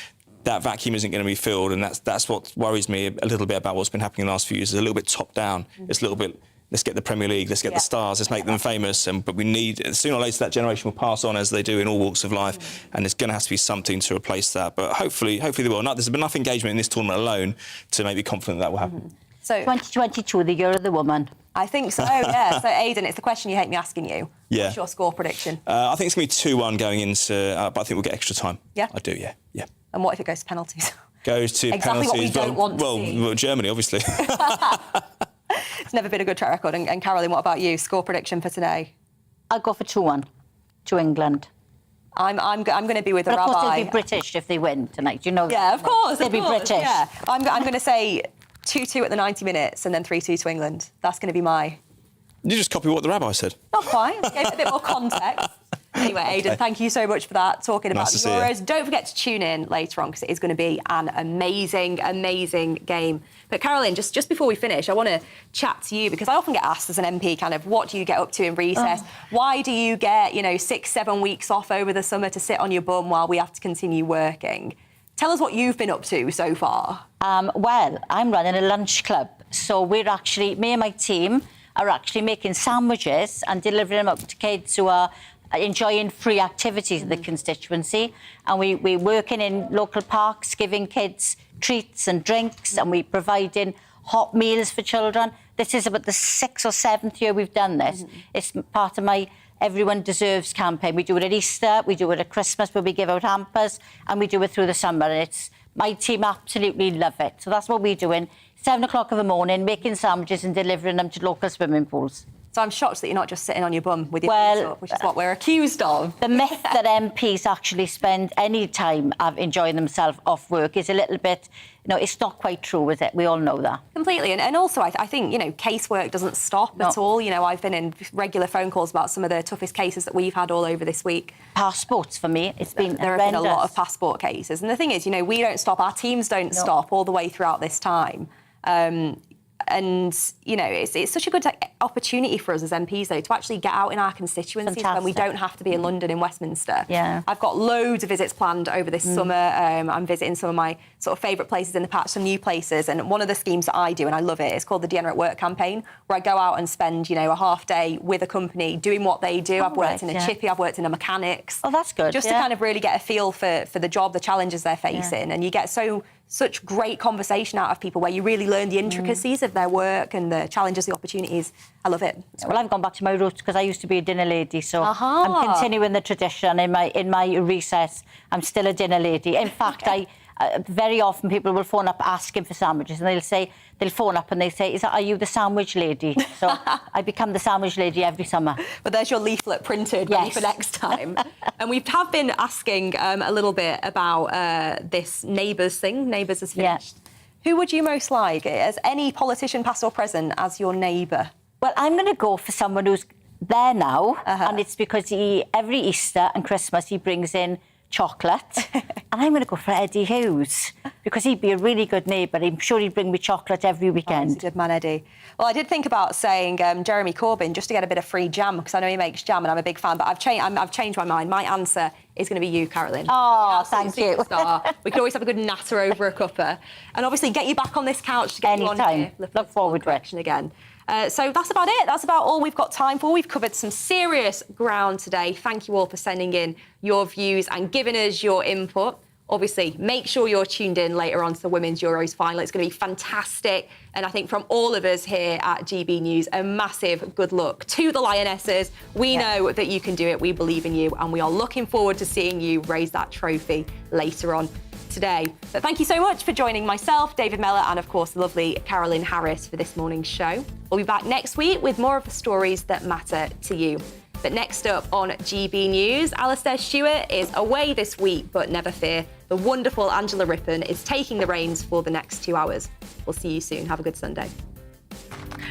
that vacuum isn't going to be filled, and that's what worries me a little bit about what's been happening in the last few years. It's a little bit top down. It's a little bit, let's get the Premier League, let's get the stars, let's make them famous. But we need, sooner or later, that generation will pass on as they do in all walks of life, and there's going to have to be something to replace that. But hopefully they will. There's been enough engagement in this tournament alone to make me confident that will happen. So 2022, the year of the woman. I think so, yeah. So, Aidan, it's the question you hate me asking you. Yeah. What's your score prediction? I think it's going to be 2-1 going into... but I think we'll get extra time. Yeah? I do, yeah. And what if it goes to penalties? Goes to exactly penalties. What we don't want to see. Well, Germany, obviously. It's never been a good track record. And Caroline, what about you? Score prediction for today? I'll go for 2-1 to England. I'm going to be with the rabbi. Of course, they'll be British if they win tonight. You know that? Yeah, of course. They'll be British. Yeah. I'm going to say 2-2 at the 90 minutes and then 3-2 to England. That's going to be my... You just copy what the rabbi said. Not quite. Gave it a bit more context. Anyway, Aidan, thank you so much for that, talking about the Euros. Don't forget to tune in later on because it is going to be an amazing, amazing game. But Caroline, just before we finish, I want to chat to you because I often get asked as an MP kind of what do you get up to in recess? Why do you get, 6-7 weeks off over the summer to sit on your bum while we have to continue working? Tell us what you've been up to so far. Well, I'm running a lunch club. So we're actually, me and my team are actually making sandwiches and delivering them up to kids who are enjoying free activities in the constituency. And we're working in local parks, giving kids treats and drinks, and we're providing hot meals for children. This is about the 6th or 7th year we've done this. It's part of my Everyone Deserves campaign. We do it at Easter, we do it at Christmas, where we give out hampers, and we do it through the summer. And my team absolutely love it. So that's what we're doing. 7 o'clock in the morning, making sandwiches and delivering them to local swimming pools. So I'm shocked that you're not just sitting on your bum with your feet up, which is what we're accused of. The myth that MPs actually spend any time enjoying themselves off work is a little bit, it's not quite true, is it? We all know that. Completely. And also, I think, casework doesn't stop at all. I've been in regular phone calls about some of the toughest cases that we've had all over this week. Passports, for me, it's been There have been a lot of passport cases. And the thing is, we don't stop, our teams don't stop all the way throughout this time. And, it's such a good opportunity for us as MPs, though, to actually get out in our constituencies when we don't have to be in London, in Westminster. Yeah. I've got loads of visits planned over this summer. I'm visiting some of my sort of favourite places in the patch, some new places. And one of the schemes that I do, and I love it, is called the Degenerate Work campaign, where I go out and spend, a half day with a company doing what they do. I've worked in a chippy, I've worked in a mechanics. Oh, that's good. Just to kind of really get a feel for the job, the challenges they're facing. And you get so such great conversation out of people where you really learn the intricacies of their work and the challenges, the opportunities. I love it. Well, I've gone back to my roots because I used to be a dinner lady, so I'm continuing the tradition in my recess. I'm still a dinner lady. In fact, very often people will phone up asking for sandwiches, and they'll phone up and they say, are you the sandwich lady? So I become the sandwich lady every summer. But there's your leaflet printed ready for next time. And we have been asking a little bit about this Neighbours thing. Neighbours has finished. Who would you most like, as any politician past or present, as your neighbour? Well, I'm going to go for someone who's there now, and it's because every Easter and Christmas he brings in chocolate. And I'm going to go for Eddie Hughes because he'd be a really good neighbour. I'm sure he'd bring me chocolate every weekend. He's a good man, Eddie. Well, I did think about saying Jeremy Corbyn just to get a bit of free jam because I know he makes jam and I'm a big fan, but I've changed my mind. My answer is going to be you, Carolyn. Oh, thank you. We could always have a good natter over a cuppa. And obviously get you back on this couch to get you on here. Look forward to it. Again. So that's about it. That's about all we've got time for. We've covered some serious ground today. Thank you all for sending in your views and giving us your input. Obviously, make sure you're tuned in later on to the Women's Euros final. It's going to be fantastic. And I think from all of us here at GB News, a massive good luck to the Lionesses. We know that you can do it. We believe in you. And we are looking forward to seeing you raise that trophy later on today. But thank you so much for joining myself, David Mellor, and of course the lovely Carolyn Harris for this morning's show. We'll be back next week with more of the stories that matter to you. But next up on GB News, Alastair Stewart is away this week, but never fear, the wonderful Angela Rippon is taking the reins for the next 2 hours. We'll see you soon. Have a good Sunday.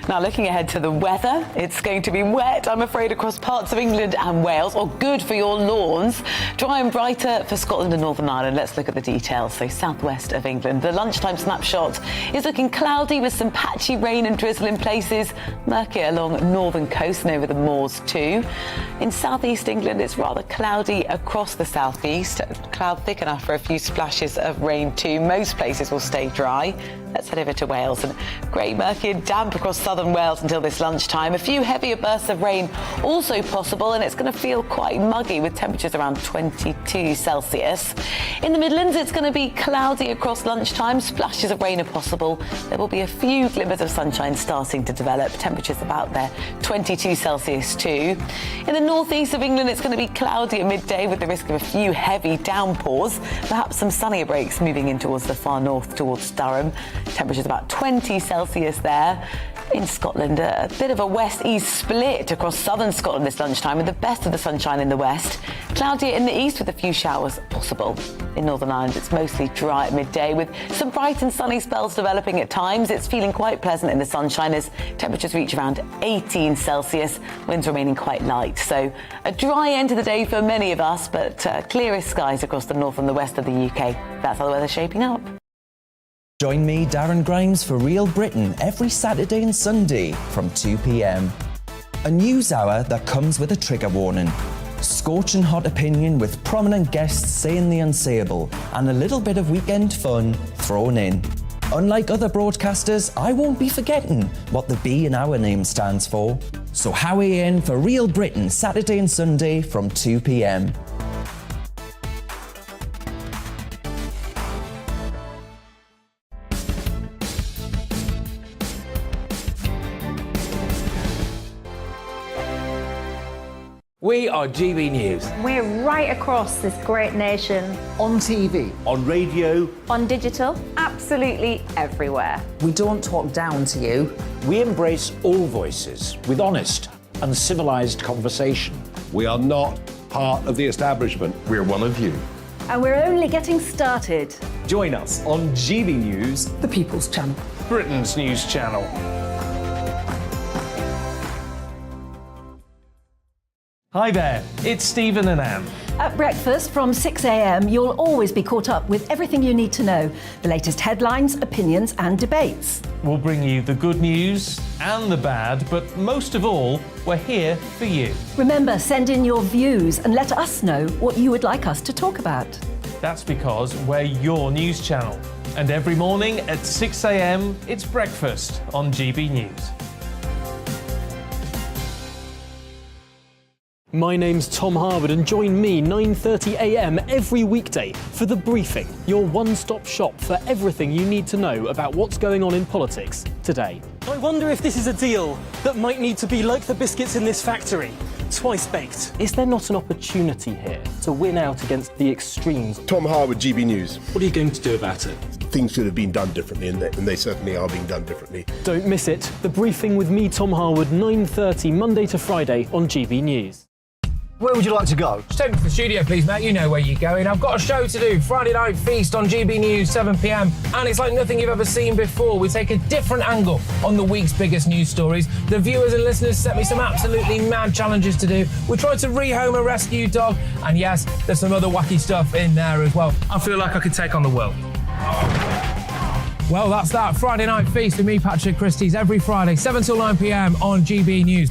Now, looking ahead to the weather, it's going to be wet, I'm afraid, across parts of England and Wales, or good for your lawns. Dry and brighter for Scotland and Northern Ireland. Let's look at the details. So, southwest of England. The lunchtime snapshot is looking cloudy with some patchy rain and drizzle in places. Murky along northern coast and over the moors too. In southeast England, it's rather cloudy across the southeast. Cloud thick enough for a few splashes of rain too. Most places will stay dry. Let's head over to Wales, and grey, murky and damp across southern Wales until this lunchtime. A few heavier bursts of rain also possible, and it's going to feel quite muggy with temperatures around 22 Celsius. In the Midlands, it's going to be cloudy across lunchtime. Splashes of rain are possible. There will be a few glimmers of sunshine starting to develop. Temperatures about there, 22 Celsius too. In the northeast of England, it's going to be cloudy at midday with the risk of a few heavy downpours. Perhaps some sunnier breaks moving in towards the far north, towards Durham. Temperatures about 20 Celsius there. In Scotland, a bit of a west-east split across southern Scotland this lunchtime with the best of the sunshine in the west. Cloudier in the east with a few showers possible. In Northern Ireland, it's mostly dry at midday with some bright and sunny spells developing at times. It's feeling quite pleasant in the sunshine as temperatures reach around 18 Celsius, winds remaining quite light. So a dry end to the day for many of us, but clearest skies across the north and the west of the UK. That's how the weather's shaping up. Join me, Darren Grimes, for Real Britain every Saturday and Sunday from 2 p.m. A news hour that comes with a trigger warning. Scorching hot opinion with prominent guests saying the unsayable and a little bit of weekend fun thrown in. Unlike other broadcasters, I won't be forgetting what the B in our name stands for. So howie in for Real Britain Saturday and Sunday from 2 p.m. We are GB News. We're right across this great nation. On TV. On radio. On digital. Absolutely everywhere. We don't talk down to you. We embrace all voices with honest and civilised conversation. We are not part of the establishment. We're one of you. And we're only getting started. Join us on GB News, The People's Channel. Britain's news channel. Hi there, it's Stephen and Anne. At breakfast from 6 a.m, you'll always be caught up with everything you need to know, the latest headlines, opinions and debates. We'll bring you the good news and the bad, but most of all, we're here for you. Remember, send in your views and let us know what you would like us to talk about. That's because we're your news channel. And every morning at 6 a.m, it's breakfast on GB News. My name's Tom Harwood and join me 9:30 a.m. every weekday for The Briefing, your one-stop shop for everything you need to know about what's going on in politics today. I wonder if this is a deal that might need to be like the biscuits in this factory, twice baked. Is there not an opportunity here to win out against the extremes? Tom Harwood, GB News. What are you going to do about it? Things should have been done differently, and they certainly are being done differently. Don't miss it. The Briefing with me, Tom Harwood, 9:30 Monday to Friday on GB News. Where would you like to go? Just take me to the studio, please, mate. You know where you're going. I've got a show to do. Friday Night Feast on GB News, 7 p.m. And it's like nothing you've ever seen before. We take a different angle on the week's biggest news stories. The viewers and listeners set me some absolutely mad challenges to do. We tried to rehome a rescue dog. And yes, there's some other wacky stuff in there as well. I feel like I could take on the world. Well, that's that. Friday Night Feast with me, Patrick Christie's, every Friday, 7 till 9 p.m. on GB News.